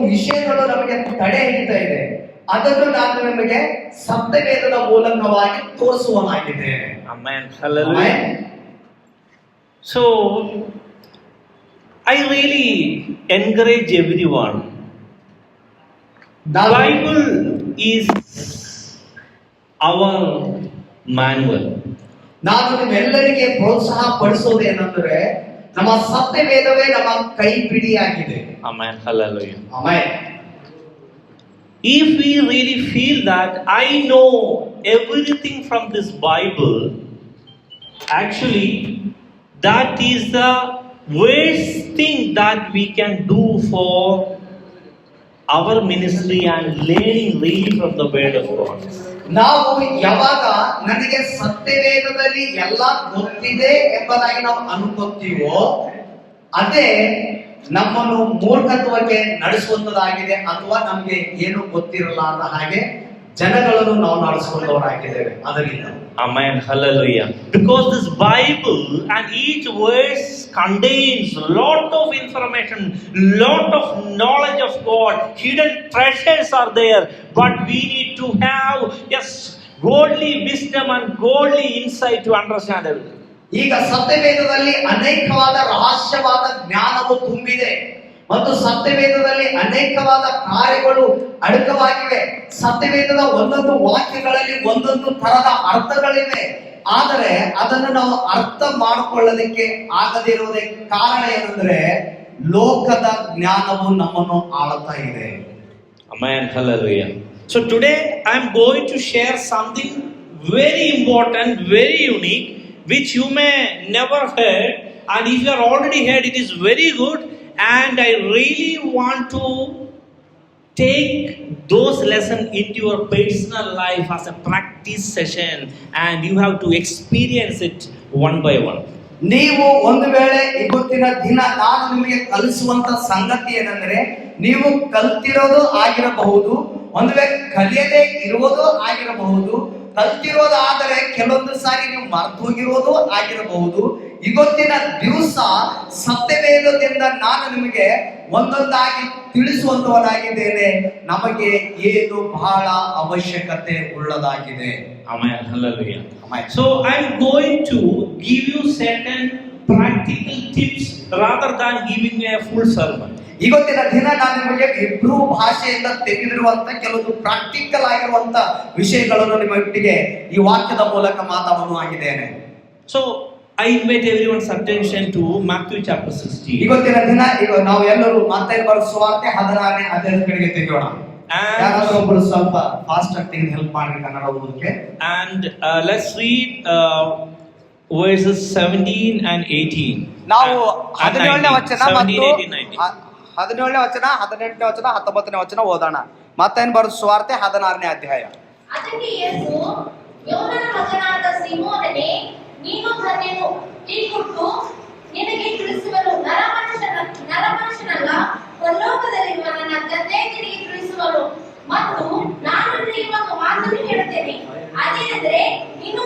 ವಿಷಯಗಳು ನಮಗೆ ತಡೆ ಹಿಡಿತಾ ಇದೆ, ಅದನ್ನು ನಾನು ನಿಮಗೆ ಸತ್ಯವೇದದ ಮೂಲಕವಾಗಿ ತೋರಿಸುವನಾಗಿದ್ದೇನೆ. Amen. Hallelujah. So, I really encourage everyone. The Bible is our manual. ನಾನು ನಿಮ್ಮೆಲ್ಲರಿಗೆ ಪ್ರೋತ್ಸಾಹ ಪಡಿಸೋದೇನೆಂದರೆ ನಮ್ಮ ಸತ್ಯವೇದವೇ ನಮ್ಮ ಕೈ ಪಿಡಿಯಾಗಿದೆ. Amen. Hallelujah. Amen. If we really feel that I know everything from this Bible, actually that is the worst thing that we can do for our ministry and learning really from the word of God. ನಾವು ಯಾವಾಗ ನನಗೆ ಸತ್ಯವೇದದಲ್ಲಿ ಎಲ್ಲ ಗೊತ್ತಿದೆ ಎಂಬುದಾಗಿ ನಾವು ಅನ್ಕೋತೀವೋ ಅದೇ ನಮ್ಮನ್ನು ಮೂರ್ಖತ್ವಕ್ಕೆ ನಡೆಸುವಂತದಾಗಿದೆ, ಅಥವಾ ನಮ್ಗೆ ಏನು ಗೊತ್ತಿರಲ್ಲ ಅಂತ ಹಾಗೆ ಜನಗಳನ್ನು ನಾವು ನಡೆಸಿಕೊಂಡವರಾಗಿದ್ದೇವೆ. ಅದರಿಂದ Amen. Hallelujah. Because this Bible and each verse contains lot of information, lot of knowledge of God. Hidden treasures are there, but we need to have godly wisdom and godly insight to understand everything. ಈಗ ಸತ್ಯವೇದದಲ್ಲಿ ಅನೇಕವಾದ ರಹಸ್ಯವಾದ ಜ್ಞಾನವು ತುಂಬಿದೆ ಮತ್ತು ಸತ್ಯವೇದದಲ್ಲಿ ಅನೇಕವಾದ ಕಾರ್ಯಗಳು ಅಡಕವಾಗಿವೆ. ಸತ್ಯವೇದದ ಒಂದೊಂದು ವಾಕ್ಯಗಳಲ್ಲಿ ಒಂದೊಂದು ತರದ ಅರ್ಥಗಳಿವೆ. ಆದರೆ ಅದನ್ನು ನಾವು ಅರ್ಥ ಮಾಡಿಕೊಳ್ಳೋದಕ್ಕೆ ಆಗದಿರುವುದೇ ಕಾರಣ ಏನಂದ್ರೆ ಲೋಕದ ಜ್ಞಾನವು ನಮ್ಮನ್ನು ಆಳುತ್ತಾ ಇದೆ. Amen. Hallelujah. So today I am going to share something very important, very unique, which you may never heard, and if you are already heard, it is very good, and I really want to take those lessons into your personal life as a practice session, and you have to experience it one by one. ನೀವು ಒಂದು ವೇಳೆ ಇವತ್ತಿನ ದಿನ ನಾನು ನಿಮಗೆ ಕಲಿಸುವಂತ ಸಂಗತಿ ಏನಂದ್ರೆ, ನೀವು ಕಲ್ತಿರೋದು ಆಗಿರಬಹುದು, ಒಂದು ವೇಳೆ ಕಲಿಯದೇ ಇರುವುದು ಆಗಿರಬಹುದು, ಕಲ್ತಿರೋದು ಆದರೆ ಕೆಲವೊಂದು ಸಾರಿ ನೀವು ಮರೆತು ಹೋಗಿರೋದು ಆಗಿರಬಹುದು. ಇವತ್ತಿನ ದಿವಸ ಸತ್ಯವೇದದಿಂದ ನಾನು ನಿಮಗೆ ಒಂದೊಂದಾಗಿ ತಿಳಿಸುವಂತವನಾಗಿದ್ದೇನೆ. ನಮಗೆ ಏನು ಬಹಳ ಅವಶ್ಯಕತೆ ಉಳ್ಳದಾಗಿದೆ. Amen. Hallelujah. Amen. So I am going to give you certain practical tips rather than giving a full sermon. ಇವತ್ತಿನ ದಿನ ನಾನು ನಿಮಗೆ ಇಬ್ರೂ ಭಾಷೆಯಿಂದ ತೆಗೆದಿರುವಂತ ಕೆಲವೊಂದು ಪ್ರಾಕ್ಟಿಕಲ್ ಆಗಿರುವಂತ ವಿಷಯಗಳನ್ನು ನಿಮ್ಮೊಟ್ಟಿಗೆ ಈ ವಾಕ್ಯದ ಮೂಲಕ ಮಾತಾಡುವಾಗಿದ್ದೇನೆ. So I invite everyone's attention to Matthew chapter 16. ಇವತ್ತಿನ ದಿನ ಈಗ ನಾವು ಎಲ್ಲರೂ ಮತ್ತಾಯ ಬರೆದ ಸುವಾರ್ತೆ 16ನೇ ಅಧ್ಯಾಯದ ಕಡೆಗೆ ತೆಗೆಯೋಣ. ಯಾರಾದರೂ ಒಬ್ಬರು ಸ್ವಲ್ಪ ಫಾಸ್ಟ್ ಆಗಿ ತೆಗೆದು ಹೆಲ್ಪ್ ಮಾಡಿ ಕನ್ನಡ ಓದೋದಕ್ಕೆ. And let's read verses 17 and 18. ನಾವು 17ನೇ ವಚನ ಮತ್ತು 17ನೇ ವಚನ, 18ನೇ ವಚನ, 19ನೇ ವಚನ ಓದೋಣ. ಮತ್ತಾಯ ಬರೆದ ಸುವಾರ್ತೆ 16ನೇ ಅಧ್ಯಾಯ. ಅದಕ್ಕೆ ಯೇಸು, ಯೋನನ ಮಗನಾದ ಸೀಮೋನನೇ, ನೀನು ಧನ್ಯನು, ಈ ಕುರಿತು ನಿನಗೆ ತಿಳಿಸುವನು. ನರಮನುಷ್ಯನಲ್ಲ, ಪರಲೋಕದಲ್ಲಿರುವ ನನ್ನ ತಂದೆ ನಿನಗೆ ತಿಳಿಸುವನು. ಮತ್ತು ನಾನು ನಿನಗೆ ಒಂದು ಮಾತನ್ನು ಹೇಳುತ್ತೇನೆ, ಅದೇನೆಂದರೆ, ನೀನು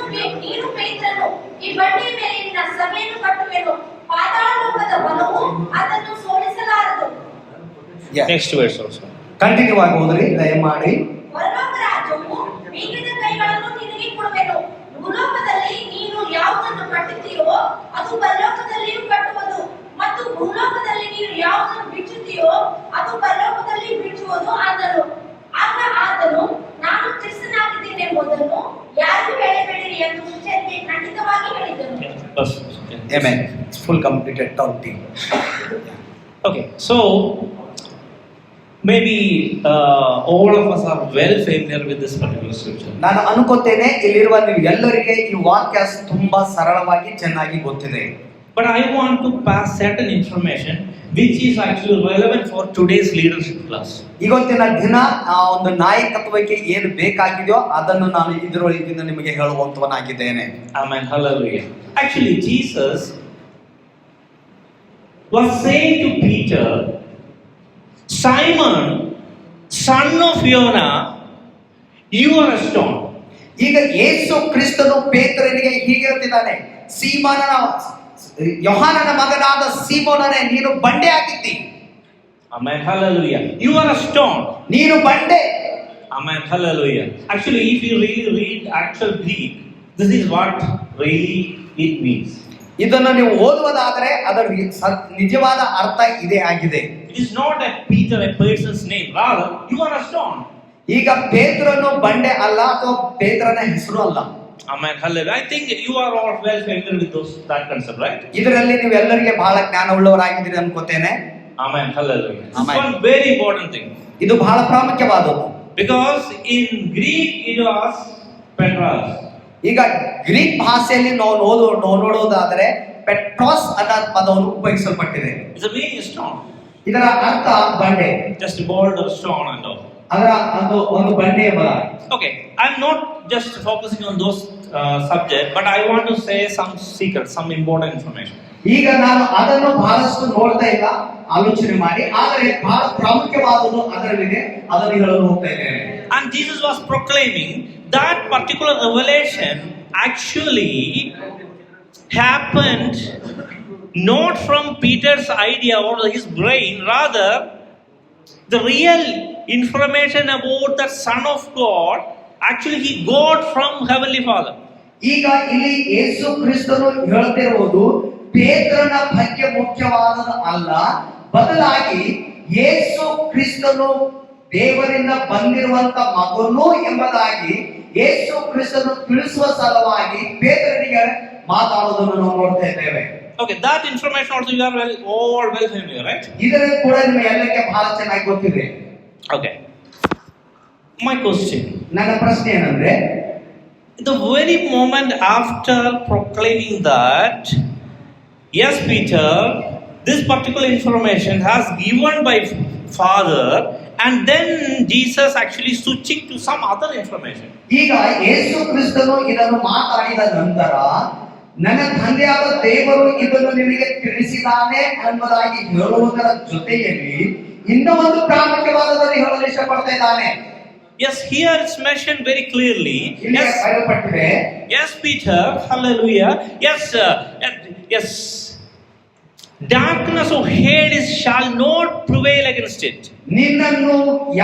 ಪೇತ್ರನು, ಈ ಬಂಡೆಯ ಮೇಲೆ ನಿನ್ನ ಸಭೆಯನ್ನು ಕಟ್ಟುವೆನು, ಪಾತಾಳಲೋಕದ ಬಲವು ಅದನ್ನು ಸೋಲಿಸಲಾರದು. Next verse also. ಕಂಟಿನ್ಯೂ ಆಗಿ ಓದ್ರಿ ದಯಮಾಡಿ. ಪರಲೋಕ ರಾಜ್ಯವು ಬೀಗದ ಕೈಗಳನ್ನು ನಿನಗೆ ಕೊಡುವೆನು. ಭೂಲೋಕದಲ್ಲಿ ನೀನು ಯಾವುದನ್ನು ಕಟ್ಟುತ್ತೀಯೋ ಅದು ಪರಲೋಕದಲ್ಲಿಯೂ ಕಟ್ಟುವುದು, ಮತ್ತು ಭೂಲೋಕದಲ್ಲಿ ನೀನು ಯಾವುದನ್ನು ಬಿಚ್ಚುತ್ತೀಯೋ ಅದು ಪರಲೋಕದಲ್ಲಿ ಬಿಚ್ಚುವುದು ಅಂದನು. ಆಗ ಆತನು, ನಾನು ಕ್ರಿಸ್ತನಾಗಿದ್ದೇನೆ ಎಂಬುದನ್ನು ಯಾರಿಗೂ ಹೇಳಬೇಡಿರಿ ಎಂದು ಮುಂಚೆಯೇ ಖಂಡಿತವಾಗಿ ಹೇಳಿದನು. Amen. It's full completed talking. Okay, so maybe all of us are well familiar with this particular scripture. ನಾನು ಅನ್ಕೋತೇನೆ ಇಲ್ಲಿರುವ ನೀವು ಎಲ್ಲರಿಗೆ ಈ ವಾಕ್ಯ ತುಂಬಾ ಸರಳವಾಗಿ ಚೆನ್ನಾಗಿ ಗೊತ್ತಿದೆ. But I want to pass certain information which is actually relevant for today's leadership class. ಇವತ್ತಿನ ದಿನ ಒಂದು ನಾಯಕತ್ವಕ್ಕೆ ಏನು ಬೇಕಾಗಿದೆಯೋ ಅದನ್ನು ನಾನು ಇದರೊಳಗಿಂದ ನಿಮಗೆ ಹೇಳುವಂತವನಾಗಿದ್ದೇನೆ. Amen. Hallelujah. Actually Jesus was saying to Peter, Simon, son of Jonah, you are a stone. ಈಗ ಯೇಸು ಕ್ರಿಸ್ತನು ಪೇತ್ರನಿಗೆ ಹೀಗೆ ಹೇಳ್ತಿದ್ದಾನೆ, ಯೋಹಾನನ ಮಗನಾದ ಸೀಮೋನನೇ, ನೀನು ಬಂಡೆ ಆಗಿದ್ದಿ. Amen. Hallelujah. You are a stone. ನೀನು ಬಂಡೆ. Amen. Hallelujah. Actually, if you really read actual Greek, this is what really it means. ಇದನ್ನು ನೀವು ಓದುವುದಾದರೆ ಅದರ ನಿಜವಾದ ಅರ್ಥ ಇದೇ ಆಗಿದೆ. It is not a Peter, a person's name. Rather, you are a stone. ಈಗ ಪೇತ್ರನು ಬಂಡೆ ಅಲ್ಲ ಅಥವಾ ಪೇತ್ರನ ಹೆಸರು ಅಲ್ಲ. Amen. Hallelujah. I think you are all well familiar with that concept, right? ಇದರಲ್ಲಿ ನೀವು ಎಲ್ಲರಿಗೆ ಬಹಳ ಜ್ಞಾನವುಳ್ಳವರಾಗಿದ್ದೀರಿ ಅನ್ಕೋತೇನೆ. Amen. Hallelujah. This Amen. is one very important thing. ಇದು ಬಹಳ ಪ್ರಾಮುಖ್ಯವಾದದ್ದು. Because in Greek it was Petros. ಈಗ ಗ್ರೀಕ್ ಭಾಷೆಯಲ್ಲಿ ನಾವು ನೋಡೋದಾದರೆ ಪೆಟ್ರೋಸ್ ಅನ್ನೋ ಪದವನ್ನು ಉಪಯೋಗಿಸಲ್ಪಟ್ಟಿದೆ. It's a meaning stone. ಇದರ ಅರ್ಥ ಬಂಡೆ. Just a boulder, stone and all. ಅದರ ಒಂದು ಬಂಡೆಯ ಬಲ. Okay, I'm not just focusing on those subjects, but I want to say some secrets, some important information. ಈಗ ನಾನು ಅದನ್ನು ಬಹಳಷ್ಟು ನೋಡ್ತಾ ಇಲ್ಲ, ಆಲೋಚನೆ ಮಾಡಿ, ಆದರೆ ಬಹಳ ಪ್ರಾಮುಖ್ಯವಾದದ್ದು ಅದರಲ್ಲಿದೆ, ಅದನ್ನು ಹೇಳಲು ಹೋಗ್ತಾ ಇದ್ದೇನೆ. And Jesus was proclaiming that particular revelation actually happened not from Peter's idea or his brain, rather the real information about the Son of God actually he got from Heavenly Father. ಈಗ ಇಲ್ಲಿ ಯೇಸು ಕ್ರಿಸ್ತನು ಹೇಳ್ತಿರುವುದು ಪೇತ್ರನ ಬಗ್ಗೆ ಮುಖ್ಯವಾದದ್ದು ಅಲ್ಲ, ಬದಲಾಗಿ ಯೇಸು ಕ್ರಿಸ್ತನು ದೇವರಿಂದ ಬಂದಿರುವಂತ ಮಗನು ಎಂಬುದಾಗಿ ಯೇಸು ಕ್ರಿಸ್ತನು ತಿಳಿಸುವ ಸಲುವಾಗಿ ಪೇತ್ರನಿಗೆ ಮಾತಾಡೋದನ್ನು ನಾವು ನೋಡ್ತಾ ಇದ್ದೇವೆ. Okay, that information also you are all well familiar, right? ಇದರ ಕೂಡ ನಿಮಗೆ ಎಲ್ಲಕ್ಕೆ ಬಹಳ ಚೆನ್ನಾಗಿ ಗೊತ್ತಿದೆ. Okay. My question. ನನ್ನ ಪ್ರಶ್ನೆ ಏನಂದ್ರೆ, The very moment after proclaiming that, yes, Peter, this particular information has given by Father, and then Jesus actually switching to some other information. ಈಗ ಯೇಸು ಕ್ರಿಸ್ತನು ಇದನ್ನು ಮಾತಾಡಿದ ನಂತರ ನನ್ನ ತಂದೆಯಾದ ದೇವರು ಇದನ್ನು ನಿಮಗೆ ತಿಳಿಸಿದಾನೆ ಎಂಬುದಾಗಿ ಹೇಳುವುದರ ಜೊತೆಯಲ್ಲಿ ಇನ್ನೂ ಒಂದು ಪ್ರಾಮುಖ್ಯವಾದದನ್ನು ಹೇಳಲು ಇಷ್ಟಪಡ್ತಾ ಇದ್ದಾನೆ. Yes, here it's mentioned very clearly. Yes, yes, Peter, hallelujah. Yes. Darkness of Hades shall not prevail against it. ನಿನ್ನನ್ನು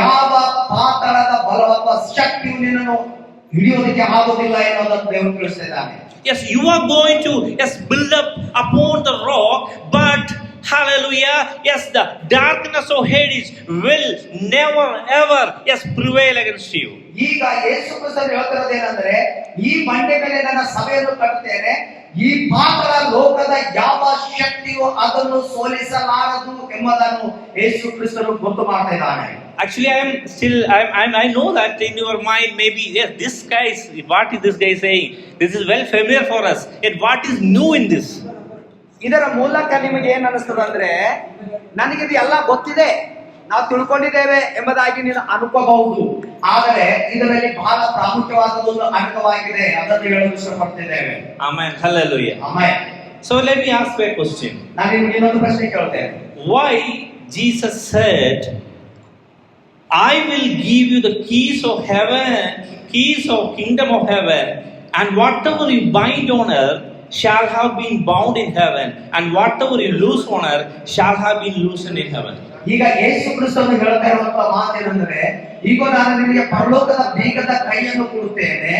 ಯಾವ ಪಾತಾಳದ ಬಲ ಅಥವಾ ಶಕ್ತಿಯು ನಿನ್ನನ್ನು ಹಿಡಿಯೋದಕ್ಕೆ ಆಗೋದಿಲ್ಲ ಎನ್ನುವುದನ್ನು ದೇವರು ತಿಳಿಸ್ತಾ ಇದ್ದಾನೆ. Yes, you are going to build up upon the rock, but hallelujah, yes, the darkness of Hades will never ever prevail against you. ಈಗ ಯೇಸು ಕ್ರಿಸ್ತನು ಹೇಳ್ತಿರೋದೇನೆಂದರೆ, ಈ ಬಂಡೆ ಮೇಲೆ ನನ್ನ ಸಭೆಯನ್ನು ಕಟ್ಟುತ್ತೇನೆ, ಈ ಪಾತಾಳ ಲೋಕದ ಯಾವ ಶಕ್ತಿಯು ಅದನ್ನು ಸೋಲಿಸಲಾರದು ಎಂಬುದನ್ನು ಯೇಸು ಕ್ರಿಸ್ತನು ಗೊತ್ತು ಮಾಡ್ತಾ ಇದ್ದಾನೆ. Actually, I know that in your mind maybe, yes, this guy is, what is this guy saying? This is well familiar for us. Yet what is new in this? ಇದರ ಮೂಲಕ ನಿಮಗೆ ಏನ್ ಅನಿಸ್ತದೆ ಅಂದ್ರೆ, ನನಗಿದು ಎಲ್ಲ ಗೊತ್ತಿದೆ, ನಾವು ತಿಳ್ಕೊಂಡಿದ್ದೇವೆ ಎಂಬುದಾಗಿ ನೀನು ಅನ್ಕೋಬಹುದು, ಆದರೆ ಇದರಲ್ಲಿ ಬಹಳ ಪ್ರಾಮುಖ್ಯವಾದದೊಂದು ಅಡಕವಾಗಿದೆ, ಅದನ್ನು ಹೇಳಲು ಇಷ್ಟಪಡ್ತಿದ್ದೇವೆ. Amen. Hallelujah. Amen. So let me ask you a question. ನಾನು ನಿಮಗೆ ಇನ್ನೊಂದು ಪ್ರಶ್ನೆ ಕೇಳ್ತೇನೆ. Why Jesus said, I will give you the keys of heaven, keys of kingdom of heaven, and whatever you bind on earth shall have been bound in heaven, and whatever you loose on earth shall have been loosened in heaven. ಈಗ ಯೇಸು ಕ್ರಿಸ್ತನು ಹೇಳ್ತಾ ಇರುವಂತ ಮಾತೇನೆಂದರೆ, ಈಗ ನಾನು ನಿನಗೆ ಪರಲೋಕದ ಬೀಗದ ಕೈಯನ್ನು ಕೊಡುತ್ತೇನೆ,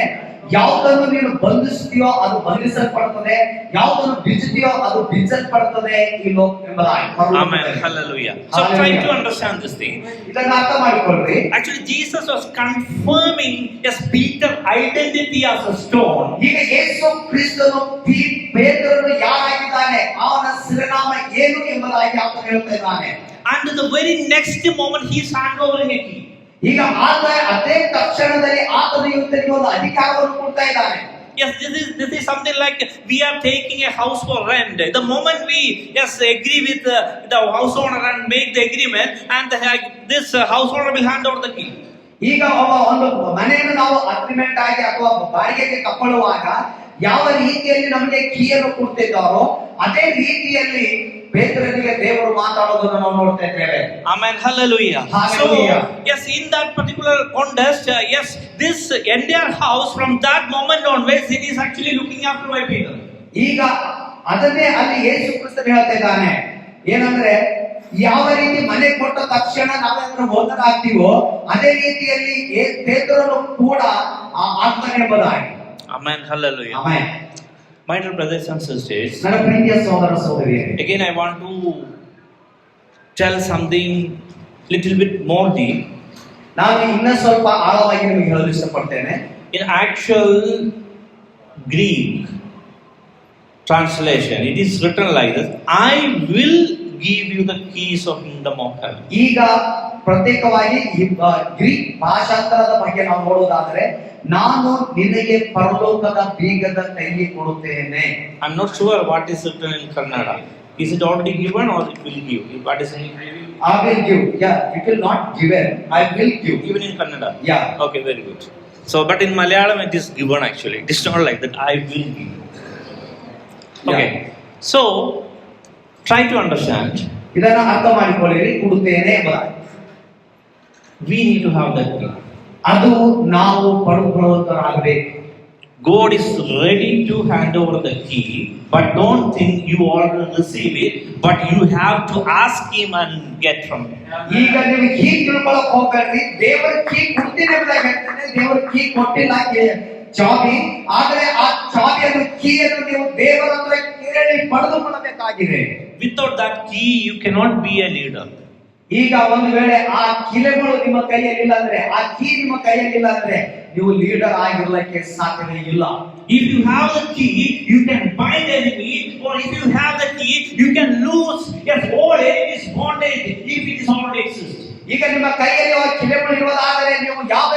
ಯಾವುದನ್ನು ನೀನು ಬಂಧಿಸ್ತೀಯೋ ಅದು ಬಂಧಿಸಲ್ಪಡುತ್ತದೆ, ಯಾವುದನ್ನು ಬಿಚ್ಚುತ್ತೀಯೋ ಅದು ಬಿಚ್ಚಲ್ಪಡುತ್ತದೆ ಈ ಲೋಕ ಎಂಬುದಾಗಿ. Amen. Hallelujah. So try to understand this thing. ಇದನ್ನ ಅರ್ಥ ಮಾಡಿಕೊಳ್ಳ್ರಿ. Actually, Jesus was confirming his Peter identity as a stone. ಈಗ ಯೇಸು ಕ್ರಿಸ್ತನು ಪೇತ್ರನು ಯಾರಾಗಿದ್ದಾನೆ, ಅವನ ಸಿರನಾಮ ಏನು ಎಂಬುದಾಗಿ ಆತನು ಹೇಳ್ತಾ ಇದ್ದಾನೆ. And the very next moment he is handovering a key. ಈಗ ಅದೇ ತಕ್ಷಣದಲ್ಲಿ ಆತನ ಯುವಕರಿಗೆ ಒಂದು ಅಧಿಕಾರವನ್ನು ಕೊಡ್ತಾ ಇದ್ದಾನೆ. Yes, this is something like we are taking a house for rent. The moment we agree with the house owner and make the agreement, and this house owner will hand over the key. ಈಗ ಒಂದು ಮನೆಯನ್ನು ನಾವು agreement ಆಗಿ ಅಥವಾ ಬಾಡಿಗೆಗೆ ತಗೊಳ್ಳುವಾಗ ಯಾವ ರೀತಿಯಲ್ಲಿ ನಮಗೆ ಕೀಯನ್ನು ಕೊಡ್ತಿದ್ದಾರೋ ಅದೇ ರೀತಿಯಲ್ಲಿ ಪೇತ್ರನಿಗೆ ದೇವರು ಮಾತಾಡೋದನ್ನು ನಾವು ನೋಡ್ತಾ ಇದ್ದೇವೆ. Amen. Hallelujah. Hallelujah. So yes, in that particular context, this entire house from that moment onwards it is actually looking after by Peter. ಈಗ ಅದನ್ನೇ ಅಲ್ಲಿ ಯೇಸು ಕ್ರಿಸ್ತನು ಹೇಳ್ತಾ ಇದ್ದಾನೆ, ಏನಂದ್ರೆ ಯಾವ ರೀತಿ ಮನೆ ಕೊಟ್ಟ ತಕ್ಷಣ ನಾವೇನಾದ್ರೂ ಮೊದಲಾಗ್ತೀವೋ ಅದೇ ರೀತಿಯಲ್ಲಿ ಪೇತ್ರನು ಕೂಡ ಆಗ್ತಾನೆ ಎಂಬುದಾಗಿ. Amen. Hallelujah. Amen. My dear brothers and sisters, ನನ್ನ ಪ್ರೀತಿಯ ಸಹೋದರ ಸಹೋದರಿಯರೇ, again I want to tell something little bit more deep. ನಾನು ಇನ್ನೂ ಸ್ವಲ್ಪ ಆಳವಾಗಿ ನಿಮಗೆ ಹೇಳಲು ಇಷ್ಟಪಡ್ತೇನೆ. In actual Greek translation, it is written like this: I will give you the keys of kingdom of heaven. ಈಗ ಪ್ರತ್ಯೇಕವಾಗಿ ಗ್ರೀಕ್ ಭಾಷಾಂತರದ ಬಗ್ಗೆ ನಾವು ನೋಡೋದಾದ್ರೆ, ನಾನು ನಿನಗೆ ಪರಲೋಕದ ಬೀಗದ ಕೈಗೆ ಕೊಡುತ್ತೇನೆ. I'm not sure what is written in Kannada. Is it already given or it will give? What is it? I will give. Yeah, it will not given. I will give. Even in Kannada? Yeah. Okay, very good. So, but in Malayalam it is given actually. It is not like that. I will give. Okay. So, try to understand. ಇದನ್ನ ಅರ್ಥ ಮಾಡಿಕೊಳ್ಳಿರಿ, ಕೊಡುತ್ತೇನೆ ಎಂಬುದಾಗಿ. We need to have that key. ಅದು ನಾವು ಪಡುಕೊಳ್ಳುವಂತರಾಗಬೇಕು. God is ready to hand over the key, but don't think you already receive it, but you have to ask Him and get from Him. ಈಗ ನೀವು key ತಿಳ್ಕೊಳ್ಳೋಕೆ ಹೋಗಬೇಡ್ರಿ. ದೇವರ key ಕೊಡ್ತೀನಿ ಎಂಬುದಾಗಿ ಹೇಳ್ತಾನೆ. ದೇವರ ಕೀ ಕೊಟ್ಟಿಲ್ಲ, ಚಾಬಿ. ಆದರೆ ಆ ಚಾಬಿಯನ್ನು, ಕೀಯನ್ನು ನೀವು ದೇವರ ಹತ್ರ ಕೇಳಿ ಪಡೆದುಕೊಳ್ಳಬೇಕಾಗಿದೆ. Without that key, you cannot be a leader. ಈಗ ಒಂದು ವೇಳೆ ಆ ಕಿಲೆಗಳು ನಿಮ್ಮ ಕೈಯಲ್ಲಿಲ್ಲ ಅಂದ್ರೆ, ಆ ಕೀ ನಿಮ್ಮ ಕೈಯಲ್ಲಿಲ್ಲ ಅಂದ್ರೆ, ನೀವು ಲೀಡರ್ ಆಗಿರ್ಲಿಕ್ಕೆ ಸಾಧ್ಯವೇ ಇಲ್ಲ. If you have the key, you can bind enemy, or if you have the key, you can lose yes all enemies bondage if it is already exists. ಈಗ ನಿಮ್ಮ ಕೈಯಲ್ಲಿ ಆ ಕಿಲೆಗಳು ಇರುವುದಾದರೆ ನೀವು ಯಾವ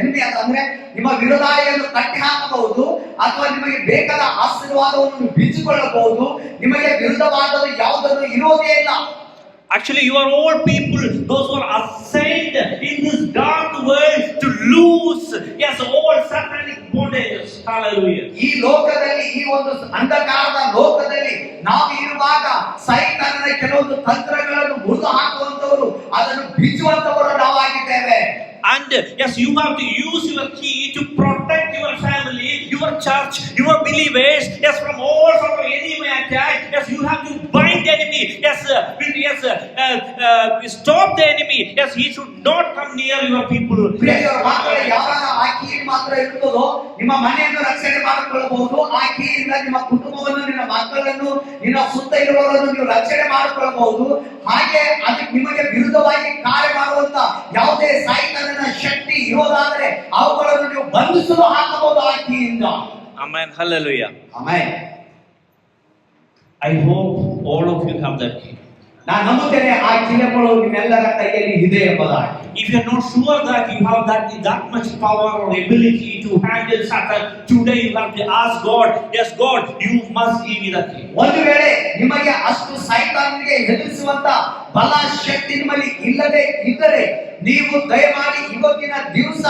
ಎನ್ಮಿ ಅಂದ್ರೆ ನಿಮ್ಮ ವಿರೋಧಾಳಿಯನ್ನು ಕಟ್ಟಿ ಹಾಕಬಹುದು, ಅಥವಾ ನಿಮಗೆ ಬೇಕಾದ ಆಶೀರ್ವಾದವನ್ನು ಬಿಚ್ಚಿಕೊಳ್ಳಬಹುದು. ನಿಮಗೆ ವಿರುದ್ಧವಾದದ್ದು ಯಾವುದನ್ನು ಇರುವುದೇ ಇಲ್ಲ. Actually, you are all people, those who are assigned in this dark world to lose, yes, all satanic bondages. Hallelujah. ಈ ಲೋಕದಲ್ಲಿ, ಈ ಒಂದು ಅಂಧಕಾರದ ಲೋಕದಲ್ಲಿ ನಾವು ಇರುವಾಗ ಸೈತಾನನ ಕೆಲವೊಂದು ತಂತ್ರಗಳನ್ನು ಮುರಿದು ಹಾಕುವಂತವರು, ಅದನ್ನು ಬಿಚ್ಚುವಂತವರು ನಾವಾಗಿದ್ದೇವೆ. And yes, you have to use your key to protect your family, your church, your believers, yes, from all sort of enemy attack. Yes, you have to bind the enemy. Yes, stop the enemy. Yes, he should not come near your people. ಪ್ರಿಯರ ಮಕ್ಕಳೇ, ಯಾವಾಗ ಆ key ಮಾತ್ರ ಇರುತ್ತದೋ ನಿಮ್ಮ ಮನೆಯನ್ನು ರಕ್ಷಣೆ ಮಾಡಿಕೊಳ್ಳಬಹುದು. ಆ ಕೀಯಿಂದ ನಿಮ್ಮ ಕುಟುಂಬವನ್ನು, ನಿನ್ನ ಮಕ್ಕಳನ್ನು, ನಿನ್ನ ಸುತ್ತ ಇರುವವರನ್ನು ನೀವು ರಕ್ಷಣೆ ಮಾಡಿಕೊಳ್ಳಬಹುದು. ಹಾಗೆ ಅದಕ್ಕೆ ನಿಮಗೆ ವಿರುದ್ಧವಾಗಿ ಕಾರ್ಯ ಮಾಡುವಂತ ಯಾವುದೇ ಸೈತಾನನ ಶಕ್ತಿ ಇರೋದಾದ್ರೆ ಅವುಗಳನ್ನು ನೀವು ಬಂಧಿಸಲು ಹಾಕಬಹುದು ಆ ಕೀಯಿಂದ. Amen. Hallelujah. Amen. I hope all of you have that key. ನಾನು ನಂಬುತ್ತೇನೆ ಆ ಕಿಲೆಗಳು ನಿಮ್ಮೆಲ್ಲರ ಕೈಯಲ್ಲಿ ಇದೆ ಎಂಬುದಾಗಿ. If you are not sure that you have that much power or ability to handle Satan, today you have to ask God, yes God, you must give me the key. ಒಂದು ವೇಳೆ ನಿಮಗೆ ಅಷ್ಟು ಸೈತಾನನಿಗೆ ಎದುರಿಸುವಂತ ಬಲ ಶಕ್ತಿ ನಿಮ್ಮಲ್ಲಿ ಇಲ್ಲದೆ ಇದ್ದರೆ, ನೀವು ದಯಮಾಡಿ ಇವತ್ತಿನ ದಿವಸ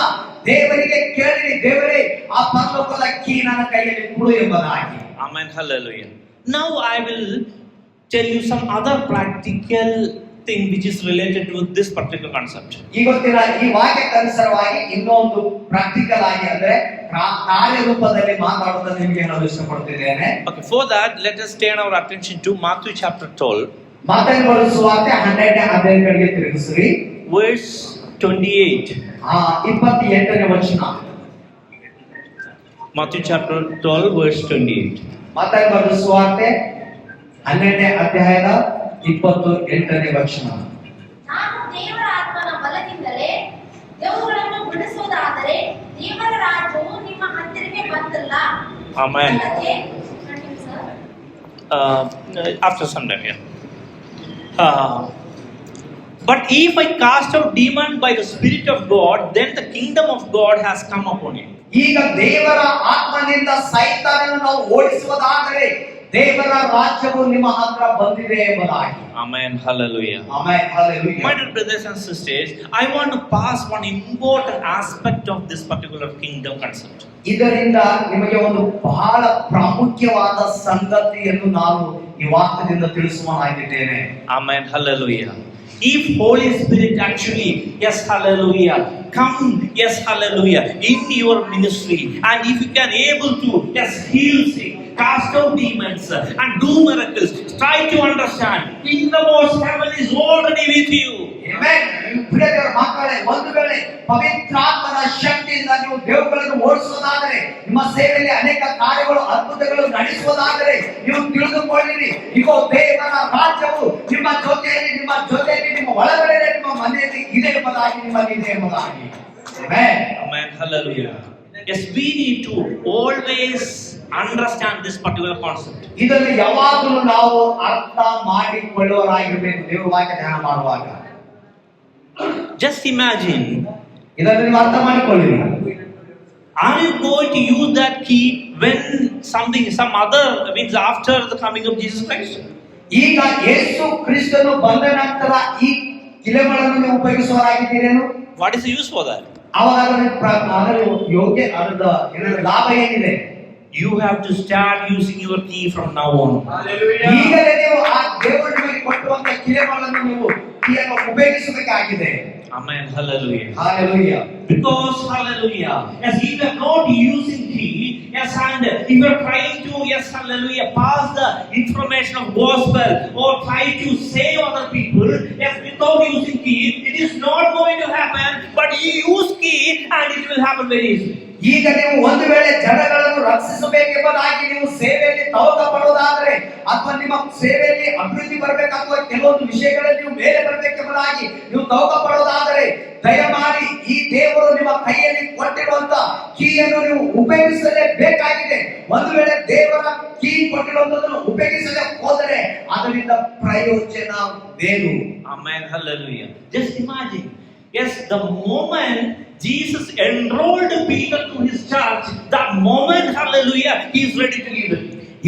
ದೇವರಿಗೆ ಕೇಳಿರಿ, ದೇವರೇ ಆ ಪರಲೋಕದ ಕೀ ನನ್ನ ಕೈಯಲ್ಲಿ ಕೊಡು ಎಂಬುದಾಗಿ. Amen. Hallelujah. Now I will tell you some other practical thing which is related to this particular concept. ಇವತ್ತಿನ ಈ ವಾಕ್ಯಕ್ಕನುಸಾರವಾಗಿ ಇನ್ನೊಂದು ಪ್ರಾಕ್ಟಿಕಲ್ ಆಗಿ ಅಂದ್ರೆ ಕಾರ್ಯರೂಪದಲ್ಲಿ ಮಾತಾಡೋದನ್ನು ನಿಮಗೆ ಹೇಳಲು ಇಷ್ಟಪಡ್ತಿದ್ದೇನೆ. Okay, for that let us turn our attention to Matthew chapter 12. ಮಾತನಾಡುವ ಸುವಾರ್ತೆ 12ನೇ ಅಧ್ಯಾಯಕ್ಕೆ ತಿರುಗಿಸಿರಿ. Verse 28. 28ನೇ ವಚನ. Matthew chapter 12 verse 28. ಮಾತನಾಡುವ ಸುವಾರ್ತೆ 12ನೇ ಅಧ್ಯಾಯದ 28ನೇ ವಚನ. ನಾನು ದೇವರ ಆತ್ಮನ ಬಲದಿಂದಲೇ ದೇವರುಗಳನ್ನು ಬಿಡಿಸುವುದಾದರೆ ದೇವರ ರಾಜ್ಯವು ನಿಮ್ಮ ಹತ್ತಿರಕ್ಕೆ ಬಂತಲ್ಲ. Amen. ಅಲ್ಲದೆ, After some time, yeah. But if I cast out demon by the Spirit of God, then the kingdom of God has come upon you. ಈಗ ದೇವರ ಆತ್ಮನಿಂದ ಸೈತಾನನನ್ನು ನಾವು ಓಡಿಸುವುದಾದರೆ ದೇವರ ರಾಜ್ಯವು ನಿಮ್ಮ ಹತ್ರ ಬಂದಿದೆ ಎಂಬುದಾಗಿ. Amen. Hallelujah. Amen. Hallelujah. My dear brothers and sisters, I want to pass one important aspect of this particular kingdom concept. ಇದರಿಂದ ನಿಮಗೆ ಒಂದು ಬಹಳ ಪ್ರಾಮುಖ್ಯವಾದ ಸಂಗತಿಯನ್ನು ನಾನು ಈ ವಾಕ್ಯದಿಂದ ತಿಳಿಸುವನಾಗಿದ್ದೇನೆ. Amen. Hallelujah. If Holy Spirit actually, yes, hallelujah, come, yes, hallelujah, in your ministry, and if you can able to, yes, heal sick, cast out demons, and do miracles. Try to understand. Kingdom of heaven is already with you. Amen. ನೀವು ಪ್ರಿಯ ದೇವರ ಮಕ್ಕಳೇ, ಒಂದು ವೇಳೆ ಪವಿತ್ರಾತ್ಮನ ಶಕ್ತಿಯಿಂದ ನೀವು ದೇವಗಳನ್ನು ಓಡಿಸುವುದಾದರೆ, ನಿಮ್ಮ ಸೇವೆಯಲ್ಲಿ ಅನೇಕ ಕಾರ್ಯಗಳು ಅದ್ಭುತಗಳು ನಡೆಸುವುದಾದರೆ, ನೀವು ತಿಳಿದುಕೊಳ್ಳಿರಿ, ಇಗೋ ದೇವರ ರಾಜ್ಯವು ನಿಮ್ಮ ಜೊತೆಯಲ್ಲಿ ನಿಮ್ಮ ಒಳಗಡೆ ನಿಮ್ಮ ಮನೆಯಲ್ಲಿ ಇದೆ ಎಂಬುದಾಗಿ, ನಿಮ್ಮಲ್ಲಿ ಇದೆ ಎಂಬುದಾಗಿ. Amen. Amen. Hallelujah. Yes, we need to always understand this particular concept. ಇದನ್ನು ಯಾವಾಗಲೂ ನಾವು ಅರ್ಥ ಮಾಡಿಕೊಳ್ಳುವರಾಗಿರಬೇಕು ದೇವರ ವಾಕ್ಯ ಧ್ಯಾನ ಮಾಡುವಾಗ. Just imagine, ಇದನ್ನು ನೀವು ಅರ್ಥ ಮಾಡಿಕೊಳ್ಳಿರಿ. are you going to use that key when some other means after the coming of Jesus Christ? ಈಗ ಯೇಸು ಕ್ರಿಸ್ತನು ಬಂದ ನಂತರ ಈ ಕಿಲೆಗಳನ್ನು ನೀವು ಉಪಯೋಗಿಸುವರಾಗಿದ್ದೀರೇನು? What is the use for that? ಅವಾಗ ಅದರ ಯೋಗ್ಯ ಅದರ ಲಾಭ ಏನಿದೆ? You have to start using your key from now on. ಈಗಲೇ ನೀವು ಆ ದೇವರು ನಿಮಗೆ ಕೊಟ್ಟುವಂತ ಕಿಲೆಗಳನ್ನು ನೀವು ಕೀಯನ್ನು ಉಪಯೋಗಿಸಬೇಕಾಗಿದೆ. Amen. Hallelujah. Hallelujah. Because hallelujah, as if you are not using key, yes, and if you are trying to, yes, hallelujah, pass the information of gospel or try to save other people, yes, without using key, it is not going to happen. But you use key, and it will happen very easily. ಈಗ ನೀವು ಒಂದು ವೇಳೆ ಜನಗಳನ್ನು ರಕ್ಷಿಸಬೇಕೆಂಬುದಾಗಿ ನೀವು ಸೇವೆಯಲ್ಲಿ ತವಕ ಪಡುವುದಾದರೆ, ಅಥವಾ ನಿಮ್ಮ ಸೇವೆಯಲ್ಲಿ ಅಭಿವೃದ್ಧಿ ಬರಬೇಕು, ಅಥವಾ ಕೆಲವೊಂದು ವಿಷಯಗಳಲ್ಲಿ ನೀವು ಮೇಲೆ ಬರಬೇಕೆಂಬುದಾಗಿ ನೀವು ತವಕ ಪಡುವುದಾದರೆ, ದಯಮಾಡಿ ಈ ದೇವರು ನಿಮ್ಮ ಕೈಯಲ್ಲಿ ಕೊಟ್ಟಿರುವಂತ ಕೀಯನ್ನು ನೀವು ಉಪಯೋಗಿಸಲೇಬೇಕಾಗಿದೆ. ಒಂದು ವೇಳೆ ದೇವರ ಕೀ ಕೊಟ್ಟಿರುವಂತದನ್ನು ಉಪಯೋಗಿಸದೆ ಹೋದರೆ ಅದರಿಂದ ಪ್ರಯೋಜನವೇನು? Amen. Hallelujah. Just imagine. Yes, the moment Jesus enrolled Peter to his church, that moment, hallelujah, he is ready to give it.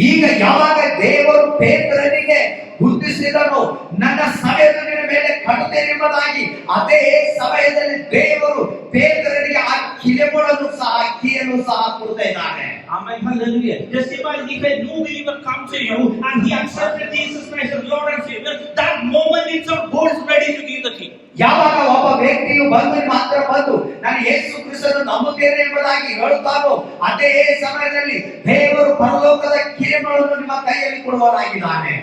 ಈಗ ಯಾವಾಗ ದೇವರು ಪೇತ್ರನಿಗೆ ಗುರುತಿಸಿದನು, ನನ್ನ ಸಭೆಯನ್ನು ನಿನ್ನ ಮೇಲೆ ಕಟ್ಟುತ್ತೇನೆ ಎಂಬುದಾಗಿ, ಅದೇ ಸಮಯದಲ್ಲಿ ದೇವರು ಪೇತ್ರನಿಗೆ ಆ ಕಿಲೆಗಳನ್ನು ಸಹ ಕೀಯನ್ನು ಸಹ ಕೊಡ್ತಾ ಇದ್ದಾನೆ. Amen. Hallelujah. Just imagine if a new believer comes to you and he accepted Jesus Christ as Lord and Savior, that moment itself God is ready to give the key. ಯಾವಾಗ ಒಬ್ಬ ವ್ಯಕ್ತಿಯು ಬಂದು ಮಾತ್ರ ಬಂದು ನಾನು ಯೇಸು ಕ್ರಿಸ್ತನನ್ನು ನಂಬುತ್ತೇನೆ ಎಂಬುದಾಗಿ ಹೇಳುತ್ತಾನೋ, ಅದೇ ಸಮಯದಲ್ಲಿ ದೇವರು ಪರಲೋಕದ ಕಿಲೆಗಳನ್ನು ನಿಮ್ಮ ಕೈಯಲ್ಲಿ ಕೊಡುವವನಾಗಿದ್ದಾನೆ.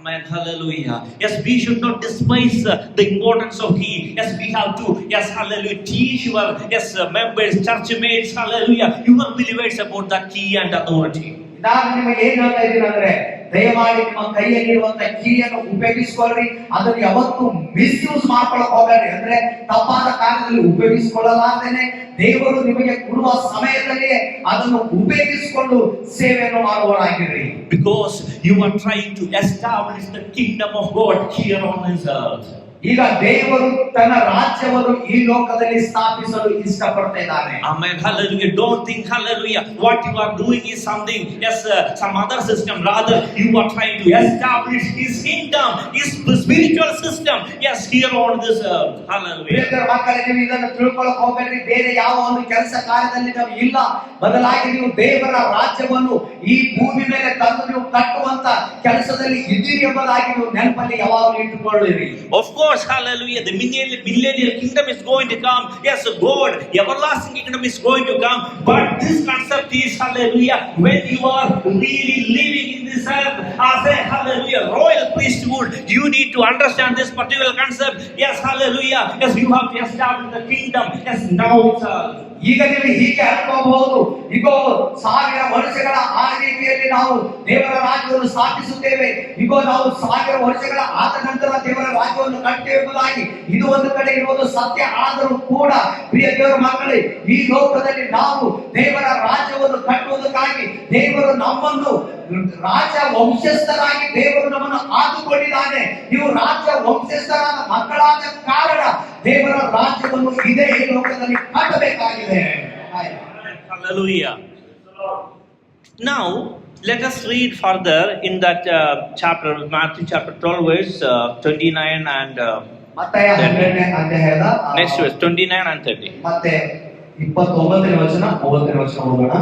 Amen. Hallelujah. Yes, we should not despise the importance of key. Yes, we have to, yes, hallelujah, teach your, yes, members, church mates, hallelujah, your believers about that key and authority. ನಾನು ನಿಮಗೆ ಏನ್ ಹೇಳ್ತಾ ಇದ್ದೀನಿ ಅಂದ್ರೆ, ದಯಮಾಡಿ ನಿಮ್ಮ ಕೈಯಲ್ಲಿರುವಂತ ಕೀಯನ್ನು ಉಪಯೋಗಿಸಿಕೊಳ್ಳ್ರಿ. ಅದನ್ನು ಯಾವತ್ತೂ ಮಿಸ್ಯೂಸ್ ಮಾಡ್ಕೊಳ್ಳಕ್ ಹೋಗಬೇಡಿ. ಅಂದ್ರೆ ತಪ್ಪಾದ ಕಾರ್ಯದಲ್ಲಿ ಉಪಯೋಗಿಸಿಕೊಳ್ಳಲಾರ್ದೇನೆ ದೇವರು ನಿಮಗೆ ಕೊಡುವ ಸಮಯದಲ್ಲಿ ಅದನ್ನು ಉಪಯೋಗಿಸಿಕೊಂಡು ಸೇವೆಯನ್ನು ಮಾಡುವವರಾಗಿರ್ರಿ. Because you are trying to establish the kingdom of God here on this earth. ಈಗ ದೇವರು ತನ್ನ ರಾಜ್ಯವನ್ನು ಈ ಲೋಕದಲ್ಲಿ ಸ್ಥಾಪಿಸಲು ಇಷ್ಟಪಡ್ತಾ ಇದ್ದಾನೆ. Amen. Hallelujah. Don't think, hallelujah, what you are doing is something, yes, some other system. Rather, you are trying to establish His kingdom, His spiritual system, yes, here on this earth. Hallelujah. ದೇವರ ಮಕ್ಕಳೇ, ನೀವು ಇದನ್ನು ತಿಳ್ಕೊಳ್ಳೋಕೆ ಹೋಗಬೇಡ್ರಿ. ಬೇರೆ ಯಾವ ಒಂದು ಕೆಲಸ ಕಾರ್ಯದಲ್ಲಿ ನಾವು ಇಲ್ಲ, ಬದಲಾಗಿ ನೀವು ದೇವರ ರಾಜ್ಯವನ್ನು ಈ ಭೂಮಿ ಮೇಲೆ ತಂದು ನೀವು ಕಟ್ಟುವಂತ ಕೆಲಸದಲ್ಲಿ ಇದ್ದೀರಿ ಎಂಬುದಾಗಿ ನೀವು ನೆನಪಲ್ಲಿ ಯಾವಾಗಲೂ ಇಟ್ಟುಕೊಳ್ಳಿರಿ. Of course, hallelujah, the millennial kingdom is going to come. Yes, God, everlasting kingdom is going to come. But this concept is, hallelujah, when you are really living in this earth as a, hallelujah, royal priesthood, you need to understand this particular concept. Yes, hallelujah, yes, you have to establish the kingdom. Yes, now it's ಈಗ ನೀವು ಹೀಗೆ ಅನ್ಕೋಬಹುದು, ಇಗೋ 1000 ವರ್ಷಗಳ ಆ ರೀತಿಯಲ್ಲಿ ನಾವು ದೇವರ ರಾಜ್ಯವನ್ನು ಸ್ಥಾಪಿಸುತ್ತೇವೆ, ಇಗೋ ನಾವು 1000 ವರ್ಷಗಳ ಆದ ನಂತರ ದೇವರ ರಾಜ್ಯವನ್ನು ಕಟ್ಟುತ್ತೇವೆ ಎಂಬುದಾಗಿ ಇದು ಒಂದು ಕಡೆ ಇರುವುದು ಸತ್ಯ. ಆದರೂ ಕೂಡ ಪ್ರಿಯ ದೇವರ ಮಕ್ಕಳೇ, ಈ ಲೋಕದಲ್ಲಿ ನಾವು ದೇವರ ರಾಜ್ಯವನ್ನು ಕಟ್ಟುವುದಕ್ಕಾಗಿ ದೇವರು ನಮ್ಮನ್ನು ರಾಜ ವಂಶಸ್ಥರಾಗಿ ದೇವರು ನಮ್ಮನ್ನು ಆದುಕೊಂಡಿದ್ದಾನೆ. ನೀವು ರಾಜ ವಂಶಸ್ಥರಾದ ಮಕ್ಕಳಾದ ಕಾರಣ ದೇವರ ರಾಜ್ಯವನ್ನು ಇದೇ ಈ ಲೋಕದಲ್ಲಿ ಕಟ್ಟಬೇಕಾಗಿದೆ. Hallelujah. Now, let us read further in that chapter, Matthew chapter 12, verse 29 and ಮತ್ತಾಯ 12ನೇ ಅಧ್ಯಾಯದ next verse 29 and 30. ಮತ್ತೆ 29ನೇ ವಚನ 30ನೇ ವಚನ ಓದೋಣ.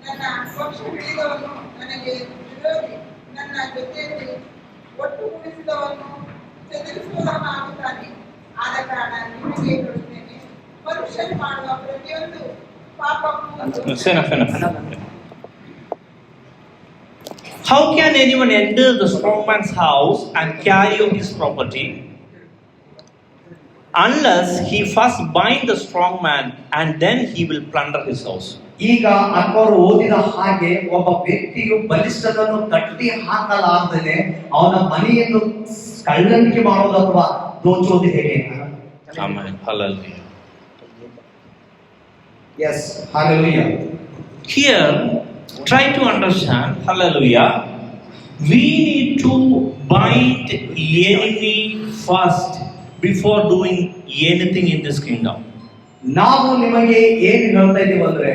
ನನ್ನ ಪಕ್ಷ ಹಿಡಿದವನು ನನಗೆ ವಿರೋಧಿ, ನನ್ನ ಜೊತೆಯಲ್ಲಿ ಒಟ್ಟುಗೂಡಿಸಿದವನು ಚದುರಿಸುವವನಾಗುತ್ತಾನೆ. ಆದ ಕಾರಣ ನಿಮಗೆ ಹೇಳುತ್ತೇನೆ, ಮನುಷ್ಯನು ಮಾಡುವ ಪ್ರತಿಯೊಂದು ಪಾಪಕ್ಕೂ Enough. How can anyone enter the strong man's house and carry off his property unless he first bind the strong man and then he will plunder his house? ಈಗ ಅಕ್ಕವರು ಓದಿದ ಹಾಗೆ ಒಬ್ಬ ವ್ಯಕ್ತಿಯು ಬಲಿಷ್ಠನನ್ನು ಕಟ್ಟಿ ಹಾಕಲಾರದೆ ಅವನ ಮನೆಯನ್ನು ಕಳ್ಳನಿಕೆ ಮಾಡೋದು ಅಥವಾ ದೋಚೋದು ಹೇಗೆ? Amen. Hallelujah. Yes, hallelujah. Here, try to understand, hallelujah, we need to bind enemy first before doing anything in this kingdom. ನಾವು ನಿಮಗೆ ಏನು ಹೇಳ್ತಾ ಇದೀವಿ ಅಂದ್ರೆ,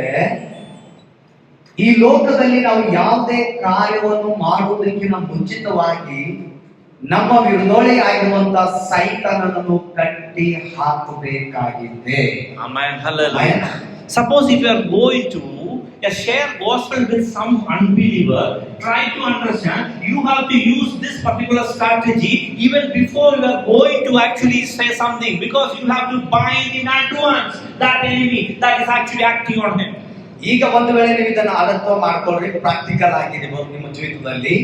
ಈ ಲೋಕದಲ್ಲಿ ನಾವು ಯಾವುದೇ ಕಾರ್ಯವನ್ನು ಮಾಡುವುದಕ್ಕಿಂತ ಮುಂಚಿತವಾಗಿ ನಮ್ಮ ವಿರೋಧಿ ಆಗಿರುವಂತ ಸೈತಾನನನ್ನು ಕಟ್ಟಿ ಹಾಕಬೇಕಾಗಿದೆ. Amen. Hallelujah. Suppose if you are going to share gospel with some unbeliever, try to understand, you have to use this particular strategy even before you are going to actually say something, because you have to bind in advance that enemy that is actually acting on him. ಈಗ ಒಂದು ವೇಳೆ ನೀವು ಇದನ್ನು ಅರ್ಥ ಮಾಡ್ಕೊಳ್ಳಿ, practical ಆಗಿದೆ ನಿಮ್ಮ ಜೀವಿತದಲ್ಲಿ.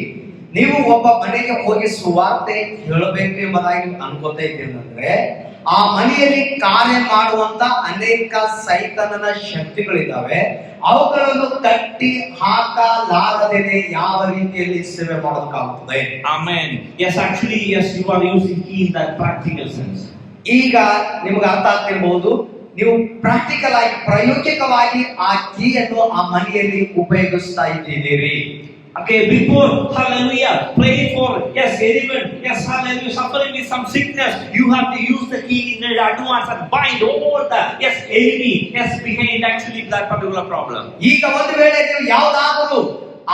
ನೀವು ಒಬ್ಬ ಮನೆಗೆ ಹೋಗಿ ಸುವಾರ್ತೆ ಹೇಳಬೇಕು ಎಂಬುದಾಗಿ ಅನ್ಕೋತಾ ಇದ್ದೀರಂದ್ರೆ, ಆ ಮನೆಯಲ್ಲಿ ಕಾರ್ಯ ಮಾಡುವಂತ ಅನೇಕ ಸೈತಾನನ ಶಕ್ತಿಗಳಿದ್ದಾವೆ. ಅವುಗಳನ್ನು ಕಟ್ಟಿ ಹಾಕಲಾರದೇನೆ ಯಾವ ರೀತಿಯಲ್ಲಿ ಸೇವೆ ಮಾಡೋದಕ್ಕಾಗುತ್ತದೆ? Amen. Yes, actually, yes, you are using key in that practical sense. ಈಗ ನಿಮ್ಗೆ ಅರ್ಥ ಆಗ್ತಿರ್ಬಹುದು, ನೀವು ಪ್ರಾಕ್ಟಿಕಲ್ ಆಗಿ ಪ್ರಾಯೋಗಿಕವಾಗಿ ಆ ಕೀಯನ್ನು ಆ ಮನೆಯಲ್ಲಿ ಉಪಯೋಗಿಸ್ತಾ ಇದ್ದೀರಿ. Okay, before, hallelujah, pray for, yes, anyone, yes, hallelujah, suffering with some sickness, you have to use the key in advance and bind all the, yes, enemy, yes, behind actually that particular problem. ಈಗ ಒಂದು ವೇಳೆ ನೀವು ಯಾವುದಾದರೂ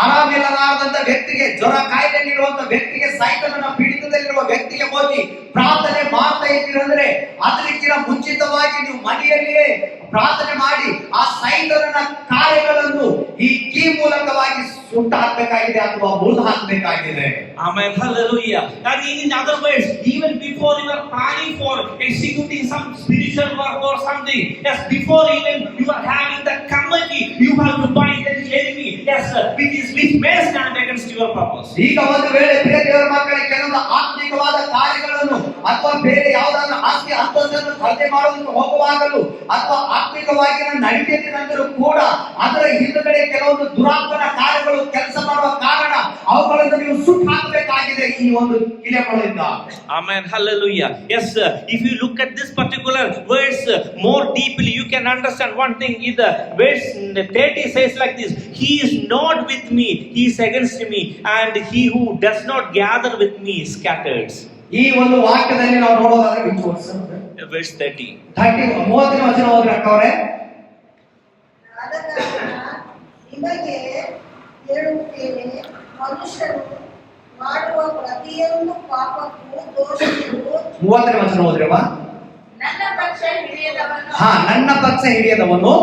ಆರಾಮಿಲ್ಲದಾದಂತ ವ್ಯಕ್ತಿಗೆ, ಜ್ವರ ಕಾಯಿಲೆಯಲ್ಲಿರುವಂತ ವ್ಯಕ್ತಿಗೆ, ಸೈತಾನನ ಪೀಡಿತದಲ್ಲಿರುವ ವ್ಯಕ್ತಿಗೆ ಹೋಗಿ ಪ್ರಾರ್ಥನೆ ಮಾಡ್ತಾ ಇದ್ದೀರಂದ್ರೆ, ಅದಕ್ಕಿಂತ ಮುಂಚಿತವಾಗಿ ನೀವು ಮನೆಯಲ್ಲಿಯೇ ಪ್ರಾರ್ಥನೆ ಮಾಡಿ ಆ ಸೈತಾನನ ಕಾರ್ಯಗಳನ್ನು ಈ ಕೀ ಮೂಲಕವಾಗಿ ಸುಟ್ಟು ಹಾಕಬೇಕಾಗಿದೆ ಅಥವಾ ಮುರಿದು ಹಾಕಬೇಕಾಗಿದೆ. Amen. Hallelujah. And in other words, even before you are planning for executing some spiritual work or something, yes, before even you are having the committee, you have to bind the enemy, yes, which may stand against your purpose. ಈಗ ಒಂದು ವೇಳೆ ಬೇರೆ ದೇವರ ಮಕ್ಕಳಿಗೆ ಕೆಲವೊಂದು ಆತ್ಮಿಕವಾದ ಕಾರ್ಯಗಳನ್ನು ಅಥವಾ ಬೇರೆ ಯಾವುದಾದ್ರೂ ಆಸ್ತಿ ಅಂತಸ್ತನ್ನು ಖರೀದಿ ಮಾಡೋದಕ್ಕೆ ಹೋಗುವಾಗಲೂ ಅಥವಾ ಆತ್ಮಿಕವಾಗಿ ನಡೀತಿದ್ದ ನಂತರ ಕೂಡ ಅದರ ಹಿಂದುಗಡೆ ಕೆಲವೊಂದು ದುರಾತ್ಮನ ಕಾರ್ಯಗಳು ಕೆಲಸ ಮಾಡುವ ಕಾರಣ ಅವುಗಳನ್ನು ನೀವು ಸುಟ್ಟು ಹಾಕಬೇಕಾಗಿದೆ ಈ ಒಂದು ಕಿಲೆಗಳಿಂದ. Amen. Hallelujah. Yes, if you look at this particular verse more deeply, you can understand one thing. In the verse 30 says like this: He is not with me, he is against me, and he who does not gather with me scatters. ಈ ಒಂದು ವಾಕ್ಯದಲ್ಲಿ ನಾವು ನೋಡೋದಾದ್ರೆ Verse 30. 30ನೇ ವಚನ ಓದಿ ಅಕ್ಕವರೇ. ಆದ ಕಾರಣ ನಿಮಗೆ ಹೇಳುತ್ತೇನೆ, ಮನುಷ್ಯರು ಮಾಡುವ ಪ್ರತಿಯೊಂದು ಪಾಪಕ್ಕೂ ದೋಷಕ್ಕೂ 30ನೇ ವಚನ ಓದ್ರವ. ನನ್ನ ಪಕ್ಷ ಹಿಡಿಯದವನು ನನ್ನ ಪಕ್ಷ ಹಿಡಿಯದವನು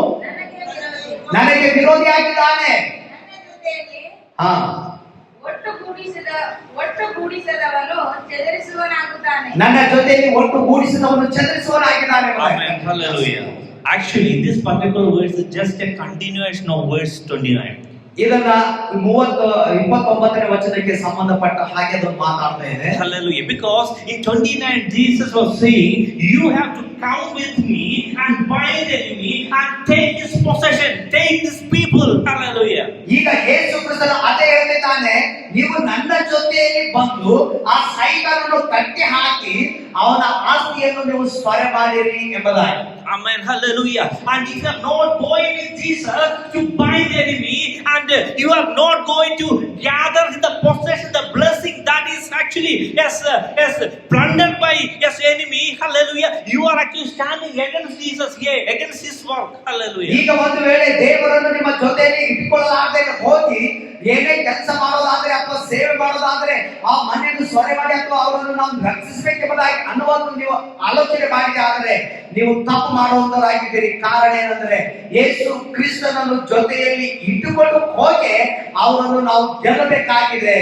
ನನಗೆ ವಿರೋಧಿಯಾಗಿದ್ದಾನೆ. ನನ್ನ ಜೊತೆಯಲ್ಲಿ ಹಾ ಒಟ್ಟುಗೂಡಿಸದವನು ಚದರಿಸುವನಾಗುತ್ತಾನೆ. ನನ್ನ ಜೊತೆಯಲ್ಲಿ ಒಟ್ಟುಗೂಡಿಸಿದವನು ಚದರಿಸುವನಾಗಿದ್ದಾನೆ. Amen. Hallelujah. Actually, this particular verse is just a continuation of verse 29. ಇದನ್ನ 29ನೇ ವಚನಕ್ಕೆ ಸಂಬಂಧಪಟ್ಟ ಹಾಗೆ ಅದು ಮಾತಾಡ್ತಾ ಇದೆ. Hallelujah. Because in 29 Jesus was saying, you have to come with me and bind the enemy and take his possession, take his people. Hallelujah. ಈಗ ಯೇಸು ಕ್ರಿಸ್ತನು ಅದೇ ಹೇಳ್ತಿದ್ದಾನೆ, ನೀವು ನನ್ನ ಜೊತೆಯಲ್ಲಿ ಬಂದು ಆ ಸೈತಾನನನ್ನು ಕಟ್ಟಿ ಹಾಕಿ ಅವನ ಆಸ್ತಿಯನ್ನು ನೀವು ಸ್ವರೆ ಮಾಡಿರಿ ಎಂಬುದಾಗಿ. Amen. Hallelujah. And if you are not going with Jesus to bind the enemy, and you are not going to gather the possession, the blessing that is actually plundered by enemy, hallelujah, you are actually standing against Jesus here, against his work. Hallelujah. ಈಗ ಒಂದು ವೇಳೆ ದೇವರನ್ನು ನಿಮ್ಮ ಜೊತೆಯಲ್ಲಿ ಇಟ್ಟುಕೊಳ್ಳಲಾಗದೆ ಹೋಗಿ ಏನೇ ಕೆಲಸ ಮಾಡೋದಾದ್ರೆ ಅಥವಾ ಸೇವೆ ಮಾಡೋದಾದ್ರೆ ಆ ಮನೆಯನ್ನು ಸೊರೆ ಮಾಡಿ ಅಥವಾ ಅವರನ್ನು ನಾವು ರಕ್ಷಿಸಬೇಕೆಂಬುದಾಗಿ ಅನ್ನುವುದು ನೀವು ಆಲೋಚನೆ ಮಾಡಿದೆ ಆದರೆ ನೀವು ತಪ್ಪು ಮಾಡುವಂತವರಾಗಿದ್ದೀರಿ. ಕಾರಣ ಏನಂದ್ರೆ ಯೇಸು ಕ್ರಿಸ್ತನನ್ನು ಜೊತೆಯಲ್ಲಿ ಇಟ್ಟುಕೊಂಡು ಹೋಗಿ ಅವರನ್ನು ನಾವು ಗೆಲ್ಲಬೇಕಾಗಿದೆ.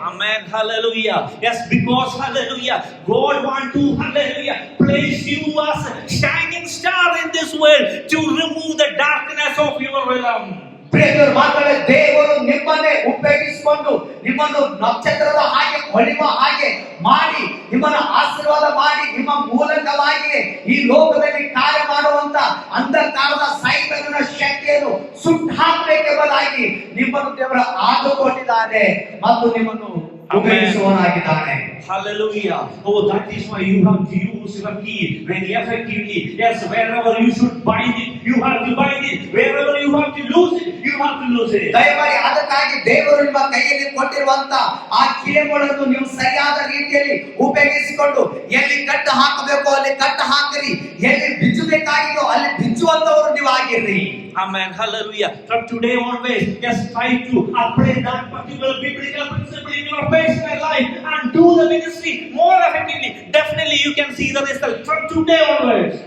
Amen. Hallelujah. Yes, because hallelujah, God want to hallelujah place you as a shining star in this world to remove the darkness of your realm. ಪ್ರಿಯರ ಮಕ್ಕಳೇ, ದೇವರು ನಿಮ್ಮನ್ನೇ ಉಪಯೋಗಿಸಿಕೊಂಡು ನಿಮ್ಮನ್ನು ನಕ್ಷತ್ರದ ಹಾಗೆ ಹೊಳೆಯುವ ಹಾಗೆ ಮಾಡಿ ನಿಮ್ಮನ್ನು ಆಶೀರ್ವಾದ ಮಾಡಿ ನಿಮ್ಮ ಮೂಲಕವಾಗಿ ಈ ಲೋಕದಲ್ಲಿ ಕಾರ್ಯ ಮಾಡುವಂತ ಅಂಧಕಾರದ ಸೈತಾನನ ಶಕ್ತಿಯನ್ನು ಸುಟ್ಟು ಹಾಕಬೇಕೆಂಬುದಾಗಿ ನಿಮ್ಮನ್ನು ದೇವರ ಆದುಕೊಂಡಿದ್ದಾನೆ ಮತ್ತು ನಿಮ್ಮನ್ನು ಉಪಯೋಗಿಸುವನಾಗಿದ್ದಾನೆ. Hallelujah. Oh, that is why you have to use your key very effectively. Yes, wherever you should bind it, you have to bind it. Wherever you have to lose it, you have to lose it. ದಯಮಾಡಿ ಅದಕ್ಕಾಗಿ ದೇವರು ನಿಮ್ಮ ಕೈಯಲ್ಲಿ ಕೊಟ್ಟಿರುವಂತ ಆ ಕಿಲೆಗಳನ್ನು ನೀವು ಸರಿಯಾದ ರೀತಿಯಲ್ಲಿ ಉಪಯೋಗಿಸಿಕೊಂಡು ಎಲ್ಲಿ ಕಟ್ಟು ಹಾಕಬೇಕು ಅಲ್ಲಿ ಕಟ್ಟು ಹಾಕಿರಿ, ಎಲ್ಲಿ ಬಿಚ್ಚಬೇಕಾಗಿದೆಯೋ ಅಲ್ಲಿ ಬಿಚ್ಚುವಂತವರು ನೀವು ಆಗಿರ್ರಿ. Amen. Hallelujah. From today onwards, just try to apply that particular biblical principle in your personal life and do the ministry more effectively. Definitely you can see the result from today onwards.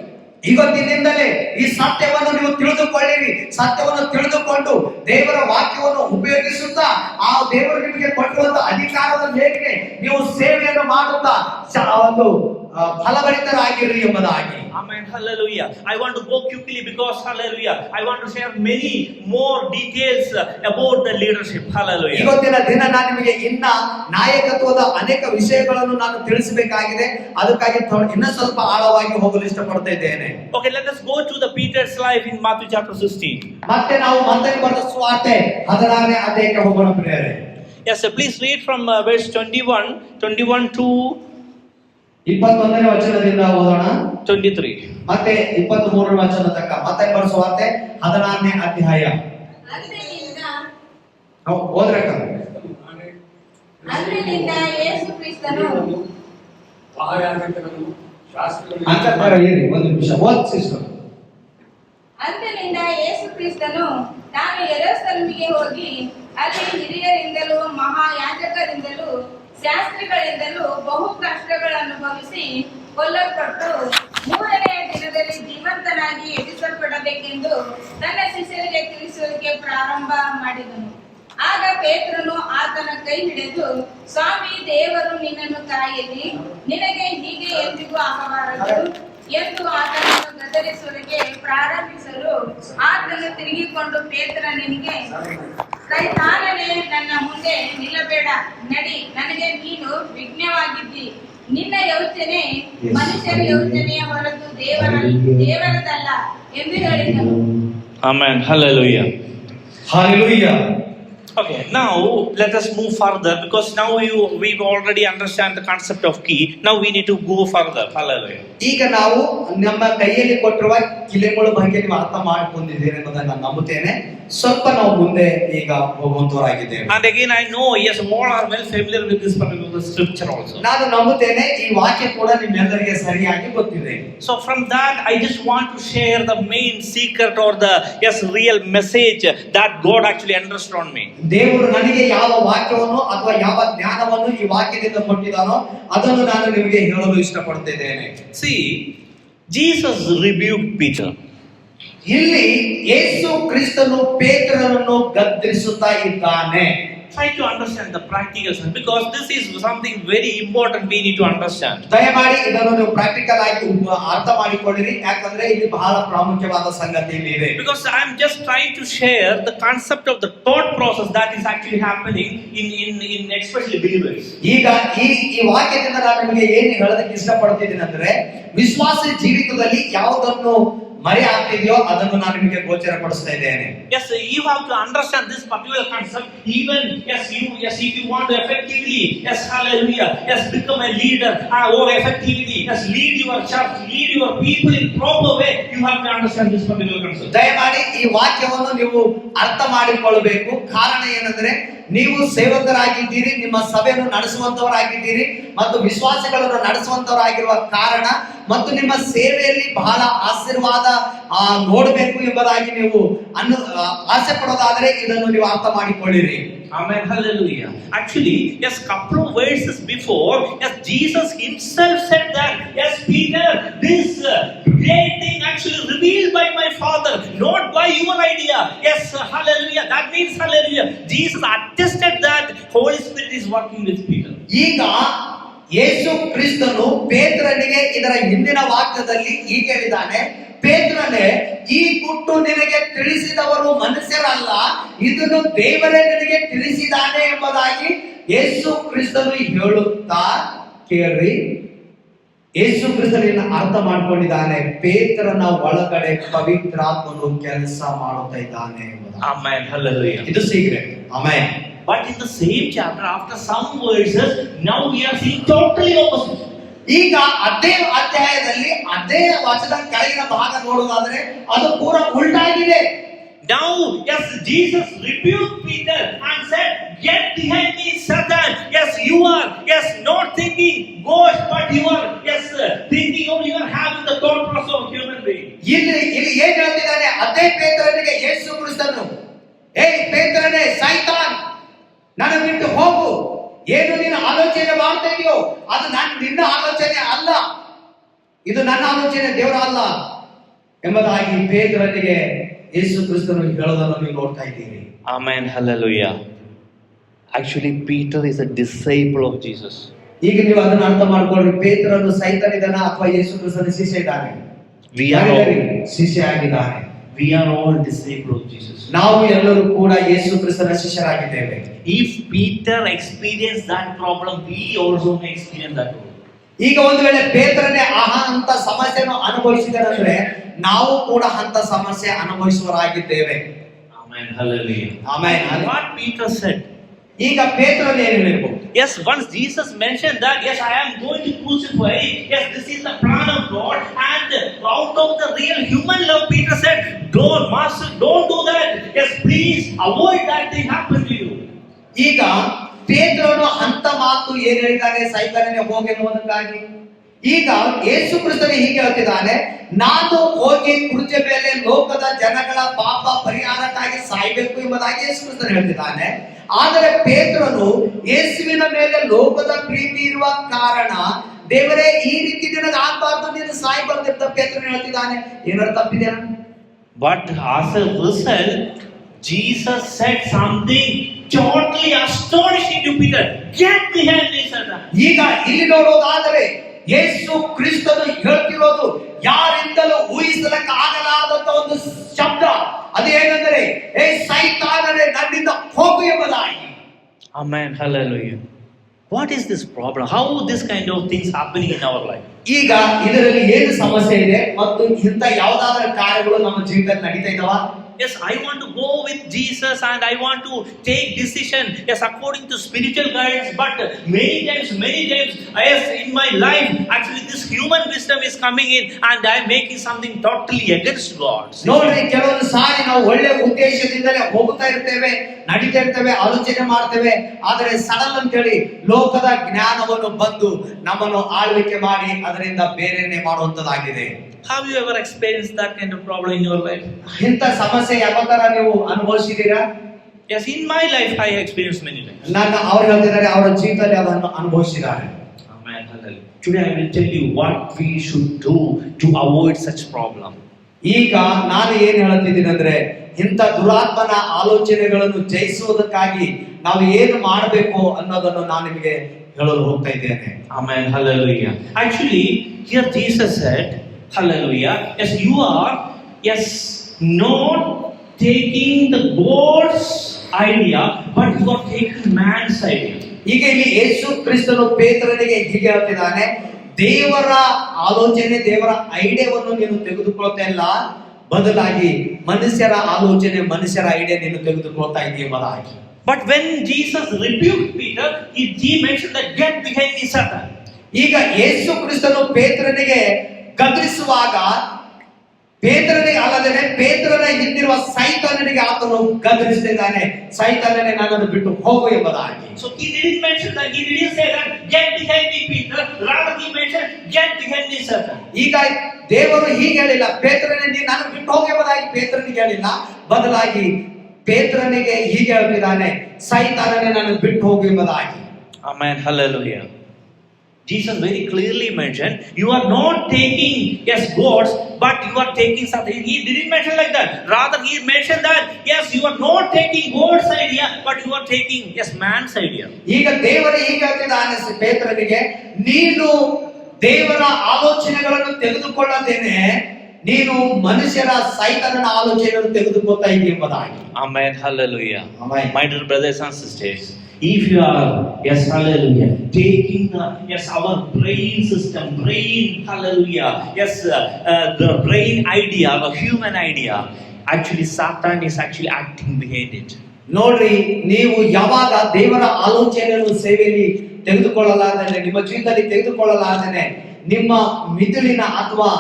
ಇವತ್ತಿನಿಂದಲೇ ಈ ಸತ್ಯವನ್ನು ನೀವು ತಿಳಿದುಕೊಳ್ಳಿರಿ. ಸತ್ಯವನ್ನು ತಿಳಿದುಕೊಂಡು ದೇವರ ವಾಕ್ಯವನ್ನು ಉಪಯೋಗಿಸುತ್ತಾ ಆ ದೇವರು ನಿಮಗೆ ಕೊಟ್ಟಿರುವಂತ ಅಧಿಕಾರದ ಮೇರೆಗೆ ನೀವು ಸೇವೆಯನ್ನು ಮಾಡುತ್ತಾ ಒಂದು ಫಲಭರಿತರಾಗಿರ್ರಿ ಎಂಬುದಾಗಿ. Amen. Hallelujah. I want to go quickly because hallelujah, I want to share many more details about the leadership. Hallelujah. ಇವತ್ತಿನ ದಿನ ನಾನು ನಿಮಗೆ ಇನ್ನ ನಾಯಕತ್ವದ ಅನೇಕ ವಿಷಯಗಳನ್ನು ನಾನು ತಿಳಿಸಬೇಕಾಗಿದೆ. ಅದಕ್ಕಾಗಿ ಇನ್ನೂ ಸ್ವಲ್ಪ ಆಳವಾಗಿ ಹೋಗಲು ಇಷ್ಟಪಡ್ತಾ ಇದ್ದೇನೆ. Okay, let us go to the Peter's life in Matthew chapter 16. ಮತ್ತೆ ನಾವು ಮತ್ತಾಯನ ಬರೆದ ಸುವಾರ್ತೆ 16ನೇ ಅಧ್ಯಾಯಕ್ಕೆ ಹೋಗೋಣ ಪ್ರಿಯರೇ. Yes, sir, please read from verse 21 to 21ನೇ ವಚನದಿಂದ ಓದೋಣ. 23. ಮತ್ತೆ 23ನೇ ವಚನ ತನಕ ಮತ್ತಾಯನ ಬರೆದ ಸುವಾರ್ತೆ 16ನೇ ಅಧ್ಯಾಯ. ಓದ್ರಕ್ಕ. ಅಂದಿನಿಂದ ಯೇಸು ಕ್ರಿಸ್ತನು ಅಂಕಲ್ ಇರಿ ಒಂದು ನಿಮಿಷ ಓದ್ ಸಿಸ್ಟರ್. ಅಂದಿನಿಂದ ಯೇಸು ಕ್ರಿಸ್ತನು ತಾನು ಯೆರೂಸಲೇಮಿಗೆ ಹೋಗಿ ಅಲ್ಲಿ ಹಿರಿಯರಿಂದಲೂ ಮಹಾಯಾಜಕರಿಂದಲೂ ಶಾಸ್ತ್ರಿಗಳಿಂದಲೂ ಬಹು ಕಷ್ಟಗಳನ್ನು ಅನುಭವಿಸಿ ಕೊಲ್ಲಲ್ಪಟ್ಟು ಮೂರನೆಯ ದಿನದಲ್ಲಿ ಜೀವಂತನಾಗಿ ಎಬ್ಬಿಸಲ್ಪಡಬೇಕೆಂದು ತನ್ನ ಶಿಷ್ಯರಿಗೆ ತಿಳಿಸುವುದಕ್ಕೆ ಪ್ರಾರಂಭ ಮಾಡಿದನು. ಆಗ ಪೇತ್ರನು ಆತನ ಕೈ ಹಿಡಿದು, ಸ್ವಾಮಿ, ದೇವರು ನಿನ್ನನ್ನು ಕಾಯಲಿ, ನಿನಗೆ ಹೀಗೆ ಎಂದಿಗೂ ಆಗಬಾರದು ಎಂದು ಆತನನ್ನು ಗದರಿಸುವುದಕ್ಕೆ ಪ್ರಾರಂಭಿಸಲು ಆತನು ತಿರುಗಿಕೊಂಡು ಪೇತ್ರನಿಗೆ, ಸೈತಾನನೇ, ನನ್ನ ಮುಂದೆ ನಿಲ್ಲಬೇಡ, ನಡಿ, ನನಗೆ ನೀನು ವಿಘ್ನವಾಗಿದ್ದಿ. ನಿನ್ನ ಯೋಚನೆ ಮನುಷ್ಯರ ಯೋಚನೆಯ ಹೊರತು ದೇವರದಲ್ಲ ಎಂದು ಹೇಳಿದನು. Amen. Hallelujah. Hallelujah. Okay, now let us move further because now we've already understand the concept of key. Now we need to go further. Hallelujah. ಈಗ ನಾವು ನಮ್ಮ ಕೈಯಲ್ಲಿ ಕೊಟ್ಟಿರುವ ಕಿಲೆಗಳ ಬಗ್ಗೆ ನೀವು ಅರ್ಥ ಮಾಡಿಕೊಂಡಿದ್ದೀರಿ ಎಂಬುದನ್ನು ನಾನು ನಂಬುತ್ತೇನೆ. ಸ್ವಲ್ಪ ನಾವು ಮುಂದೆ ಈಗ ಹೋಗುವಂತವರಾಗಿದ್ದೇವೆ. And again I know, yes, all are well familiar with this particular scripture also. ನಾನು ನಂಬುತ್ತೇನೆ ಈ ವಾಕ್ಯ ಕೂಡ ನಿಮ್ಮೆಲ್ಲರಿಗೆ ಸರಿಯಾಗಿ ಗೊತ್ತಿದೆ. So from that I just want to share the main secret or the real message that God actually understood on me. ದೇವರು ನನಗೆ ಯಾವ ವಾಕ್ಯವನ್ನು ಅಥವಾ ಯಾವ ಜ್ಞಾನವನ್ನು ಈ ವಾಕ್ಯದಿಂದ ಕೊಟ್ಟಿದ್ದಾನೋ ಅದನ್ನು ನಾನು ನಿಮಗೆ ಹೇಳಲು ಇಷ್ಟಪಡ್ತಿದ್ದೇನೆ. See, Jesus rebuked Peter. ಇಲ್ಲಿ ಯೇಸು ಕ್ರಿಸ್ತನು ಪೇತ್ರನನ್ನು ಗದರಿಸುತ್ತಾ ಇದ್ದಾನೆ. Try to understand the practical sense because this is something very important we need to understand. ದಯಮಾಡಿ ಇದನ್ನು ನೀವು ಪ್ರಾಕ್ಟಿಕಲ್ ಆಗಿ ಅರ್ಥ ಮಾಡಿಕೊಳ್ಳಿರಿ, ಯಾಕಂದ್ರೆ ಇಲ್ಲಿ ಬಹಳ ಪ್ರಾಮುಖ್ಯವಾದ ಸಂಗತಿ ಇದೆ. Because I am just trying to share the concept of the thought process that is actually happening in especially believers. ಈಗ ಈ ವಾಕ್ಯದಿಂದ ನಾನು ನಿಮಗೆ ಏನು ಹೇಳೋದಕ್ಕೆ ಇಷ್ಟಪಡ್ತಿದ್ದೀನಿ ಅಂದ್ರೆ, ವಿಶ್ವಾಸ ಜೀವಿತದಲ್ಲಿ ಯಾವುದನ್ನು ಮರೆ ಆಗ್ತಿದೆಯೋ ಅದನ್ನು ನಾನು ನಿಮಗೆ ಗೋಚರಪಡಿಸ್ತಾ ಇದ್ದೇನೆ. Yes, you have to understand this particular concept. Even if you want to effectively, hallelujah, become a leader or effectively, lead your church, lead your people in proper way, you have to understand this particular concept. ದಯಮಾಡಿ ಈ ವಾಕ್ಯವನ್ನು ನೀವು ಅರ್ಥ ಮಾಡಿಕೊಳ್ಳಬೇಕು. ಕಾರಣ ಏನಂದ್ರೆ, ನೀವು ಸೇವಕರಾಗಿದ್ದೀರಿ, ನಿಮ್ಮ ಸಭೆಯನ್ನು ನಡೆಸುವಂತವರಾಗಿದ್ದೀರಿ ಮತ್ತು ವಿಶ್ವಾಸಗಳನ್ನು ನಡೆಸುವಂತವರಾಗಿರುವ ಕಾರಣ ಮತ್ತು ನಿಮ್ಮ ಸೇವೆಯಲ್ಲಿ ಬಹಳ ಆಶೀರ್ವಾದ ನೋಡಬೇಕು ಎಂಬುದಾಗಿ ನೀವು ಆಸೆ ಪಡೋದಾದರೆ ಇದನ್ನು ನೀವು ಅರ್ಥ ಮಾಡಿಕೊಳ್ಳಿರಿ. Amen. Hallelujah. Actually, yes, couple of verses before, yes, Jesus himself said that, yes, Peter, this great thing actually revealed by my Father, not by your idea. Yes, hallelujah. That means, hallelujah, Jesus attested that Holy Spirit is working with Peter. ಈಗ ಯೇಸು ಕ್ರಿಸ್ತನು ಪೇತ್ರನಿಗೆ ಇದರ ಹಿಂದಿನ ವಾಕ್ಯದಲ್ಲಿ ಹೀಗೆ ಹೇಳಿದ್ದಾನೆ, ಪೇತ್ರನೇ, ಈ ಗುಟ್ಟು ನಿನಗೆ ತಿಳಿಸಿದವರು ಮನುಷ್ಯರಲ್ಲ, ಇದನ್ನು ದೇವರೇ ನಿನಗೆ ತಿಳಿಸಿದ್ದಾನೆ ಎಂಬುದಾಗಿ ಯೇಸು ಕ್ರಿಸ್ತನು ಹೇಳುತ್ತಾ, ಕೇಳ್ರಿ, ಯೇಸು ಕ್ರಿಸ್ತನ ಅರ್ಥ ಮಾಡ್ಕೊಂಡಿದ್ದಾನೆ, ಪೇತ್ರನ ಒಳಗಡೆ ಪವಿತ್ರಾತ್ಮನು ಕೆಲಸ ಮಾಡುತ್ತಾ ಇದ್ದಾನೆ ಎಂಬುದಾಗಿ. Amen. Hallelujah. ಇದು secret. Amen. But in the same chapter, after some verses, now we are seeing totally opposite. ಈಗ ಅದೇ ಅಧ್ಯಾಯದಲ್ಲಿ ಅದೇ ವಚನ ಕೆಳಗಿನ ಭಾಗ ನೋಡುವುದಾದ್ರೆ ಅದು ಪೂರಾ ಉಲ್ಟಾಗಿದೆ. Now, yes, Jesus rebuked Peter and said, "Get behind me, Satan. Yes, you are, yes, not thinking ghost, but you are, yes, thinking only you are having the thought process of human being." ಇಲ್ಲಿ ಏನ್ ಹೇಳ್ತಿದ್ದಾನೆ, ಅದೇ ಪೇತ್ರನಿಗೆ ಯೇಸು ಕ್ರಿಸ್ತನು, ಏಯ್ ಪೇತ್ರನೇ, ಸೈತಾನ್, ನನ್ನ ಬಿಟ್ಟು ಹೋಗು, ಏನು ನೀನು ಆಲೋಚನೆ ಮಾಡ್ತಾ ಇದೆಯೋ ಅದು ನಿನ್ನ ಆಲೋಚನೆ ಅಲ್ಲ, ಇದು ನನ್ನ ಆಲೋಚನೆ, ದೇವರ ಅಲ್ಲ ಎಂಬುದಾಗಿ ಪೇತ್ರನಿಗೆ ಯೇಸು ಕ್ರಿಸ್ತನು ಹೇಳೋದನ್ನು ನೀವು ನೋಡ್ತಾ ಇದ್ದೀರಿ. Amen. Hallelujah. Actually, Peter is a disciple of Jesus. ಈಗ ನೀವು ಅದನ್ನ ಅರ್ಥ ಮಾಡ್ಕೊಳ್ಳಿ, ಪೇತ್ರನು ಸೈತಾನ್ ಇದ್ದಾನ ಅಥವಾ ಯೇಸು ಕ್ರಿಸ್ತನ ಶಿಷ್ಯ ಇದ್ದಾನೆ? ಶಿಷ್ಯ ಆಗಿದ್ದಾನೆ. We are all disciples of Jesus. ನಾವು ಎಲ್ಲರೂ ಕೂಡ ಯೇಸು ಕ್ರಿಸ್ತನ ಶಿಷ್ಯರಾಗಿದ್ದೇವೆ. If Peter experienced that problem, we also may experience that problem. ಈಗ ಒಂದು ವೇಳೆ ಪೇತ್ರನೇ ಅಂತ ಸಮಸ್ಯೆಯನ್ನು ಅನುಭವಿಸಿದರಂದ್ರೆ ನಾವು ಕೂಡ ಅಂತ ಸಮಸ್ಯೆ ಅನುಭವಿಸುವರಾಗಿದ್ದೇವೆ. Amen. Hallelujah. Amen. What Peter said. ಈಗ ಪೇತ್ರನೇ ಏನು ಹೇಳಿದ್ರು? Yes, once Jesus mentioned that, yes, I am going to crucify, yes, this is the plan of God, and out of the real human love, Peter said, don't, master, don't do that. Yes, please avoid that thing happen to you. ಈಗ ಪೇತ್ರನು ಅಂತ ಮಾತು ಏನ್ ಹೇಳಿದ್ದಾನೆ, ಸೈತಾನನೇ ಹೋಗಿ ಅನ್ನುವುದಕ್ಕಾಗಿ. ಈಗ ಯೇಸು ಕ್ರಿಸ್ತನು ಹೀಗೆ ಹೇಳ್ತಿದ್ದಾನೆ, ನಾನು ಹೋಗಿ ಕುರ್ಚಿ ಮೇಲೆ ಲೋಕದ ಜನಗಳ ಪಾಪ ಪರಿಹಾರಕ್ಕಾಗಿ ಸಾಯಬೇಕು ಎಂಬುದಾಗಿ ಯೇಸು ಕ್ರಿಸ್ತನು ಹೇಳ್ತಿದ್ದಾನೆ. ಆದರೆ ಪೇತ್ರನು ಯೇಸುವಿನ ಮೇಲೆ ಲೋಕದ ಪ್ರೀತಿ ಇರುವ ಕಾರಣ, ದೇವರೇ ಈ ರೀತಿ ನಿನಗೆ ಆಗಬಾರ್ದು, ನೀನು ಸಾಯಬಾರ್ದು ಅಂತ ಪೇತ್ರನು ಹೇಳ್ತಿದ್ದಾನೆ. ಏನಾದ್ರು ತಪ್ಪಿದೆ? But as a result, Jesus said something totally astonishing to Peter. Get behind me, Satan. ಈಗ ಇಲ್ಲಿ ನೋಡೋದಾದರೆ ಯೇಸು ಕ್ರಿಸ್ತನು ಹೇಳ್ತಿರೋದು ಯಾರಿಂದಲೂ ಊಹಿಸಲಕ್ಕೆ ಆಗಲಾರದಂತ ಒಂದು ಶಬ್ದ. ಅದೇನೆಂದರೆ, ಏ ಸೈತಾನನೇ, ನನ್ನಿಂದ ಹೋಗು ಎಂಬುದಾಗಿ. Amen. Hallelujah. What is this problem? How this kind of things happening in our life? ಈಗ ಇದರಲ್ಲಿ ಏನು ಸಮಸ್ಯೆ ಇದೆ ಮತ್ತು ಇಂಥ ಯಾವುದಾದ್ರೂ ಕಾರ್ಯಗಳು ನಮ್ಮ ಜೀವಿತದಲ್ಲಿ ನಡೀತಾ ಇದಾವ? Yes, I want to go with Jesus and I want to take decision, yes, according to spiritual guidance, but many times, yes, in my life, actually this human wisdom is coming in and I am making something totally against God. ನೋಡ್ರಿ, ಕೆಲವೊಂದು ಸಾರಿ ನಾವು ಒಳ್ಳೆ ಉದ್ದೇಶದಿಂದಲೇ ಹೋಗ್ತಾ ಇರ್ತೇವೆ, ನಡೀತಾ ಇರ್ತೇವೆ, ಆಲೋಚನೆ ಮಾಡ್ತೇವೆ, ಆದರೆ ಸಡನ್ ಅಂತೇಳಿ ಲೋಕದ ಜ್ಞಾನವನ್ನು ಬಂದು ನಮ್ಮನ್ನು ಆಳ್ವಿಕೆ ಮಾಡಿ ಅದರಿಂದ ಬೇರೆನೆ ಮಾಡುವಂತದ್ದಾಗಿದೆ. Have you ever experienced that kind of problem in your life? ಇಂಥ ಸಮಸ್ಯೆ ಯಾವತ್ತರ ನೀವು ಅನುಭವಿಸಿದ್ದೀರಾ? Yes, in my life I experienced many times. ಅವ್ರು ಹೇಳ್ತಿದ್ದಾರೆ ಅವರ ಜೀವಿತದಲ್ಲಿ ಅದನ್ನು ಅನುಭವಿಸಿದ್ದಾರೆ. Amen. Hallelujah. Today I will tell you what we should do to avoid such problem. ಈಗ ನಾನು ಏನ್ ಹೇಳ್ತಿದ್ದೀನಿ ಅಂದ್ರೆ, ಇಂಥ ದುರಾತ್ಮನ ಆಲೋಚನೆಗಳನ್ನು ಜಯಿಸುವುದಕ್ಕಾಗಿ ನಾವು ಏನು ಮಾಡಬೇಕು ಅನ್ನೋದನ್ನು ನಾನು ನಿಮಗೆ ಹೇಳಲು ಹೋಗ್ತಾ ಇದ್ದೇನೆ. Amen. Hallelujah. Actually, here Jesus said, hallelujah, yes, you are, yes, not taking the God's idea, but you are taking man's idea. ಈಗ ಇಲ್ಲಿ ಯೇಸು ಕ್ರಿಸ್ತನು ಪೇತ್ರನಿಗೆ ಹೀಗೆ ಹೇಳ್ತಿದ್ದಾನೆ, ದೇವರ ಆಲೋಚನೆ, ದೇವರ ಐಡಿಯಾವನ್ನು ನೀನು ತೆಗೆದುಕೊಳ್ತಾ ಇಲ್ಲ, ಬದಲಾಗಿ ಮನುಷ್ಯರ ಆಲೋಚನೆ, ಮನುಷ್ಯರ ಐಡಿಯಾ ನೀನು ತೆಗೆದುಕೊಳ್ತಾ ಇದೆಯಾ ಎಂಬುದಾಗಿ. But when Jesus rebuked Peter, he mentioned that get behind me, Satan. ಈಗ ಯೇಸು ಕ್ರಿಸ್ತನು ಪೇತ್ರನಿಗೆ ಗದರಿಸುವಾಗ, ಪೇತ್ರನಿಗೆ ಅಲ್ಲದೆ ಪೇತ್ರನ ಹಿಂದಿರುವ ಸೈತಾನನಿಗೆ ಆತನು ಗದರಿಸ್ತಿದ್ದಾನೆ, ಸೈತಾನನೇ ನನ್ನನ್ನು ಬಿಟ್ಟು ಹೋಗು ಎಂಬುದಾಗಿ. So he didn't mention that, he didn't say that get behind me Peter, rather he mentioned get behind me Satan. ಈಗ ದೇವರು ಹೀಗೆ ಹೇಳಿಲ್ಲ, ಪೇತ್ರನೇ ನೀನು ನನ್ನ ಬಿಟ್ಟು ಹೋಗು ಎಂಬುದಾಗಿ ಪೇತ್ರನಿಗೆ ಹೇಳಿಲ್ಲ, ಬದಲಾಗಿ ಪೇತ್ರನಿಗೆ ಹೀಗೆ ಹೇಳ್ತಿದ್ದಾನೆ, ಸೈತಾನನೇ ನನ್ನ ಬಿಟ್ಟು ಹೋಗು ಎಂಬುದಾಗಿ. Amen. Hallelujah. Jesus very clearly mentioned, you are not taking yes goats, but you are taking something. He didn't mention like that. Rather, he mentioned that yes, you are not taking goats idea, but you are taking yes man's idea. ಈಗ ದೇವರು ಹೀಗೆ ಹೇಳ್ತಿದ್ದಾನೆ ಪೇತ್ರನಿಗೆ, ನೀನು ದೇವರ ಆಲೋಚನೆಗಳನ್ನು ತೆಗೆದುಕೊಳ್ಳದೇನೆ ನೀನು ಮನುಷ್ಯರ ಸೈತಾನನ ಆಲೋಚನೆಗಳನ್ನು ತೆಗೆದುಕೊಳ್ತಾ ಇದೆಯಾ ಎಂಬುದಾಗಿ. Amen. Hallelujah. Amen. My dear brothers and sisters, if you are yes hallelujah taking yes our brain system, hallelujah, yes the brain idea, the human idea, actually Satan is actually acting behind it. ನೋಡ್ರಿ, ನೀವು ಯಾವಾಗ ದೇವರ ಆಲೋಚನೆಯನ್ನು ಸೇವೆಯಲ್ಲಿ ತೆಗೆದುಕೊಳ್ಳಲಾರದೆ, ನಿಮ್ಮ ಜೀವಿತದಲ್ಲಿ ತೆಗೆದುಕೊಳ್ಳಲಾರದೆ ನಿಮ್ಮ ಮಿದುಳಿನ ಅಥವಾ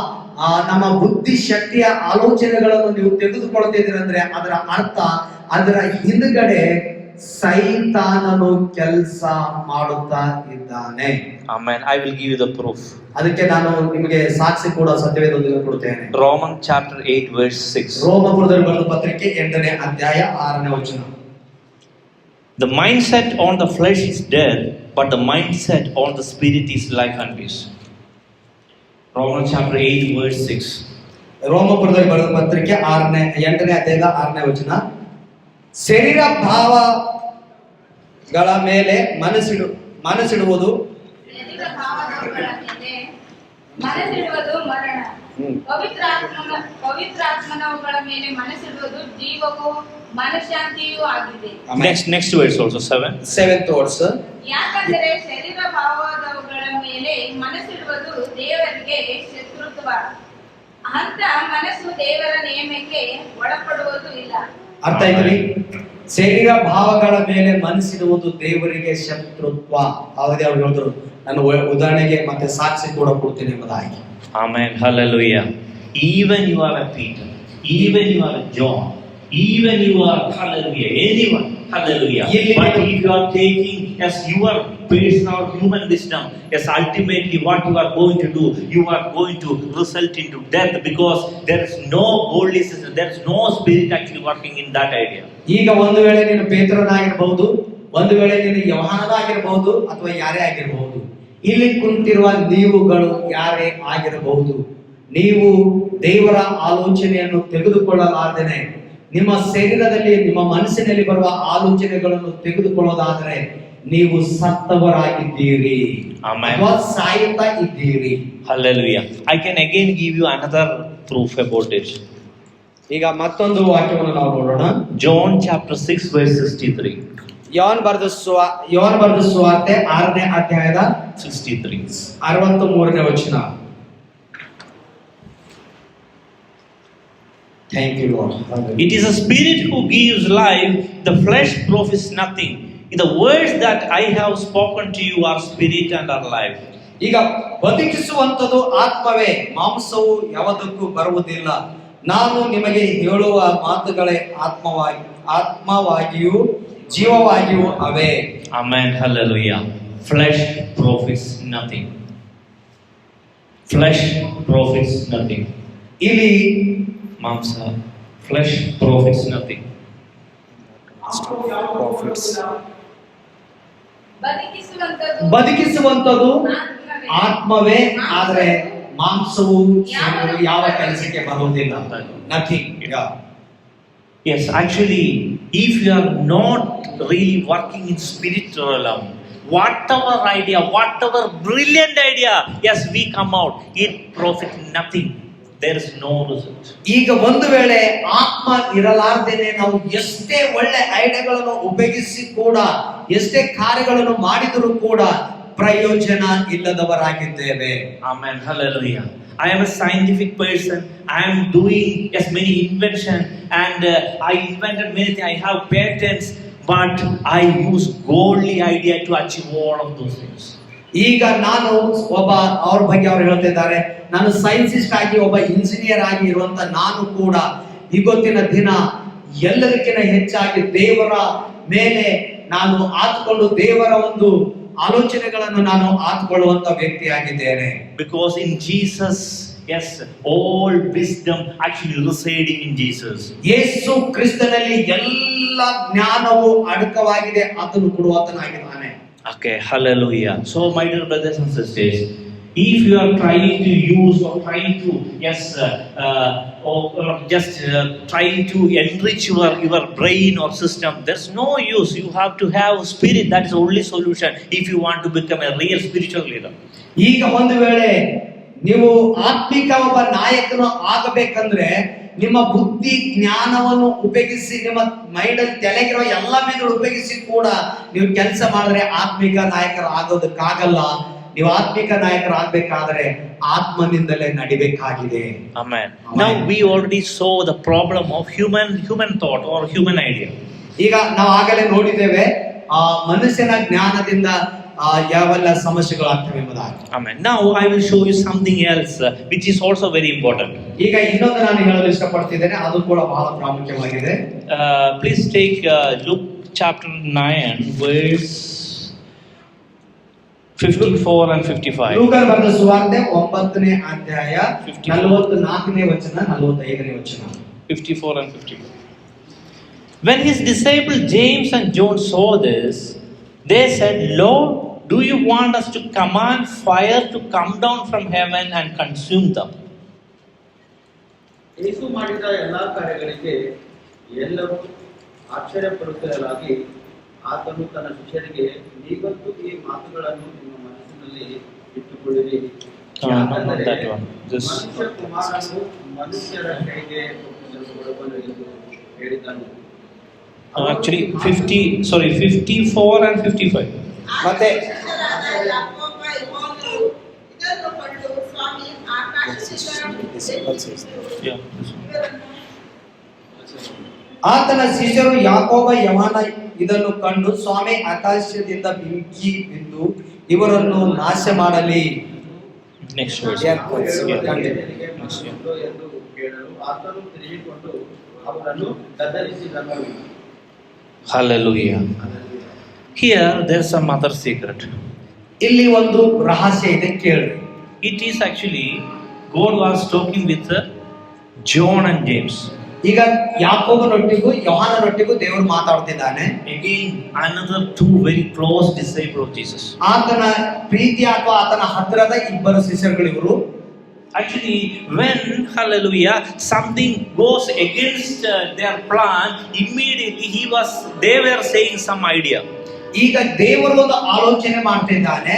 ನಮ್ಮ ಬುದ್ಧಿ ಶಕ್ತಿಯ ಆಲೋಚನೆಗಳನ್ನು ನೀವು ತೆಗೆದುಕೊಳ್ತಿದ್ದೀರಂದ್ರೆ ಅದರ ಅರ್ಥ ಅದರ ಹಿಂದ್ಗಡೆ ಸೈತಾನನು ಕೆಲಸ ಮಾಡುತ್ತಾ ಇದ್ದಾನೆ. Amen. I will give you the proof. ಅದಕ್ಕೆ ನಾನು ನಿಮಗೆ ಸಾಕ್ಷಿ ಕೂಡ ಸತ್ಯವೇದದಲ್ಲಿ ಕೊಡುತ್ತೇನೆ. Romans chapter 8 verse 6. ರೋಮಪುರದಲ್ಲಿ ಬರೆದ ಪತ್ರಿಕೆ 8ನೇ ಅಧ್ಯಾಯ 6ನೇ ವಚನ. The mindset on the flesh is dead, but the mindset on the spirit is life and peace. Romans chapter 8 verse 6. ರೋಮಪುರದಲ್ಲಿ ಬರೆದ ಪತ್ರಿಕೆ 8ನೇ ಅಧ್ಯಾಯದ 6ನೇ ವಚನ. ಶರೀರ ಭಾವಗಳ ಮೇಲೆ ಮನಸ್ಸಿಡುವುದು ಶರೀರ ಭಾವಗಳ ಮೇಲೆ ಮನಸ್ಸಿಡುವುದು ಮರಣ, ಪವಿತ್ರಾತ್ಮನವುಗಳ ಮೇಲೆ ಮನಸ್ಸಿಡುವುದು ಜೀವವೂ ಮನಃಶಾಂತಿಯೂ ಆಗಿದೆ. Next verse also 7th verse. ಯಾಕಂದರೆ ಶರೀರ ಭಾವದವುಗಳ ಮೇಲೆ ಮನಸ್ಸಿಡುವುದು ದೇವರಿಗೆ ಶತ್ರುತ್ವ, ಅಂತ ಮನಸ್ಸು ದೇವರ ನಿಯಮಕ್ಕೆ ಒಳಪಡುವುದು ಇಲ್ಲ. ಅರ್ಥ ಆಯ್ತ್ರಿ? ಶರೀರ ಭಾವಗಳ ಮೇಲೆ ಮನಸ್ಸಿಡುವುದು ದೇವರಿಗೆ ಶತ್ರುತ್ವ. ಅವರೇ ಅವ್ರು ಹೇಳಿದ್ರು, ನಾನು ಉದಾಹರಣೆಗೆ ಮತ್ತೆ ಸಾಕ್ಷಿ ಕೂಡ ಕೊಡ್ತೀನಿ ಎಂಬುದಾಗಿ. Amen. Hallelujah. Even you are a Peter, even you are a John, even you are hallelujah, anyone, hallelujah. But if you are taking as your personal human wisdom, yes, ultimately what you are going to do, you are going to result into death, because there is no godly system, there is no spirit actually working in that idea. ಈಗ ಒಂದು ವೇಳೆ ನೀನು ಪೇತ್ರನಾಗಿರಬಹುದು, ಒಂದು ವೇಳೆ ನೀನು ಯೋಹಾನನಾಗಿರಬಹುದು, ಅಥವಾ ಯಾರೇ ಆಗಿರಬಹುದು, ಇಲ್ಲಿ ಕುಂತಿರುವ ನೀವುಗಳು ಯಾರೇ ಆಗಿರಬಹುದು, ನೀವು ದೇವರ ಆಲೋಚನೆಯನ್ನು ತೆಗೆದುಕೊಳ್ಳಲಾರದೇನೆ ನಿಮ್ಮ ಶರೀರದಲ್ಲಿ ನಿಮ್ಮ ಮನಸ್ಸಿನಲ್ಲಿ ಬರುವ ಆಲೋಚನೆಗಳನ್ನು ತೆಗೆದುಕೊಳ್ಳೋದಾದರೆ ನೀವು ಸತ್ತವರಾಗಿದ್ದೀರಿ ಅಥವಾ ಸಾಯುತ್ತಾ ಇದ್ದೀರಿ. Hallelujah. I can again give you another proof about it. ಈಗ ಮತ್ತೊಂದು ವಾಕ್ಯವನ್ನು ನಾವು ನೋಡೋಣ. John chapter 6 verse 63. ಯೋಹಾನ ಬರೆದ ಸುವಾರ್ತೆ 6ನೇ ಅಧ್ಯಾಯದ 63ನೇ ವಚನ. Thank you, Lord. It is a spirit who gives life, the flesh profits nothing. The words that I have spoken to you are spirit and are life. ಈಗ ಬದುಕಿಸುವಂತದ್ದು ಆತ್ಮವೇ, ಮಾಂಸವು ಯಾವುದಕ್ಕೂ ಬರುವುದಿಲ್ಲ. ನಾನು ನಿಮಗೆ ಹೇಳುವ ಮಾತುಗಳೇ ಆತ್ಮವಾಗಿಯೂ ಜೀವವಾಗಿಯೂ ಅವೇ. Amen. Hallelujah. Flesh profits nothing. Flesh profits nothing. ಇಲ್ಲಿ Mamsa, flesh profits nothing. ಬದುಕಿಸುವಂತದ್ದು ಆತ್ಮವೇ, ಆದರೆ ಮಾಂಸವು ಯಾವ ಕೆಲಸಕ್ಕೆ ಬರುವುದಿಲ್ಲ. Nothing. Yes, actually, if you are not really working in spiritual realm, whatever idea, whatever brilliant idea, yes, we come out, it profits nothing. There is no result. ಈಗ ಒಂದು ವೇಳೆ ಆತ್ಮ ಇರಲಾರ್ದೇನೆ ನಾವು ಎಷ್ಟೇ ಒಳ್ಳೆ ಐಡಿಯಾಗಳನ್ನು ಉಪಯೋಗಿಸಿ ಕೂಡ ಎಷ್ಟೇ ಕಾರ್ಯಗಳನ್ನು ಮಾಡಿದರೂ ಕೂಡ ಪ್ರಯೋಜನ ಇಲ್ಲದವರಾಗಿದ್ದೇವೆ. Amen. Hallelujah. I am a scientific person. I am doing yes many invention and I invented many things. I have patents, but I use godly idea to achieve all of those things. ಈಗ ನಾನು ಒಬ್ಬ ಅವ್ರ ಬಗ್ಗೆ ಅವ್ರು ಹೇಳ್ತಿದ್ದಾರೆ, ನಾನು scientist ಆಗಿ ಒಬ್ಬ ಇಂಜಿನಿಯರ್ ಆಗಿ ಇರುವಂತ ನಾನು ಕೂಡ ಇವತ್ತಿನ ದಿನ ಎಲ್ಲರಿಗಿಂತ ಹೆಚ್ಚಾಗಿ ದೇವರ ಮೇಲೆ ನಾನು ಆತ್ಕೊಂಡು ದೇವರ ಒಂದು ಆಲೋಚನೆಗಳನ್ನು ನಾನು ಆತ್ಕೊಳ್ಳುವಂತ ವ್ಯಕ್ತಿಯಾಗಿದ್ದೇನೆ. Because in Jesus, Yes, all wisdom actually residing in Jesus. ಯೇಸು ಕ್ರಿಸ್ತನಲ್ಲಿ ಎಲ್ಲ ಜ್ಞಾನವು ಅಡಕವಾಗಿದೆ, ಆತನು ಕೊಡುವಾತನಾಗಿದ್ದಾನೆ. Okay, hallelujah. So, my dear brothers and sisters, if you are trying to use or trying to, yes, or just trying to enrich your brain or system, there's no use. You have to have spirit. That is the only solution if you want to become a real spiritual leader. ಈಗ ಒಂದು ವೇಳೆ ನೀವು ಆತ್ಮಿಕ ಒಬ್ಬ ನಾಯಕನು ಆಗಬೇಕಂದ್ರೆ ನಿಮ್ಮ ಬುದ್ಧಿ ಜ್ಞಾನವನ್ನು ಉಪಯೋಗಿಸಿ, ನಿಮ್ಮ ಮೈಂಡ್ ಅಲ್ಲಿ ತಲೆಗಿರೋ ಎಲ್ಲ ಮೆದುಳು ಉಪಯೋಗಿಸಿ ಕೂಡ ನೀವು ಕೆಲಸ ಮಾಡಿದ್ರೆ ಆತ್ಮಿಕ ನಾಯಕರು ಆಗೋದಕ್ಕಾಗಲ್ಲ. ನೀವು ಆತ್ಮಿಕ ನಾಯಕರು ಆಗ್ಬೇಕಾದ್ರೆ ಆತ್ಮನಿಂದಲೇ ನಡಿಬೇಕಾಗಿದೆ. Amen. Now we already saw the problem of human thought or human idea. ಈಗ ನಾವು ಆಗಲೇ ನೋಡಿದ್ದೇವೆ ಮನುಷ್ಯನ ಜ್ಞಾನದಿಂದ ಯಾವೆಲ್ಲ ಸಮಸ್ಯೆಗಳಾಗ್ತವೆ ಎಂಬುದಾಗಿ. Amen. Now I will show you something else which is also very important. ಈಗ ಇನ್ನೊಂದು ನಾನು ಹೇಳಲು ಇಷ್ಟಪಡ್ತಿದ್ದೇನೆ, ಅದು ಕೂಡ ಬಹಳ ಪ್ರಾಮುಖ್ಯವಾಗಿದೆ. Please take Luke chapter 9 verse 54 and 55. ಲೂಕನ ಬರೆದ ಸುವಾರ್ತೆ 9ನೇ ಅಧ್ಯಾಯ 44ನೇ ವಚನ 45ನೇ ವಚನ. 54 and 55. When his disciples James and John saw this, they said, Lord, do you want us to command fire to come down from heaven and consume them? ಯೇಸು ಮಾಡಿದ ಎಲ್ಲಾ ಕಾರ್ಯಗಳಿಗೆ ಎಲ್ಲರೂ ಆಶ್ಚರ್ಯಪಡುತ್ತಿರಲಾಗಿ ಆತನು ತನ್ನ ಶಿಷ್ಯರಿಗೆ, ನೀವಂತೂ ಈ ಮಾತುಗಳನ್ನು ನಿಮ್ಮ ಮನಸ್ಸಿನಲ್ಲಿ ಇಟ್ಟುಕೊಳ್ಳಿರಿ, ಯಾಕಂದರೆ ಮನುಷ್ಯ ಕುಮಾರನು ಮನುಷ್ಯರ ಕೈಗೆ ಒಪ್ಪಿಸಲ್ಪಡುವನು ಎಂದು ಹೇಳಿದನು. Actually 54 and 55. ಮತ್ತೆ ಶಿಷ್ಯರಾದ ಯಾಕೋಬ, ಯೋಹಾನರು ಇದನ್ನು ಕಂಡು, ಸ್ವಾಮಿ, ಆಕಾಶದಿಂದ Yeah. ಆತನ ಶಿಷ್ಯರು ಯಾಕೋಬ ಯೋಹಾನ ಇದನ್ನು ಕಂಡು, ಸ್ವಾಮಿ, ಆಕಾಶದಿಂದ ಬೆಂಕಿ ಬಿದ್ದು ಇವರನ್ನು ನಾಶ ಮಾಡಲಿ. Next verse. ಜನರಿಗೆ ಮನಸ್ಸುಂಟು ಎಂದು ಕೇಳಲು ಆತನು ತಿರುಗಿಕೊಂಡು ಅವರನ್ನು ಗದರಿಸಿದನು. Hallelujah. Here there is some other secret. ಇಲ್ಲಿ ಒಂದು ರಹಸ್ಯ ಇದೆ, ಕೇಳ್ರಿ. It is actually God was talking with John and James. ಈಗ ಯಾಕೋಬನೊಟ್ಟಿಗೂ ಯೋಹಾನನೊಟ್ಟಿಗೂ ದೇವರು ಮಾತಾಡ್ತಿದ್ದಾನೆ. Again another two very close disciples of Jesus. ಆತನ ಪ್ರೀತಿ ಅಥವಾ ಆತನ ಹತ್ತಿರದ ಇಬ್ಬರು ಶಿಷ್ಯರುಗಳು ಇವರು. Actually, when hallelujah something goes against their plan, immediately they were saying some idea. ಈಗ ದೇವರು ಒಂದು ಆಲೋಚನೆ ಮಾಡ್ತಿದ್ದಾನೆ,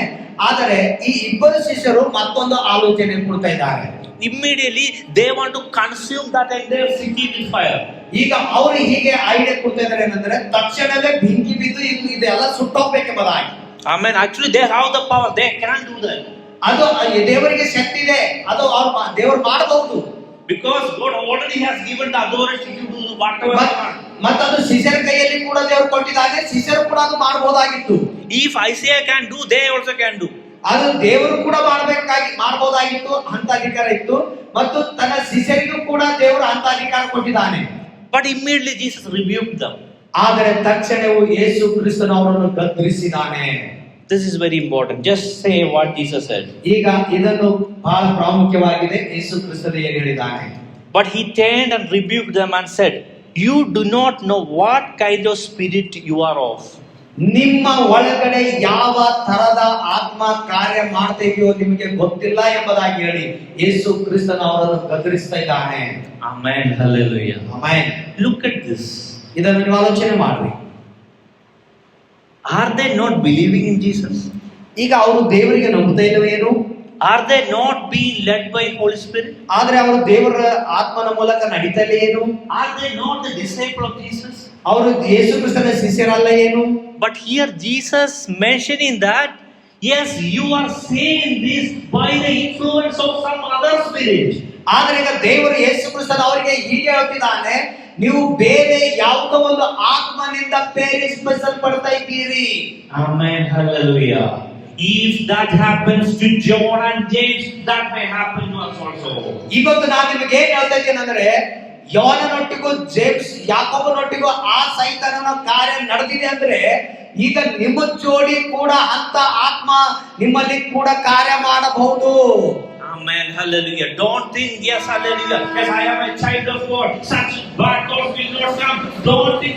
ಆದರೆ ಈ ಇಬ್ಬರು ಶಿಷ್ಯರು ಮತ್ತೊಂದು ಆಲೋಚನೆ ಕೊಡ್ತಾ ಇದ್ದಾರೆ. Immediately they want to consume that entire city with fire. ಈಗ ಅವರು ಹೀಗೆ ಐಡಿಯಾ ಕೊಡ್ತಾ ಇದ್ದಾರೆ ಏನಂದ್ರೆ, ತಕ್ಷಣವೇ ಬೆಂಕಿ ಬಿದ್ದು ಇದೆಲ್ಲ ಸುಟ್ಟೋಗ್ಬೇಕೆಂಬುದಾಗಿ. Amen. Actually they have the power, they can do that. ಅದು ದೇವರಿಗೆ ಶಕ್ತಿ ಇದೆ, ಅದು ದೇವರು ಮಾಡಬಹುದು. Because God already has given the authority to do whatever they want. ಮತ್ತದು ಶಿಷ್ಯರ ಕೈಯಲ್ಲಿ ಕೂಡ ದೇವರು ಕೊಟ್ಟಿದ್ದಾನೆ, ಶಿಷ್ಯರು ಕೂಡ ಅದು ಮಾಡಬಹುದಾಗಿತ್ತು. If Isaiah can do, they also can do. ಅದು ದೇವರು ಕೂಡ ಮಾಡಬಹುದಾಗಿತ್ತು, ಅಂತ ಅಧಿಕಾರ ಇತ್ತು. ಮತ್ತು ತನ್ನ ಶಿಷ್ಯರಿಗೂ ಕೂಡ ದೇವರು ಅಂತ ಅಧಿಕಾರ ಕೊಟ್ಟಿದ್ದಾನೆ. But immediately Jesus rebuked them. ಆದರೆ ತಕ್ಷಣವೂ ಯೇಸು ಕ್ರಿಸ್ತನು ಅವರನ್ನು ಗದರಿಸಿದ್ದಾನೆ. This is very important. Just say what Jesus said. ಈಗ ಇದನ್ನು ಬಹಳ ಪ್ರಾಮುಖ್ಯವಾಗಿದೆ. ಯೇಸು ಕ್ರಿಸ್ತನು ಏನು ಹೇಳಿದ್ದಾನೆ? But he turned and rebuked them and said, you do not know what kind of spirit you are of. ನಿಮ್ಮ ಒಳಗಡೆ ಯಾವ ತರದ ಆತ್ಮ ಕಾರ್ಯ ಮಾಡ್ತಾ ಇದೆಯೋ ನಿಮಗೆ ಗೊತ್ತಿಲ್ಲ ಎಂಬುದಾಗಿ ಹೇಳಿ ಯೇಸು ಕ್ರಿಸ್ತನು ಅವರನ್ನು ಗದರಿಸ್ತಾ ಇದ್ದಾನೆ. Amen. Hallelujah. Amen. Look at this. ಇದನ್ನು ನೀವು ಆಲೋಚನೆ ಮಾಡ್ರಿ. Are they not believing in Jesus? ಈಗ ಅವರು ದೇವರಿಗೆ ನಂಬುತ್ತಾ ಇಲ್ಲವೇನು? Are they not being led by Holy Spirit? ಆದ್ರೆ ಅವರು ದೇವರ ಆತ್ಮನ ಮೂಲಕ ನಡೀತಲೇ ಏನು? Are they not the disciple of Jesus? ಅವರು ಯೇಸು ಕ್ರಿಸ್ತನ ಶಿಷ್ಯರಲ್ಲ ಏನು? But here Jesus mentioning that, yes, you are saying this by the influence of some other spirit. ಆದ್ರೆ ಈಗ ದೇವರು ಯೇಸು ಕ್ರಿಸ್ತನ ಅವರಿಗೆ ಹೀಗೆ ಹೇಳ್ತಿದ್ದಾನೆ, ನೀವು ಬೇರೆ ಯಾವುದೋ ಒಂದು ಆತ್ಮನಿಂದ ಪ್ರೇರೇಪಿಸಲ್ಪಡ್ತಾ ಇದ್ದೀರಿ. Amen. Hallelujah. If that happens to John and James, that may happen to us also. ಇವತ್ತು ನಾನು ನಿಮಗೆ ಏನ್ ಹೇಳ್ತಾ ಇದ್ದೇನೆ ಅಂದ್ರೆ, ಯೋಹಾನನೊಟ್ಟಿಗೂ ಜೇಮ್ಸ್ ಯಾಕೋಬನೊಟ್ಟಿಗೂ ಆ ಸೈತಾನನ ಕಾರ್ಯ ನಡೆದಿದೆ ಅಂದ್ರೆ, ಈಗ ನಿಮ್ಮ ಜೋಡಿ ಕೂಡ ಅಂತ ಆತ್ಮ ನಿಮ್ಮಲ್ಲಿ ಕೂಡ ಕಾರ್ಯ ಮಾಡಬಹುದು. Amen. Hallelujah. Don't think, yes, hallelujah. Yes, I am a child of God. Such bad thoughts will not come. Don't think.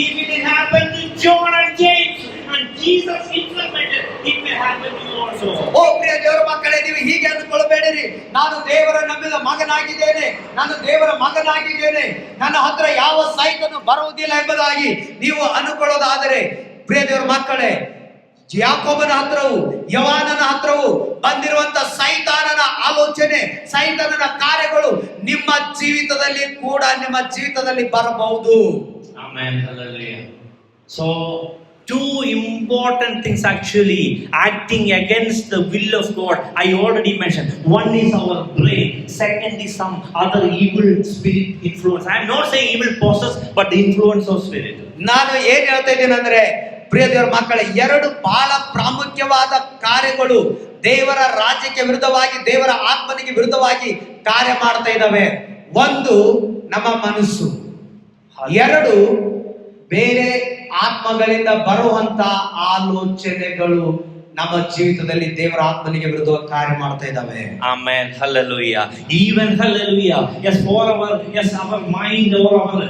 Even it happened to John and James, and Jesus implemented, it may happen to you also. ಓ ಪ್ರಿಯ ದೇವರ ಮಕ್ಕಳೇ, ನೀವು ಹೀಗೆ ಅಂದುಕೊಳ್ಳಬೇಡಿರಿ, ನಾನು ದೇವರ ನಂಬಿದ ಮಗನಾಗಿದ್ದೇನೆ, ನಾನು ದೇವರ ಮಗನಾಗಿದ್ದೇನೆ, ನನ್ನ ಹತ್ರ ಯಾವ ಸೈತನು ಬರುವುದಿಲ್ಲ ಎಂಬುದಾಗಿ ನೀವು ಅನುಕೊಳ್ಳೋದಾದರೆ, ಪ್ರಿಯ ದೇವರ ಮಕ್ಕಳೇ, ಯಾಕೋಬನ ಹತ್ರವು ಯವಾನನ ಹತ್ರವು ಬಂದಿರುವಂತ ಸೈತಾನನ ಆಲೋಚನೆ, ಸೈತಾನನ ಕಾರ್ಯಗಳು ನಿಮ್ಮ ಜೀವಿತದಲ್ಲಿ ಬರಬಹುದು. Amen. Hallelujah. So, two important things actually acting against the will of God. I already mentioned. One is our brain. Second is some other evil spirit influence. I am not saying evil process, but the influence of spirit. ನಾನು ಏನ್ ಹೇಳ್ತಾ ಇದ್ದೀನಿ ಅಂದ್ರೆ, ಪ್ರಿಯ ದೇವರ ಮಕ್ಕಳೇ, ಎರಡು ಬಹಳ ಪ್ರಾಮುಖ್ಯವಾದ ಕಾರ್ಯಗಳು ದೇವರ ರಾಜ್ಯಕ್ಕೆ ವಿರುದ್ಧವಾಗಿ, ದೇವರ ಆತ್ಮನಿಗೆ ವಿರುದ್ಧವಾಗಿ ಕಾರ್ಯ ಮಾಡ್ತಾ ಇದ್ದಾವೆ. ಒಂದು ನಮ್ಮ ಮನಸ್ಸು, ಎರಡು ಬೇರೆ ಆತ್ಮಗಳಿಂದ ಬರುವಂತ ಆಲೋಚನೆಗಳು ನಮ್ಮ ಜೀವಿತದಲ್ಲಿ ದೇವರ ಆತ್ಮನಿಗೆ ವಿರುದ್ಧವಾಗಿ ಕಾರ್ಯ ಮಾಡ್ತಾ ಇದ್ದಾವೆ. Amen. Hallelujah. Even hallelujah. Yes, for our mind or our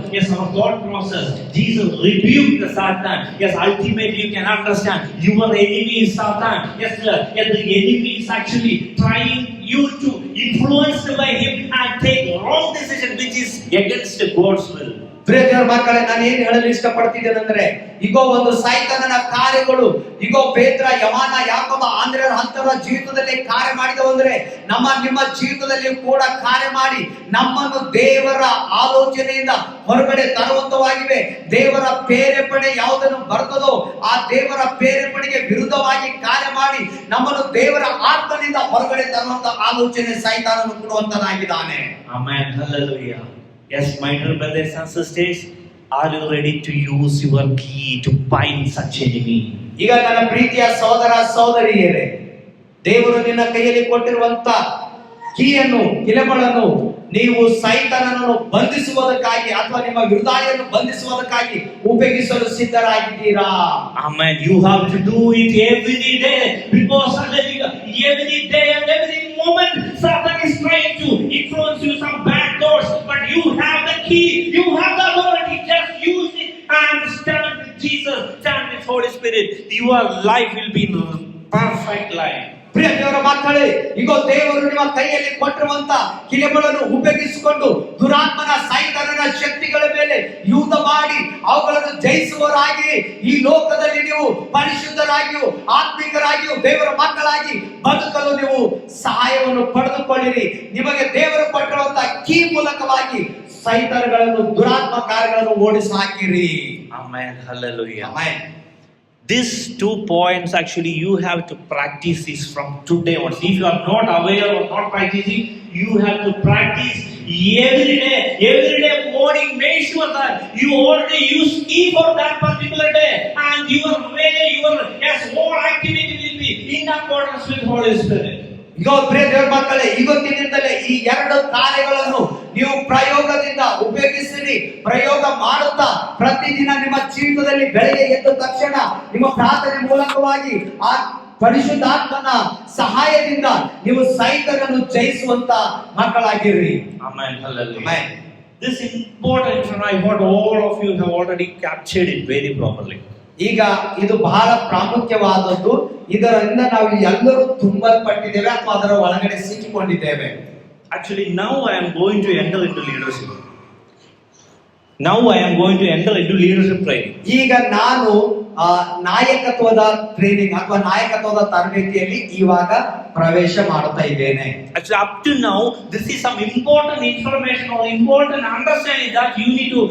thought process, Jesus rebuked the Satan. Yes, ultimately you can understand your enemy is Satan. Yes, the enemy is actually trying you to influence by him and take wrong decision which is against God's will. ಪ್ರಿಯ ದೇವರ ಮಕ್ಕಳೇ, ನಾನು ಏನ್ ಹೇಳಲು ಇಷ್ಟಪಡ್ತಿದ್ದೇನೆ ಅಂದ್ರೆ, ಈಗೋ ಒಂದು ಸೈತಾನನ ಕಾರ್ಯಗಳು, ಈಗೋ ಪೇತ್ರ, ಯವಾನ, ಯಾಕೋಬ, ಆಂದ್ರೆಯರ ಹಂತವರ ಜೀವಿತದಲ್ಲಿ ಕಾರ್ಯ ಮಾಡಿದವು ಅಂದ್ರೆ, ನಿಮ್ಮ ಜೀವಿತದಲ್ಲಿ ಕೂಡ ಕಾರ್ಯ ಮಾಡಿ ನಮ್ಮನ್ನು ದೇವರ ಆಲೋಚನೆಯಿಂದ ಹೊರಗಡೆ ತರುವಂತವಾಗಿವೆ. ದೇವರ ಪ್ರೇರೇಪಣೆ ಯಾವುದನ್ನು ಬರ್ತದೋ ಆ ದೇವರ ಪ್ರೇರೇಪಣೆಗೆ ವಿರುದ್ಧವಾಗಿ ಕಾರ್ಯ ಮಾಡಿ ನಮ್ಮನ್ನು ದೇವರ ಆತ್ಮನಿಂದ ಹೊರಗಡೆ ತರುವಂತ ಆಲೋಚನೆ ಸೈತಾನನು ಕೊಡುವಂತನಾಗಿದ್ದಾನೆ. Amen. Hallelujah. Yes, my dear brothers and sisters, are you ready to use your key to bind such enemy? ಈಗ ನನ್ನ ಪ್ರೀತಿಯ ಸಹೋದರ ಸಹೋದರಿಯರೇ, ದೇವರು ನಿನ್ನ ಕೈಯಲ್ಲಿ ಕೊಟ್ಟಿರುವಂತ ಕೀಯನ್ನು, ಕಿಲೆಗಳನ್ನು ನೀವು ಸೈತಾನನನ್ನು ಬಂಧಿಸುವುದಕ್ಕಾಗಿ ಅಥವಾ ನಿಮ್ಮ ಹೃದಯವನ್ನು ಬಂಧಿಸುವುದಕ್ಕಾಗಿ ಉಪಯೋಗಿಸಲು ಸಿದ್ಧರಾಗಿದ್ದೀರಾ? Amen. You have to do it every day, because every day and every moment Satan is trying to influence you some bad thoughts, but you have the key, you have the authority. Just use it and stand with Jesus, stand with Holy Spirit. Your life will be perfect life. ಪ್ರಿಯ ದೇವರ ಮಕ್ಕಳೇ, ಈಗ ದೇವರು ನಿಮ್ಮ ಕೈಯಲ್ಲಿ ಕೊಟ್ಟಿರುವಂತ ಕಿಲೆಗಳನ್ನು ಉಪಯೋಗಿಸಿಕೊಂಡು ದುರಾತ್ಮನ ಸೈತಾನನ ಶಕ್ತಿಗಳ ಮೇಲೆ ಯುದ್ಧ ಮಾಡಿ ಅವುಗಳನ್ನು ಜಯಿಸುವವರಾಗಿ ಈ ಲೋಕದಲ್ಲಿ ನೀವು ಪರಿಶುದ್ಧರಾಗಿಯೂ ಆತ್ಮಿಕರಾಗಿಯೂ ದೇವರ ಮಕ್ಕಳಾಗಿ ಬದುಕಲು ನೀವು ಸಹಾಯವನ್ನು ಪಡೆದುಕೊಳ್ಳಿರಿ. ನಿಮಗೆ ದೇವರು ಕೊಟ್ಟಿರುವಂತ ಕೀ ಮೂಲಕವಾಗಿ ಸೈತಾನಗಳನ್ನು, ದುರಾತ್ಮ ಕಾರ್ಯಗಳನ್ನು ಓಡಿಸಿ ಹಾಕಿರಿ. Amen. Hallelujah. Amen. These 2 points actually you have to practice this from today onwards. If you are not aware or not practicing, you have to practice every day morning. Make sure that you already use key for that particular day, and your whole activity will be in accordance with Holy Spirit. ಈಗ ಪ್ರಿಯ ದೇವರ ಮಕ್ಕಳೇ, ಇವತ್ತಿನಿಂದಲೇ ಈ ಎರಡು ಕಾರ್ಯಗಳನ್ನು ನೀವು ಪ್ರಯೋಗದಿಂದ ಉಪಯೋಗಿಸಿರಿ. ಪ್ರಯೋಗ ಮಾಡುತ್ತಾ ಪ್ರತಿದಿನ ನಿಮ್ಮ ಜೀವಿತದಲ್ಲಿ ಬೆಳಗ್ಗೆ ಎದ್ದ ತಕ್ಷಣ ನಿಮ್ಮ ಪ್ರಾರ್ಥನೆ ಮೂಲಕವಾಗಿ ಆ ಪರಿಶುದ್ಧಾತ್ಮನ ಸಹಾಯದಿಂದ ನೀವು ಸೈತಾನನನ್ನು ಜಯಿಸುವಂತ ಮಕ್ಕಳಾಗಿರಿ. Amen. Hallelujah. Amen. This important, and I hope all of you have already captured it very properly. ಈಗ ಇದು ಬಹಳ ಪ್ರಾಮುಖ್ಯವಾದದ್ದು. ಇದರಿಂದ ನಾವು ಎಲ್ಲರೂ ತುಂಬಲ್ಪಟ್ಟಿದ್ದೇವೆ ಅಥವಾ ಅದರ ಒಳಗಡೆ ಸಿಕ್ಕಿಕೊಂಡಿದ್ದೇವೆ. Actually, now I am going to enter into leadership. Training. ಈಗ ನಾನು ನಾಯಕತ್ವದ ಟ್ರೈನಿಂಗ್ ಅಥವಾ ನಾಯಕತ್ವದ ತರಬೇತಿಯಲ್ಲಿ ಇವಾಗ ಪ್ರವೇಶ ಮಾಡುತ್ತಾ ಇದ್ದೇನೆ. Actually, up to now, this is some important information or important understanding that you need to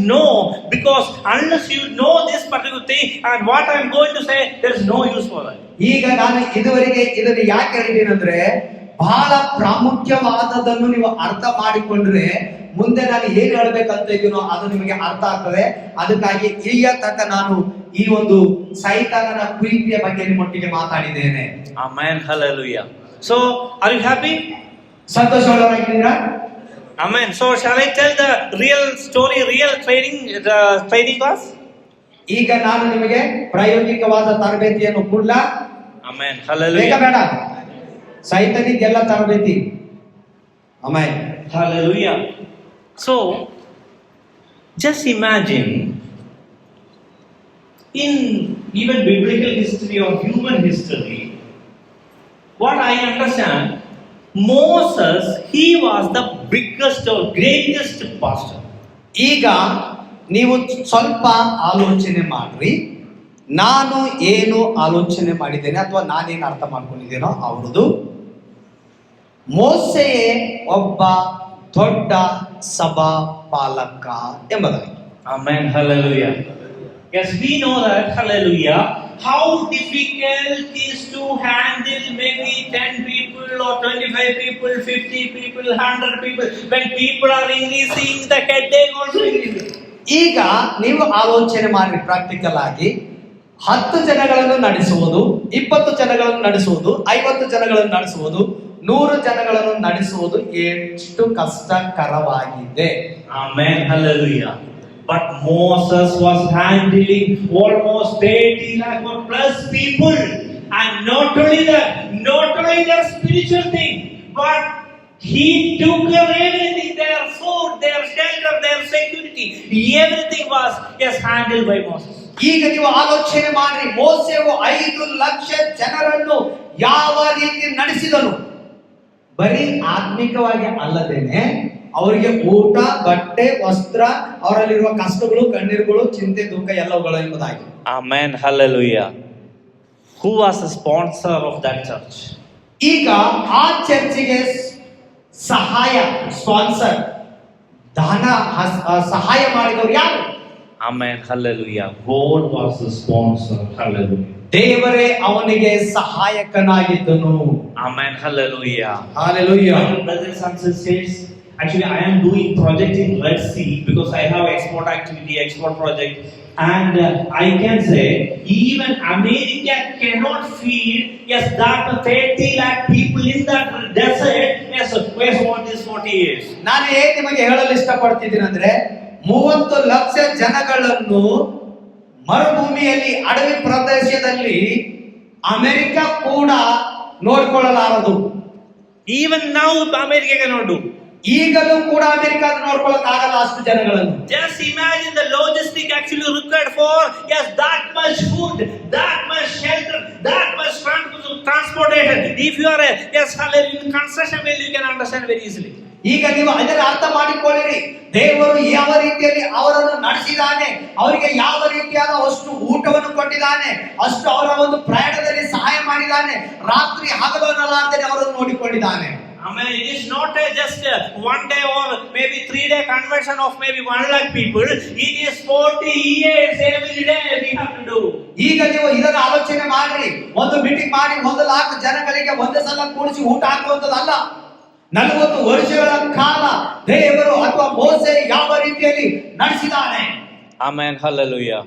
know, because unless you know this particular thing and what I am going to say, there is no use for that. ಈಗ ನಾನು ಇದುವರೆಗೆ ಇದನ್ನು ಯಾಕೆ ಹೇಳಿದ್ದೀನಿ ಅಂದ್ರೆ, ಬಹಳ ಪ್ರಾಮುಖ್ಯವಾದದನ್ನು ನೀವು ಅರ್ಥ ಮಾಡಿಕೊಂಡ್ರೆ ಮುಂದೆ ನಾನು ಏನ್ ಹೇಳ್ಬೇಕಂತ ಇದ್ದೀನೋ ಅದು ನಿಮಗೆ ಅರ್ಥ ಆಗ್ತದೆ. ಅದಕ್ಕಾಗಿ ಈಗ ತನಕ ನಾನು ಈ ಒಂದು ಸೈತಾನನ ಪ್ರೀತಿಯ ಬಗ್ಗೆ ನಿಮ್ಮೊಟ್ಟಿಗೆ ಮಾತಾಡಿದ್ದೇನೆ. Amen. Hallelujah. So, are you happy? ಸಂತೋಷವಾಗಿದ್ದೀರಾ? Amen. So, shall I tell the real story, the training class? ಈಗ ನಾನು ನಿಮಗೆ ಪ್ರಾಯೋಗಿಕವಾದ ತರಬೇತಿಯನ್ನು ಕೊಡ್ಲಾ? Amen. Hallelujah. ಬೇಡ? ಸೈತನಿಗೆಲ್ಲ ತರಬೇತಿ. ಆಮೇಲೆ Hallelujah. So, just imagine in even biblical history or human history, what I understand, Moses, he was the biggest or greatest pastor. ಈಗ ನೀವು ಸ್ವಲ್ಪ ಆಲೋಚನೆ ಮಾಡ್ರಿ, ನಾನು ಏನು ಆಲೋಚನೆ ಮಾಡಿದ್ದೇನೆ ಅಥವಾ ನಾನೇನು ಅರ್ಥ ಮಾಡ್ಕೊಂಡಿದ್ದೇನೋ ಅವ್ರದ್ದು. ಮೋಸೆಯೇ ಒಬ್ಬ ದೊಡ್ಡ ಸಭಾ ಪಾಲಕ ಎಂಬುದಾಗಿ. Amen. Hallelujah. Yes, we know that. Hallelujah. How difficult is to handle maybe 10 people or 25 people, 50 people, 100 people. When people are increasing, the headache also increases. ಈಗ ನೀವು ಆಲೋಚನೆ ಮಾಡಿ ಪ್ರಾಕ್ಟಿಕಲ್ ಆಗಿ 10 ಜನಗಳನ್ನು ನಡೆಸುವುದು, 20 ಜನಗಳನ್ನು ನಡೆಸುವುದು, 50 ಜನಗಳನ್ನು ನಡೆಸುವುದು, 100 ಜನಗಳನ್ನು ನಡೆಸುವುದು ಎಷ್ಟು ಕಷ್ಟಕರವಾಗಿದೆ. Amen. Hallelujah. But Moses was handling almost 30 lakh or plus people, and not only their spiritual thing, but he took care of everything, their food, their shelter, their security, everything was handled by Moses. ಈಗ ನೀವು ಆಲೋಚನೆ ಮಾಡಿ, ಮೋಸೆಯು 5 ಲಕ್ಷ ಜನರನ್ನು ಯಾವ ರೀತಿ ನಡೆಸಿದನು. ಬರೀ ಆತ್ಮಿಕವಾಗಿ ಅಲ್ಲದೇನೆ ಅವರಿಗೆ ಊಟ, ಬಟ್ಟೆ, ವಸ್ತ್ರ, ಅವರಲ್ಲಿರುವ ಕಷ್ಟಗಳು, ಕಣ್ಣೀರುಗಳು, ಚಿಂತೆ, ದುಃಖ ಎಲ್ಲವುಗಳು ಎಂಬುದಾಗಿ. Amen. Hallelujah. Who was the sponsor of that church? ಈಗ ಆ ಚರ್ಚಿಗೆ ಸ್ಪಾನ್ಸರ್ ಸಹಾಯ ಮಾಡಿದವರು ಯಾರು? Amen. Hallelujah. God was the sponsor. Hallelujah. ದೇವರೇ ಅವನಿಗೆ ಸಹಾಯಕನಾಗಿದ್ದನು. Amen. Hallelujah. Hallelujah. Brothers and sisters, actually I am doing project in Red Sea because I have export activity, export project, and I can say even America cannot feed that 30 lakh people in that desert what is 40 years. ನಾನು ಏನ್ ನಿಮಗೆ ಹೇಳಲು ಇಷ್ಟಪಡ್ತಿದ್ದೀನಿ ಅಂದ್ರೆ, 30 ಲಕ್ಷ ಜನಗಳನ್ನು ಮರುಭೂಮಿಯಲ್ಲಿ, ಅಡವಿ ಪ್ರದೇಶದಲ್ಲಿ America ಕೂಡ ನೋಡ್ಕೊಳ್ಳಲಾರದು. Even now America cannot do. ಈಗಲೂ ಕೂಡ ಅಮೆರಿಕ ನೋಡ್ಕೊಳ್ಳಕ್ ಆಗಲ್ಲ ಅಷ್ಟು ಜನಗಳನ್ನು. Just imagine the logistic actually required for that much food, that much shelter, that much transportation. If you are in construction well, you can understand very easily. ಈಗ ನೀವು ಅದನ್ನು ಅರ್ಥ ಮಾಡಿಕೊಳ್ಳಿರಿ. ದೇವರು ಯಾವ ರೀತಿಯಲ್ಲಿ ಅವರನ್ನು ನಡೆಸಿದ್ದಾನೆ, ಅವರಿಗೆ ಯಾವ ರೀತಿಯಾದ ಅಷ್ಟು ಊಟವನ್ನು ಕೊಟ್ಟಿದ್ದಾನೆ, ಅಷ್ಟು ಅವರ ಒಂದು ಪ್ರಯಾಣದಲ್ಲಿ ಸಹಾಯ ಮಾಡಿದ್ದಾನೆ, ರಾತ್ರಿ ಹಗಲು ಅನ್ನಲಾರದೆ ಅವರನ್ನು ನೋಡಿಕೊಂಡಿದ್ದಾನೆ. Amen. It is not just one day or maybe 3-day conversion of maybe 1 lakh people. It is 40 years every day we have to do. ಈಗ ನೀವು ಇದನ್ನು ಆಲೋಚನೆ ಮಾಡ್ರಿ. ಒಂದು ಮೀಟಿಂಗ್ ಮಾಡಿ 1 ಲಕ್ಷ ಜನಗಳಿಗೆ ಒಂದೇ ಸಲ ಕೂಡಿಸಿ ಊಟ ಹಾಕುವಂತದ್ದಲ್ಲ. 40 ವರ್ಷಗಳ ಕಾಲ ದೇವರು ಅಥವಾ ಮೋಸೆ ಯಾವ ರೀತಿಯಲ್ಲಿ ನಡೆಸಿದ್ದಾನೆ. Amen. Hallelujah.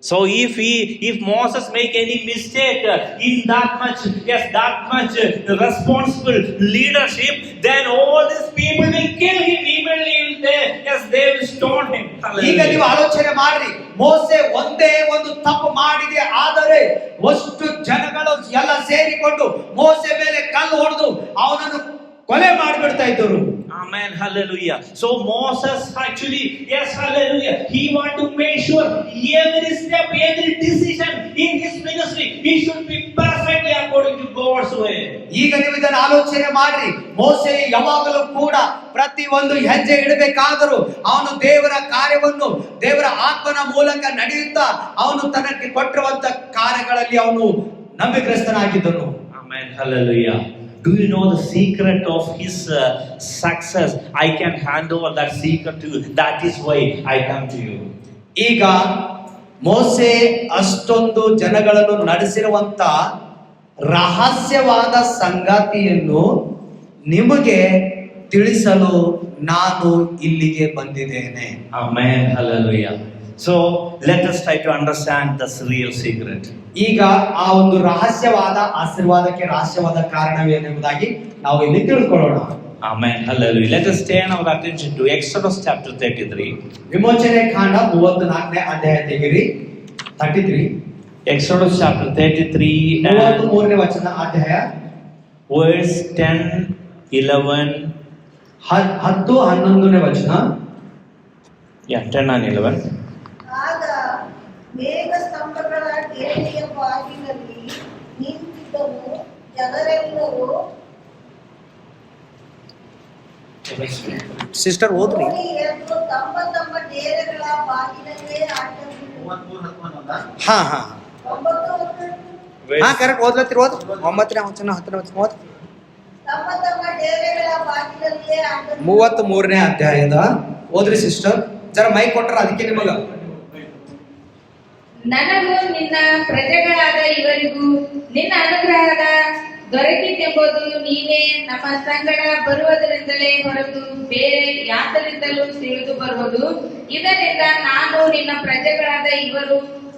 So if Moses make any mistake in that much responsible leadership, then all these people will kill him immediately. They will stone him. ಈಗ ನೀವು ಆಲೋಚನೆ ಮಾಡ್ರಿ, ಮೋಸೆ ಒಂದೇ ಒಂದು ತಪ್ಪು ಮಾಡಿದೆ, ಆದರೆ ಅಷ್ಟು ಜನಗಳು ಎಲ್ಲ ಸೇರಿಕೊಂಡು ಮೋಸೆ ಮೇಲೆ ಕಲ್ಲು ಹೊಡೆದು ಅವನನ್ನು ಕೊಲೆ ಮಾಡಿಬಿಡ್ತಾ ಇದ್ದರು. Amen. Hallelujah. So Moses actually, hallelujah, he want to make sure every step, every decision in his ministry, he should be perfectly according to God's way. ಈಗ ನೀವು ಇದನ್ನು ಆಲೋಚನೆ ಮಾಡ್ರಿ, ಮೋಸೆ ಯಾವಾಗಲೂ ಕೂಡ ಪ್ರತಿ ಒಂದು ಹೆಜ್ಜೆ ಇಡಬೇಕಾದರೂ ಅವನು ದೇವರ ಕಾರ್ಯವನ್ನು ದೇವರ ಆತ್ಮನ ಮೂಲಕ ನಡೆಯುತ್ತಾ ಅವನು ತನಗೆ ಕೊಟ್ಟಿರುವಂತ ಕಾರ್ಯಗಳಲ್ಲಿ ಅವನು ನಂಬಿಕಸ್ಥನಾಗಿದ್ದನು. Amen. Hallelujah. Do you know the secret of his success? I can hand over that secret to you. That is why I come to you. ಈಗ ಮೋಸೆ ಅಷ್ಟೊಂದು ಜನಗಳನ್ನು ನಡೆಸಿರುವಂತ ರಹಸ್ಯವಾದ ಸಂಗತಿಯನ್ನು ನಿಮಗೆ ತಿಳಿಸಲು ನಾನು ಇಲ್ಲಿಗೆ ಬಂದಿದ್ದೇನೆ. Amen. Hallelujah. So let us try to understand this real secret. ಈಗ ಆ ಒಂದು ರಹಸ್ಯವಾದ ಆಶೀರ್ವಾದಕ್ಕೆ ರಹಸ್ಯವಾದ ಕಾರಣವೇನೆಂಬುದಾಗಿ ನಾವು ಇಲ್ಲಿ ತಿಳ್ಕೊಳ್ಳೋಣ. Amen. Hallelujah. Let us turn our attention to Exodus chapter 33. ವಿಮೋಚನೆ ಕಾಂಡ 34ನೇ ಅಧ್ಯಾಯ ತೆಗಿರಿ. 33 Exodus chapter 33 and 33ನೇ ವಚನ ಅಧ್ಯಾಯ. verse 10, 11. 10-11ನೇ ವಚನ. Yeah, 10 and 11. ಆಗ ಮೇಘ ಸ್ತಂಭಗಳ ಡೇರೆಯ ಬಾಗಿಲಲ್ಲಿ ನಿಂತಿದ್ದವು, ಜನರೆಲ್ಲರೂ ಸಿಸ್ಟರ್ ಓದ್ರಿ. ಓಡಿ ಎದ್ದು ತಮ್ಮ ತಮ್ಮ ಡೇರೆಗಳ ಬಾಗಿಲಲ್ಲೇ ಅಡ್ಡಬಿದ್ದು 33-11 ಹಾ ಹಾ 9 ಹಾ ಕರೆಕ್ಟ್ ಓದ್ಲತ್ತೀರಿ. ಓದ್ 9ನೇ ವಚನ 10ನೇ ವಚನ ಓದ್. ತಮ್ಮ ತಮ್ಮ ಡೇರೆಗಳ ಬಾಗಿಲಲ್ಲೇ ಅಡ್ಡಬಿದ್ದು 33ನೇ ಅಧ್ಯಾಯದ ಓದ್ರಿ ಸಿಸ್ಟರ್. ಜರ ಮೈಕ್ ಕೊಟ್ರ ಅದಕ್ಕೆ ನಿಮಗ. ನನಗೂ ನಿನ್ನ ಪ್ರಜೆಗಳಾದ ಇವರಿಗೂ ನಿನ್ನ ಅನುಗ್ರಹದ ದೊರಕಿತೆಂಬುದು ನೀನೇ ನಮ್ಮ ಸಂಗಡ ಬರುವುದರಿಂದಲೇ ಹೊರತು ಬೇರೆ ಯಾತರಿಂದಲೂ ತಿಳಿದು ಬರುವುದು. ಇದರಿಂದ ನಾನು ನಿನ್ನ ಪ್ರಜೆಗಳಾದ ಇವರು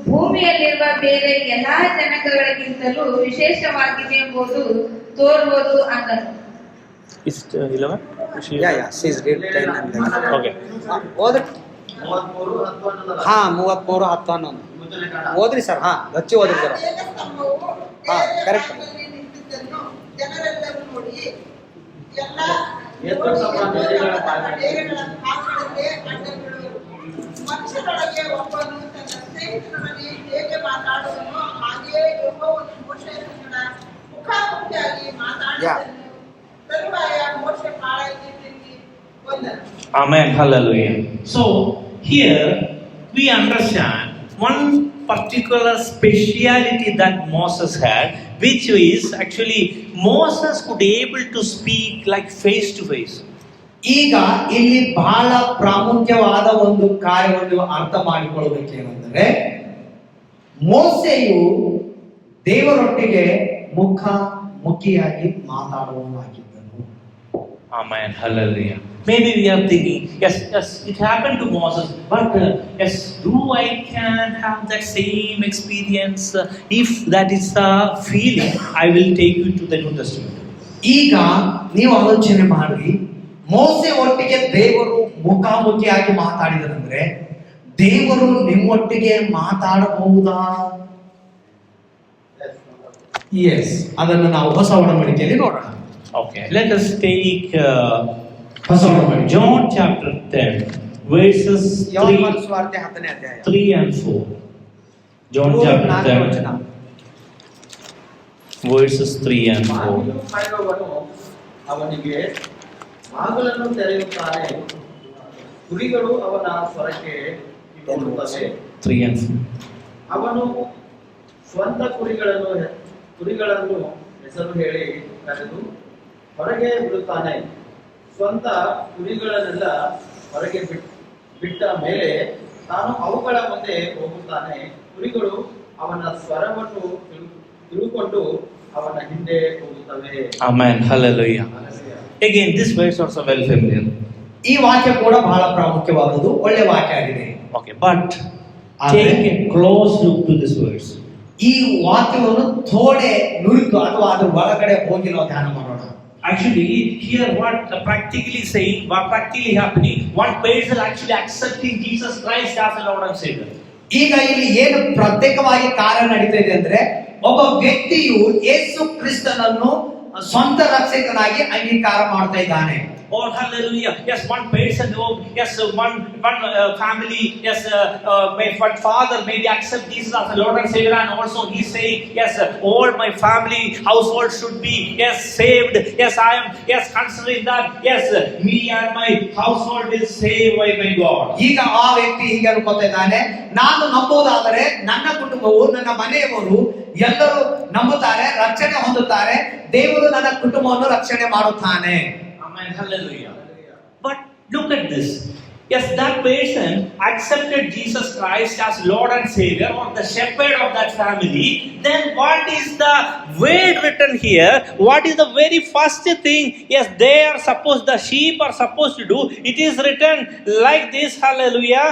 ಭೂಮಿಯಲ್ಲಿರುವ ಬೇರೆ ಎಲ್ಲಾ ಜನಾಂಗಗಳಿಗಿಂತಲೂ ವಿಶೇಷವಾಗಿದೆ ಎಂಬುದು ತೋರುವುದು ಅಂದನು. Is it 11? Okay. ಓದ್ರಿ. 33-11 ಹಾ 33-11 ಮುಂಜಾನೆ ಕಾಣ. ಓದ್ರಿ ಸರ್. ಹಾ ಗಚ್ಚಿ ಓದ್ರಿ ಸರ್. ಮೇಘಸ್ತಂಭವು ಹಾ, ಡೇರೆಯ correct. ಬಾಗಿಲಲ್ಲಿ ನಿಂತಿದ್ದನ್ನು ಜನರೆಲ್ಲರೂ ನೋಡಿ ಎಲ್ಲ ಎದ್ದು ತಮ್ಮ ಡೇರೆಗಳ ಡೇರೆಗಳ ಬಾಗಿಲಲ್ಲೇ ಅಡ್ಡಬೀಳುವರು. ಮನುಷ್ಯರೊಳಗೆ ಒಬ್ಬನು ತನ್ನ ಸ್ನೇಹಿತನೊಡನೆ ಹೇಗೆ ಮಾತಾಡುವನೋ ಹಾಗೆಯೇ ಯೆಹೋವನು ಮೋಶೆಯ ಸಂಗಡ ಮುಖಾಮುಖಿಯಾಗಿ ಮಾತಾಡಿದನು. ತರುವಾಯ ಮೋಶೆ ಪಾಳೆಯಕ್ಕೆ ತಿರುಗಿ ಬಂದನು. Amen. Hallelujah. So here we understand one particular speciality that Moses had, which is actually Moses could able to speak like face to face. ಈಗ ಇಲ್ಲಿ ಬಹಳ ಪ್ರಾಮುಖ್ಯವಾದ ಒಂದು ಕಾರ್ಯವನ್ನು ಅರ್ಥ ಮಾಡಿಕೊಳ್ಳಬೇಕೇನೆಂದರೆ, ಮೋಸೆಯು ದೇವರೊಟ್ಟಿಗೆ ಮುಖಾಮುಖಿಯಾಗಿ ಮಾತಾಡುವವನಾಗಿದ್ದನು. Amen. Hallelujah. Maybe we are thinking, yes, it happened to Moses, but yes, do I can have that same experience? If that is the feeling, I will take you to the New Testament. ಈಗ ನೀವು ಆಲೋಚನೆ ಮಾಡಿ, ಮೋಸೆ ಒಟ್ಟಿಗೆ ದೇವರು ಮುಖಾಮುಖಿಯಾಗಿ ಮಾತಾಡಿದರಂದ್ರೆ ದೇವರು ನಿಮ್ಮೊಟ್ಟಿಗೆ ಮಾತಾಡಬಹುದಾ? S, ಅದನ್ನು ನಾವು ಹೊಸ ಒಡಂಬಡಿಕೆಯಲ್ಲಿ ನೋಡೋಣ. Okay, let us take ಹೊಸ ಒಡಂಬಡಿಕೆ John chapter 10, verses ಯೋಹಾನ ಸುವಾರ್ತೆ 10ನೇ ಅಧ್ಯಾಯ 3 and 4. John chapter 10, verses 3 and 4. ಬಾಗಿಲು ಕಾಯುವವನು ಅವನಿಗೆ ಬಾಗಿಲನ್ನು ತೆರೆಯುತ್ತಾನೆ, ಕುರಿಗಳು ಅವನ ಸ್ವರಕ್ಕೆ ಕಿವಿಗೊಡುತ್ತವೆ. 3 and 4. ಅವನು ಸ್ವಂತ ಕುರಿಗಳನ್ನು ಹೆಸರು ಹೇಳಿ ಕರೆದು ಹೊರಗೆ ಬಿಡುತ್ತಾನೆ. ಸ್ವಂತ ಕುರಿಗಳನ್ನೆಲ್ಲ ಹೊರಗೆ ಬಿಟ್ಟ ಮೇಲೆ ತಾನು ಅವುಗಳ ಮುಂದೆ ಹೋಗುತ್ತಾನೆ. ಕುರಿಗಳು ಅವನ ಸ್ವರವನ್ನು ತಿಳುಕೊಂಡು ಅವನ ಹಿಂದೆ ಹೋಗುತ್ತವೆ. Amen. Hallelujah. Again, this verse also well familiar. ಈ ವಾಕ್ಯ ಕೂಡ ಬಹಳ ಪ್ರಾಮುಖ್ಯವಾದದ್ದು, ಒಳ್ಳೆ ವಾಕ್ಯ ಆಗಿದೆ. Okay, but take a close look to this verse. ಈ ವಾಕ್ಯವನ್ನು ಥೋಡೆ ನುರಿತು ಅಥವಾ ಅದರ ಒಳಗಡೆ ಹೋಗಿ ನಾವು ಧ್ಯಾನ ಮಾಡೋಣ. Actually, here what practically saying, what practically happening, one person actually accepting Jesus Christ as a Lord and Savior. ಈಗ ಇಲ್ಲಿ ಏನು ಪ್ರತ್ಯೇಕವಾಗಿ ಕಾರ್ಯ ನಡೀತಾ ಇದೆ ಅಂದ್ರೆ, ಒಬ್ಬ ವ್ಯಕ್ತಿಯು ಯೇಸು ಕ್ರಿಸ್ತನನ್ನು ಸ್ವಂತ ರಕ್ಷಕನಾಗಿ ಅಂಗೀಕಾರ ಮಾಡ್ತಾ ಇದ್ದಾನೆ. Oh, hallelujah. Yes, one person, oh, yes, one family, yes, my father maybe accept Jesus as a Lord and Savior, and also he saying, yes, all my family, household should be, yes, saved. Yes, I am, yes, considering that, yes, me and my household will saved by my God. ಈಗ ಆ ವ್ಯಕ್ತಿ ಹೀಗೆ ಅನ್ಕೋತಾ ಇದ್ದಾನೆ, ನಾನು ನಂಬುವುದಾದರೆ ನನ್ನ ಕುಟುಂಬವು, ನನ್ನ ಮನೆಯವರು ಎಲ್ಲರೂ ನಂಬುತ್ತಾರೆ, ರಕ್ಷಣೆ ಹೊಂದುತ್ತಾರೆ, ದೇವರು ನನ್ನ ಕುಟುಂಬವನ್ನು ರಕ್ಷಣೆ ಮಾಡುತ್ತಾನೆ. Amen. Hallelujah. But look at this. Yes, that person accepted Jesus Christ as Lord and Savior, or the shepherd of that family. Then what is the word written here? What is the very first thing? Yes, they are supposed, the sheep are supposed to do. It is written like this. Hallelujah.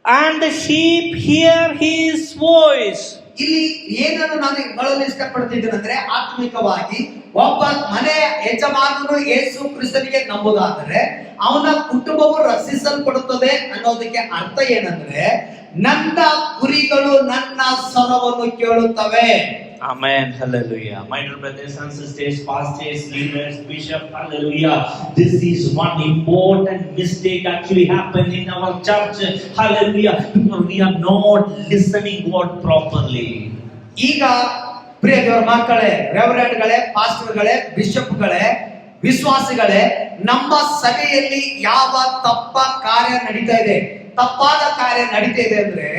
And the sheep hear his voice. ಇಲ್ಲಿ ಏನನ್ನು ನಾನು ಹೇಳಲು ಇಷ್ಟಪಡ್ತಿದ್ದೇನೆ ಅಂದ್ರೆ, ಆತ್ಮಿಕವಾಗಿ ಒಬ್ಬ ಮನೆಯ ಯಜಮಾನನು ಯೇಸು ಕ್ರಿಸ್ತನಿಗೆ ನಂಬುದಾದರೆ ಅವನ ಕುಟುಂಬವು ರಕ್ಷಿಸಲ್ಪಡುತ್ತದೆ ಅನ್ನೋದಕ್ಕೆ ಅರ್ಥ ಏನಂದ್ರೆ, ನನ್ನ ಕುರಿಗಳು ನನ್ನ ಸ್ವರವನ್ನು ಕೇಳುತ್ತವೆ. Amen. Hallelujah. My dear brothers and sisters, pastors, leaders, bishop, hallelujah. This is one important mistake actually happened in our church. Hallelujah. Because we are not listening God properly. ಈಗ ಪ್ರಿಯ ದೇವರ ಮಕ್ಕಳೇ, ರೆವರೆಂಡ್ಗಳೇ, ಪಾಸ್ಟರ್ಗಳೇ, ಬಿಷಪ್ಗಳೇ, ವಿಶ್ವಾಸಿಗಳೇ, ನಮ್ಮ ಸಭೆಯಲ್ಲಿ ಯಾವ ಕಾರ್ಯ ನಡೀತಾ ಇದೆ, ತಪ್ಪಾದ ಕಾರ್ಯ ನಡೀತಾ ಇದೆ ಅಂದ್ರೆ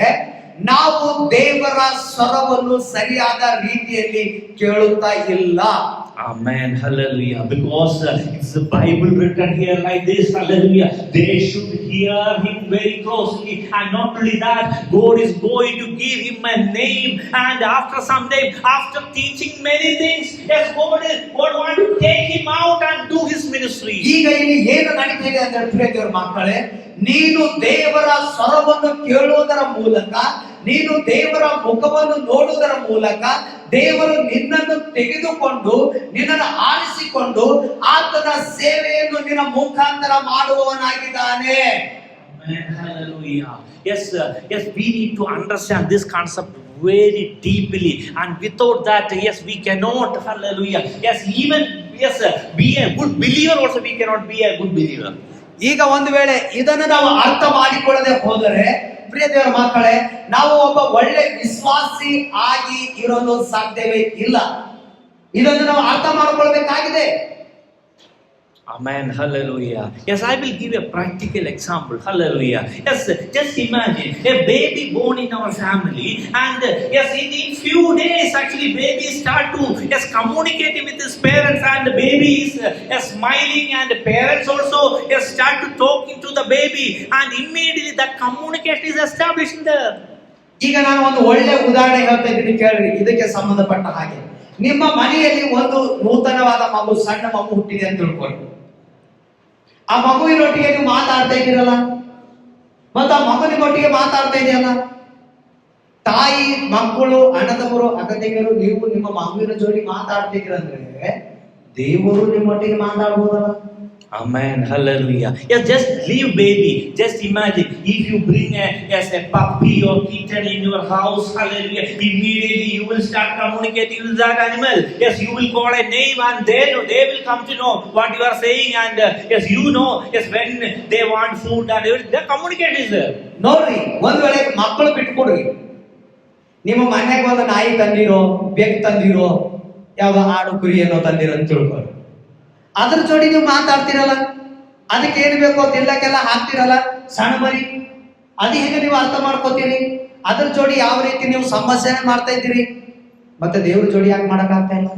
ನಾವು ದೇವರ ಸ್ವರವನ್ನು ಸರಿಯಾದ ರೀತಿಯಲ್ಲಿ ಕೇಳುತ್ತಾ ಇಲ್ಲ. Amen. Hallelujah. Because it's the Bible written here like this. Hallelujah. They should hear him very closely. And not only that, God is going to give him a name. And after some time, after teaching many things, yes, God want to take him out and do his ministry. ಈಗ ಇಲ್ಲಿ ಏನು ನಡೀತಿದೆ ಅಂದ್ರೆ ಪ್ರಿಯ ದೇವರ ಮಕ್ಕಳೇ, ನೀನು ದೇವರ ಸ್ವರವನ್ನು ಕೇಳುವುದರ ಮೂಲಕ, ನೀನು ದೇವರ ಮುಖವನ್ನು ನೋಡುವುದರ ಮೂಲಕ ದೇವರು ನಿನ್ನನ್ನು ತೆಗೆದುಕೊಂಡು ನಿನ್ನನ್ನು ಆರಿಸಿಕೊಂಡು ಆತನ ಸೇವೆಯನ್ನು ನಿನ್ನ ಮುಖಾಂತರ ಮಾಡುವವನಾಗಿದ್ದಾನೆ. Amen. Hallelujah. Yes, we need to understand this concept very deeply, and without that, yes, we cannot. Hallelujah. Yes, even be a good believer also, we cannot be a good believer. ಈಗ ಒಂದು ವೇಳೆ ಇದನ್ನು ನಾವು ಅರ್ಥ ಮಾಡಿಕೊಳ್ಳದೆ ಹೋದರೆ ಪ್ರಿಯ ದೇವರ ಮಕ್ಕಳೇ, ನಾವು ಒಬ್ಬ ಒಳ್ಳೆ ವಿಶ್ವಾಸಿ ಆಗಿ ಇರೋದು ಸಾಧ್ಯವೇ ಇಲ್ಲ. ಇದನ್ನು ನಾವು ಅರ್ಥ ಮಾಡಿಕೊಳ್ಳಬೇಕಾಗಿದೆ. Amen. Hallelujah. Yes, I will give a practical example. Hallelujah. Yes, just imagine a baby born in our family, and yes, in few days actually baby start to communicating with his parents, and the baby is smiling, and the parents also start to talking to the baby, and immediately that communication is established in there. ಈಗ ನಾನು ಒಂದು ಒಳ್ಳೆ ಉದಾಹರಣೆ ಹೇಳ್ತಾ ಇದ್ದೀನಿ ಕೇಳ್ರಿ, ಇದಕ್ಕೆ ಸಂಬಂಧಪಟ್ಟ ಹಾಗೆ. ನಿಮ್ಮ ಮನೆಯಲ್ಲಿ ಒಂದು ನೂತನವಾದ ಮಗು, ಸಣ್ಣ ಮಗು ಹುಟ್ಟಿದೆ ಅಂತ ತಿಳ್ಕೊಳ್ಳಿ. ಆ ಮಗುವಿನೊಟ್ಟಿಗೆ ನೀವು ಮಾತಾಡ್ತಾ ಇದ್ದೀರಲ್ಲ, ಮತ್ತೆ ಆ ಮಗುವಿನೊಟ್ಟಿಗೆ ಮಾತಾಡ್ತಾ ಇದೆಯಲ್ಲ, ತಾಯಿ, ಮಕ್ಕಳು, ಅಣ್ಣ ತಮ್ಮರು, ಅಕ್ಕ ತಂಗಿಯರು, ನೀವು ನಿಮ್ಮ ಮಗುವಿನ ಜೋಡಿ ಮಾತಾಡ್ತಿದ್ದೀರಂದ್ರೆ ದೇವರು ನಿಮ್ಮೊಟ್ಟಿಗೆ ಮಾತಾಡ್ಬೋದಲ್ಲ. Amen. Hallelujah. Yes, just leave baby. Just imagine if you bring a puppy or kitten in your house. Hallelujah. Immediately you will start communicating with that animal. Yes, you will call a name, and they will come to know what you are saying, and yes, you know, yes, when they want food and everything, the communication is there. ನೋಡ್ರಿ, ಒಂದ್ ವೇಳೆ ಮಕ್ಕಳು ಬಿಟ್ಕೊಡ್ರಿ, ನಿಮ್ಮ ಮನೆಗೆ ಒಂದು ನಾಯಿ ತಂದಿರೋ, ಬೆಕ್ಕು ತಂದಿರೋ, ಯಾವ್ದೋ ಆಡು ಕುರಿ ಏನೋ ತಂದಿರೋ ಅಂತ ತಿಳ್ಕೊಳ್ಳಿ. ಅದ್ರ ಜೋಡಿ ನೀವು ಮಾತಾಡ್ತಿರಲ್ಲ, ಅದಕ್ಕೆ ಏನ್ ಬೇಕೋ ತಿನ್ನಕ್ಕೆಲ್ಲ ಹಾಕ್ತಿರಲ್ಲ, ಸಣ್ಣ ಮರಿ, ಅದು ಹೇಗೆ ನೀವು ಅರ್ಥ ಮಾಡ್ಕೋತೀರಿ? ಅದ್ರ ಜೋಡಿ ಯಾವ ರೀತಿ ನೀವು ಸಂಭಾಷಣೆ ಮಾಡ್ತಾ ಇದ್ದೀರಿ, ಮತ್ತೆ ದೇವ್ರ ಜೋಡಿ ಯಾಕೆ ಮಾಡಕ್ ಆಗ್ತಾ ಇಲ್ಲ?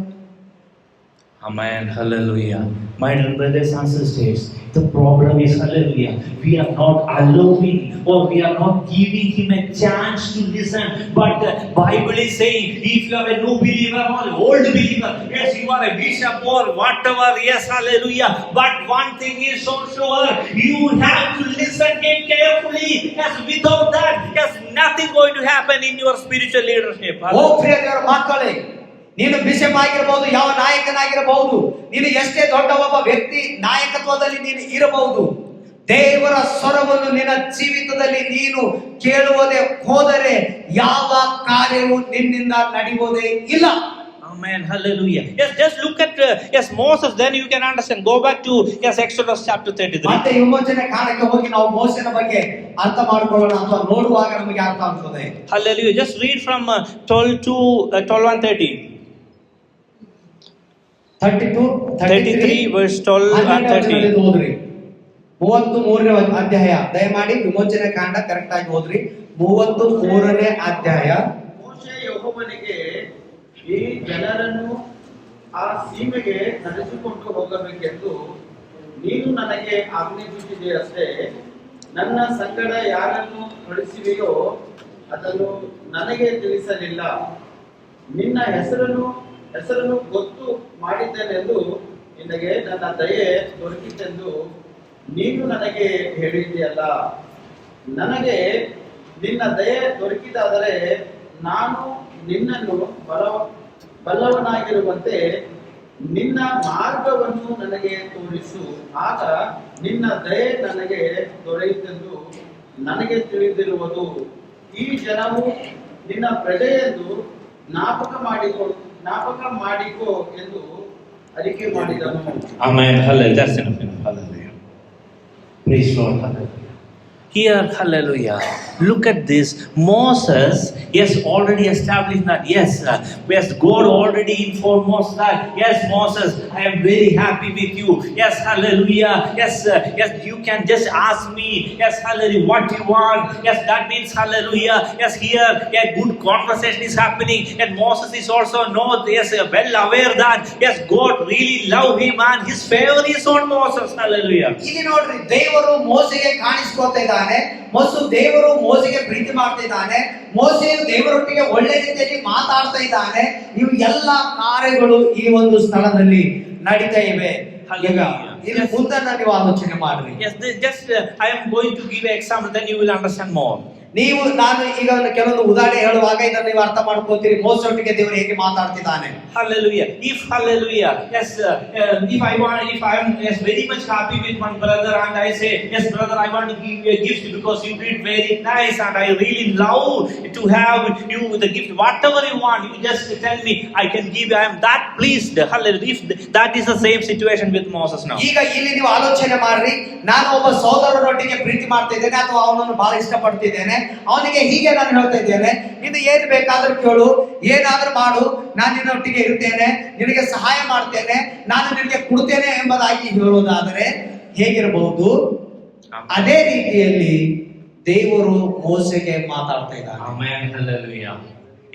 Amen. Hallelujah. My dear brothers and sisters, the problem is, hallelujah, we are not allowing, or we are not giving him a chance to listen. But the Bible is saying, if you are a new believer or old believer, yes, you are a bishop or whatever, yes, hallelujah. But one thing is so sure, you have to listen him carefully. Yes, without that, yes, nothing going to happen in your spiritual leadership. ಓ ಪ್ರಿಯ ದೇವರ ಮಕ್ಕಳೇ, ನೀನು bishop ಆಗಿರಬಹುದು, ಯಾವ ನಾಯಕನಾಗಿರಬಹುದು, ನೀನು ಎಷ್ಟೇ ದೊಡ್ಡ ಒಬ್ಬ ವ್ಯಕ್ತಿ ನಾಯಕತ್ವದಲ್ಲಿ ನೀನು ಇರಬಹುದು, ದೇವರ ಸ್ವರವನ್ನು ನಿನ್ನ ಜೀವಿತದಲ್ಲಿ ನೀನು ಕೇಳುವುದೇ ಹೋದರೆ ಯಾವ ಕಾರ್ಯವು ನಿನ್ನಿಂದ ನಡೆಯುವುದೇ ಇಲ್ಲ. Amen. Hallelujah. Yes, just look at Moses, then you can understand. Go back to Exodus chapter 33. ಮತ್ತೆ ವಿಮೋಚನೆ ಕಾಂಡಕ್ಕೆ ಹೋಗಿ ನಾವು ಮೋಶೆನ ಬಗ್ಗೆ ಅರ್ಥ ಮಾಡ್ಕೊಳ್ಳೋಣ, ಅಥವಾ ನೋಡುವಾಗ ನಮಗೆ ಅರ್ಥ ಆಗ್ತದೆ. Hallelujah. Just read from 12 and 13. 33 verse 12 and 13. ಓದ್ರಿ. 33ನೇ ಅಧ್ಯಾಯ, ದಯಮಾಡಿ ವಿಮೋಚನೆ ಕಾಂಡ ಕರೆಕ್ಟ್ ಆಗಿ ಓದ್ರಿ. 33ನೇ ಅಧ್ಯಾಯ. ಮೋಶೆ ಯೆಹೋವನಿಗೆ, ಈ ಜನರನ್ನು ಆ ಸೀಮೆಗೆ ನಡೆಸಿಕೊಂಡು ಹೋಗಬೇಕೆಂದು ನೀನು ನನಗೆ ಆಜ್ಞಾಪಿಸಿದೆಯಷ್ಟೇ, ನನ್ನ ಸಂಗಡ ಯಾರನ್ನು ಕಳಿಸುವೆಯೋ ಅದನ್ನು ನನಗೆ ತಿಳಿಸಲಿಲ್ಲ. ನಿನ್ನ ಹೆಸರನ್ನು ಗೊತ್ತು ಮಾಡಿದ್ದೇನೆಂದು ನಿನಗೆ ನನ್ನ ದಯೆ ದೊರಕಿತೆಂದು ನೀನು ನನಗೆ ಹೇಳಿದೆಯಲ್ಲ. ನನಗೆ ನಿನ್ನ ದಯೆ ದೊರಕಿದಾದರೆ ನಾನು ನಿನ್ನನ್ನು ಬಲ್ಲವನಾಗಿರುವಂತೆ ನಿನ್ನ ಮಾರ್ಗವನ್ನು ನನಗೆ ತೋರಿಸು. ಆಗ ನಿನ್ನ ದಯೆ ನನಗೆ ದೊರೆಯಿತೆಂದು ನನಗೆ ತಿಳಿದಿರುವುದು. ಈ ಜನವು ನಿನ್ನ ಪ್ರಜೆಯೆಂದು ಜ್ಞಾಪಕ ಮಾಡಿಕೋ ಎಂದು ಅರಿಕೆ ಮಾಡಿದನು. Amen. Hallelujah. That's enough. Hallelujah. Praise Lord. Hallelujah. Here, hallelujah. Look at this. Moses, yes, already established that. Yes, God already informed Moses that. Yes, Moses, I am very happy with you. Yes, hallelujah. Yes, yes, you can just ask me. Yes, hallelujah. What you want. Yes, that means hallelujah. Yes, here a good conversation is happening, and Moses is also yes, well aware that yes, God really love him and His favor is on Moses. Hallelujah. ಇಲ್ಲಿ ನೋಡ್ರಿ, ದೇವರು ಮೋಸೆಗೆ ಕಾಣಿಸ್ಕೊಳ್ತಾ ಇದ್ದಾನೆ. ದೇವರು ಮೋಸೆಗೆ ಪ್ರೀತಿ ಮಾಡ್ತಾ ಇದ್ದಾನೆ. ಮೋಸೆಯು ದೇವರೊಟ್ಟಿಗೆ ಒಳ್ಳೆ ರೀತಿಯಲ್ಲಿ ಮಾತಾಡ್ತಾ ಇದ್ದಾನೆ. ಇವು ಎಲ್ಲ ಕಾರ್ಯಗಳು ಈ ಒಂದು ಸ್ಥಳದಲ್ಲಿ ನಡೀತಾ ಇವೆ. ಈಗ ಇಲ್ಲಿ ಮುಂದನ್ನ ನೀವು ಆಲೋಚನೆ ಮಾಡ್ರಿ. Yes, just I am going to give an example, then you will understand more. ನಾನು ಈಗ ಕೆಲವೊಂದು ಉದಾಹರಣೆ ಹೇಳುವಾಗ ಇದನ್ನು ನೀವು ಅರ್ಥ ಮಾಡ್ಕೊಳ್ತೀರಿ. ಮೋಸೊಟ್ಟಿಗೆ ದೇವರು ಹೇಗೆ ಮಾತಾಡ್ತಿದ್ದಾನೆ. Hallelujah. If hallelujah, yes, if I am yes, very much happy with one brother and I say, yes, brother, I want to give you a gift because you did very nice and I really love to have you the gift. Whatever you want, you just tell me, I can give you. I am that pleased. Hallelujah. If that is the same situation with Moses now. ಈಗ ಇಲ್ಲಿ ನೀವು ಆಲೋಚನೆ ಮಾಡ್ರಿ, ನಾನು ಒಬ್ಬ ಸಹೋದರನೊಟ್ಟಿಗೆ ಪ್ರೀತಿ ಮಾಡ್ತಾ ಇದ್ದೇನೆ ಅಥವಾ ಅವನನ್ನು ಬಹಳ ಇಷ್ಟಪಡ್ತಿದ್ದೇನೆ. ಅವನಿಗೆ ಹೀಗೆ ನಾನು ಹೇಳ್ತಾ ಇದ್ದೇನೆ, ನೀನು ಏನು ಬೇಕಾದ್ರೂ ಕೇಳು, ಏನಾದ್ರೂ ಮಾಡು, ನಾನು ನಿನ್ನೊಟ್ಟಿಗೆ ಇರ್ತೇನೆ, ನಿನಗೆ ಸಹಾಯ ಮಾಡ್ತೇನೆ, ನಾನು ನಿನಗೆ ಕೊಡ್ತೇನೆ ಎಂಬುದಾಗಿ ಹೇಳುವುದಾದರೆ ಹೇಗಿರಬಹುದು? ಅದೇ ರೀತಿಯಲ್ಲಿ ದೇವರು ಮೋಸೆಗೆ ಮಾತಾಡ್ತಾ ಇದ್ದಾನೆ. Amen. Hallelujah.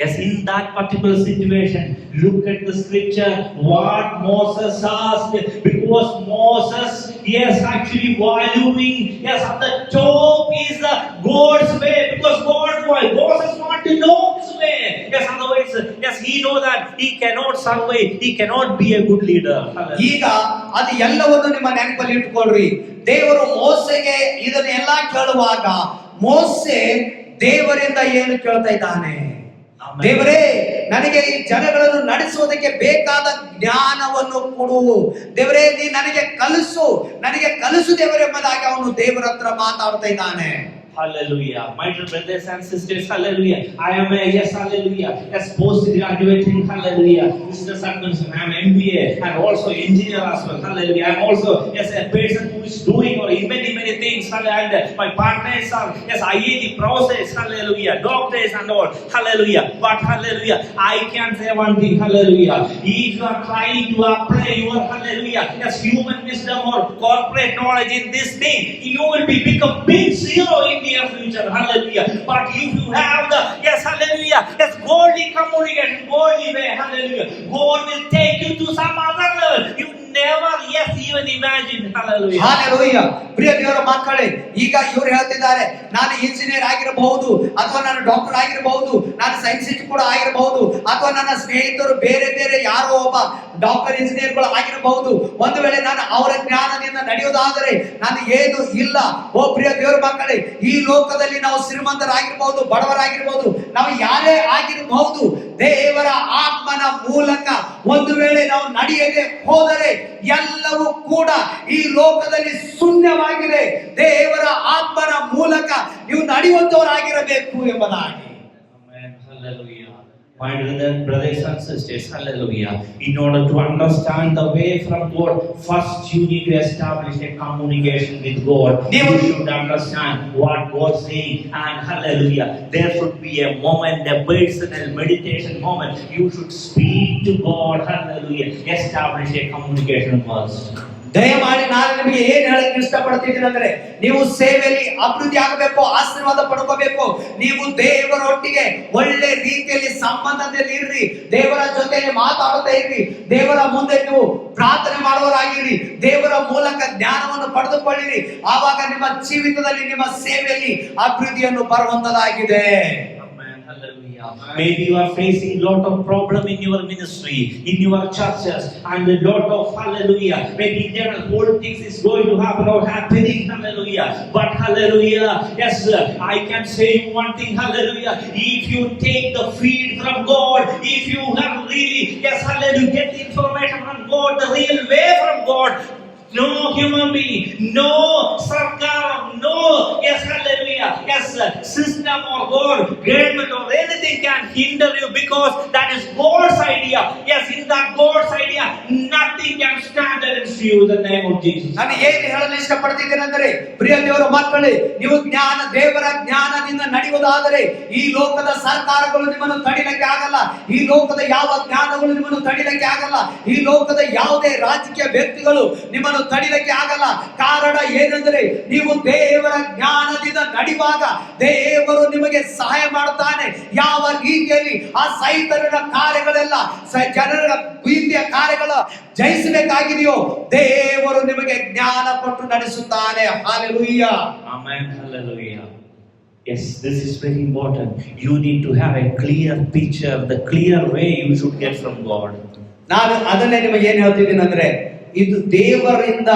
Yes, in that particular situation, look at the scripture, what Moses asked, because Moses, yes, actually valuing, yes, at the top is the God's way, because God's way, Moses want to know His way. Yes, otherwise, yes, he know that he cannot survive, he cannot be a good leader. ಈಗ ಅದು ಎಲ್ಲವನ್ನು ನಿಮ್ಮ ನೆನಪಲ್ಲಿ ಇಟ್ಕೊಳ್ರಿ. ದೇವರು ಮೋಸೆಗೆ ಇದನ್ನೆಲ್ಲ ಕೇಳುವಾಗ ಮೋಸೆ ದೇವರಿಂದ ಏನು ಕೇಳ್ತಾ ಇದ್ದಾನೆ? ದೇವರೇ, ನನಗೆ ಈ ಜನಗಳನ್ನು ನಡೆಸುವುದಕ್ಕೆ ಬೇಕಾದ ಜ್ಞಾನವನ್ನು ಕೊಡು. ದೇವರೇ, ನೀ ನನಗೆ ಕಲಿಸು ದೇವರೇ ಎಂಬುದಾಗಿ ಅವನು ದೇವರ ಹತ್ರ ಮಾತಾಡ್ತಾ ಇದ್ದಾನೆ. Hallelujah. My dear brothers and sisters, hallelujah. I am a, yes, hallelujah, yes, post-graduating, hallelujah, business administration, I am MBA and also engineer as well, hallelujah. I am also, yes, a person who is doing or many things, hallelujah. And my partners are, yes, IAT process, hallelujah, doctors and all, hallelujah. But hallelujah, I can say one thing, hallelujah. If you are trying to apply your, hallelujah, yes, human wisdom or corporate knowledge in this thing, you will become big zero in near future, hallelujah. But if you have the, yes, hallelujah, yes, godly communication, godly way, hallelujah, God will take you to some other level you never, yes, even imagine, hallelujah. Hallelujah. ಪ್ರಿಯ ದೇವರ ಮಕ್ಕಳೇ, ಈಗ ಇವರು ಹೇಳ್ತಿದ್ದಾರೆ, ನಾನು engineer ಆಗಿರಬಹುದು, ಅಥವಾ ನಾನು doctor ಆಗಿರಬಹುದು, ನಾನು ಸೈಂಟಿಸ್ಟ್ ಕೂಡ ಆಗಿರಬಹುದು, ಅಥವಾ ನನ್ನ ಸ್ನೇಹಿತರು ಬೇರೆ ಯಾರೋ ಒಬ್ಬ ಡಾಕ್ಟರ್ ಇಂಜಿನಿಯರ್ಗಳು ಆಗಿರಬಹುದು. ಒಂದು ವೇಳೆ ನಾನು ಅವರ ಜ್ಞಾನದಿಂದ ನಡೆಯೋದಾದರೆ ನಾನು ಏನು ಇಲ್ಲ. ಓ ಪ್ರಿಯ ದೇವರ ಮಕ್ಕಳೇ, ಈ ಲೋಕದಲ್ಲಿ ನಾವು ಶ್ರೀಮಂತರಾಗಿರಬಹುದು, ಬಡವರಾಗಿರಬಹುದು, ನಾವು ಯಾರೇ ಆಗಿರಬಹುದು, ದೇವರ ಆತ್ಮನ ಮೂಲಕ ಒಂದು ವೇಳೆ ನಾವು ನಡೆಯದೆ ಹೋದರೆ ಎಲ್ಲವೂ ಕೂಡ ಈ ಲೋಕದಲ್ಲಿ ಶೂನ್ಯವಾಗಿದೆ. ದೇವರ ಆತ್ಮನ ಮೂಲಕ ನೀವು ನಡೆಯುವಂತವರಾಗಿರಬೇಕು ಎಂಬುದಾಗಿ. Amen. Hallelujah. My brothers and sisters, hallelujah. In order to understand the way from God, first you need to establish a communication with God. You should understand what God is saying, and hallelujah, there should be a moment, a personal meditation moment. You should speak to God, hallelujah. Establish a communication first. ದಯಮಾಡಿ ನಾನು ನಿಮಗೆ ಏನ್ ಹೇಳಕ್ಕೆ ಇಷ್ಟಪಡ್ತಿದ್ದೀನಿ ಅಂದ್ರೆ, ನೀವು ಸೇವೆಯಲ್ಲಿ ಅಭಿವೃದ್ಧಿ ಆಗಬೇಕು, ಆಶೀರ್ವಾದ ಪಡ್ಕೋಬೇಕು. ನೀವು ದೇವರೊಟ್ಟಿಗೆ ಒಳ್ಳೆ ರೀತಿಯಲ್ಲಿ ಸಂಬಂಧದಲ್ಲಿ ಇರ್ರಿ, ದೇವರ ಜೊತೆಯಲ್ಲಿ ಮಾತಾಡುತ್ತಾ ಇರ್ರಿ, ದೇವರ ಮುಂದೆ ನೀವು ಪ್ರಾರ್ಥನೆ ಮಾಡುವವರಾಗಿರಿ, ದೇವರ ಮೂಲಕ ಜ್ಞಾನವನ್ನು ಪಡೆದುಕೊಳ್ಳಿರಿ. ಆವಾಗ ನಿಮ್ಮ ಜೀವಿತದಲ್ಲಿ, ನಿಮ್ಮ ಸೇವೆಯಲ್ಲಿ ಅಭಿವೃದ್ಧಿಯನ್ನು ಬರುವಂತದಾಗಿದೆ. Maybe you are facing lot of problem in your ministry, in your churches, and a lot of hallelujah. Maybe in general politics is going to happen or happening, hallelujah. But hallelujah, yes, I can say one thing, hallelujah. If you take the feed from God, if you have really, yes, hallelujah, get the information from God, the real way from God, no human being, no sarkar, no, yes, hallelujah, hallelujah, yes, system or God, government or anything can hinder you because that is God's idea. Yes, in that God's idea, nothing can stand against you in the name of Jesus. ನಾನು ಏನು ಹೇಳಲು ಇಷ್ಟಪಡ್ತಿದ್ದೇನೆ ಅಂದರೆ, ಪ್ರಿಯ ದೇವರ ಮಕ್ಕಳೇ, ನೀವು ದೇವರ ಜ್ಞಾನದಿಂದ ನಡೆಯುವುದಾದರೆ ಈ ಲೋಕದ ಸರ್ಕಾರಗಳು ನಿಮ್ಮನ್ನು ತಡಿಲಿಕ್ಕೆ ಆಗಲ್ಲ, ಈ ಲೋಕದ ಯಾವ ಜ್ಞಾನಗಳು ನಿಮ್ಮನ್ನು ತಡಿಲಿಕ್ಕೆ ಆಗಲ್ಲ, ಈ ಲೋಕದ ಯಾವುದೇ ರಾಜಕೀಯ ವ್ಯಕ್ತಿಗಳು ನಿಮ್ಮನ್ನು ತಡಿಲಿಕ್ಕೆ ಆಗಲ್ಲ. ಕಾರಣ ಏನೆಂದರೆ, ನೀವು ದೇವರ ಜ್ಞಾನದಿಂದ ನಡೆಯುವಾಗ ದೇವರು ನಿಮಗೆ ಸಹಾಯ ಮಾಡುತ್ತಾನೆ. ಯಾವ ರೀತಿಯಲ್ಲಿ ಆ ಸೈತಾನನ ಕಾರ್ಯಗಳೆಲ್ಲ ಜನರ ಪ್ರೀತಿಯ ಕಾರ್ಯಗಳ ಜಯಿಸಬೇಕಾಗಿದೆಯೋ ದೇವರು ನಿಮಗೆ ಜ್ಞಾನ ಕೊಟ್ಟು ನಡೆಸುತ್ತಾನೆ. Hallelujah. Amen. Hallelujah. Yes, this is very important. You need to have a clear picture, the clear way you should get from God. ನಾನು ಅದನ್ನೇ ನಿಮಗೆ ಏನು ಹೇಳ್ತಿದ್ದೀನಿ ಅಂದ್ರೆ, ಇದು ದೇವರಿಂದ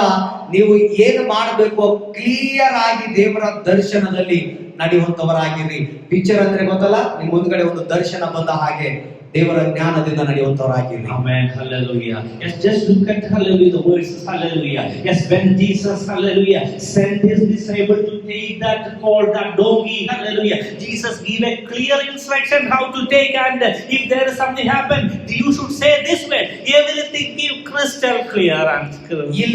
ನೀವು ಏನು ಮಾಡಬೇಕು ಕ್ಲಿಯರ್ ಆಗಿ ದೇವರ ದರ್ಶನದಲ್ಲಿ ನಡೆಯುವಂತವರಾಗಿರಿ. ಪಿಕ್ಚರ್ ಅಂದ್ರೆ ಗೊತ್ತಲ್ಲ, ನಿಮ್ ಮುಂದ್ಗಡೆ ಒಂದು ದರ್ಶನ ಬಂದ ಹಾಗೆ ದೇವರ ಜ್ಞಾನದಿಂದ ನಡೆಯುವಂತವರಾಗಿರಿ. Amen. Hallelujah. Yes, just look at hallelujah, the verses. Hallelujah. Yes, when Jesus, hallelujah, sent his disciple to take that called that donkey, hallelujah, Jesus gave a clear instruction how to take, and if there is something happen, you should say this way. Everything give crystal clear and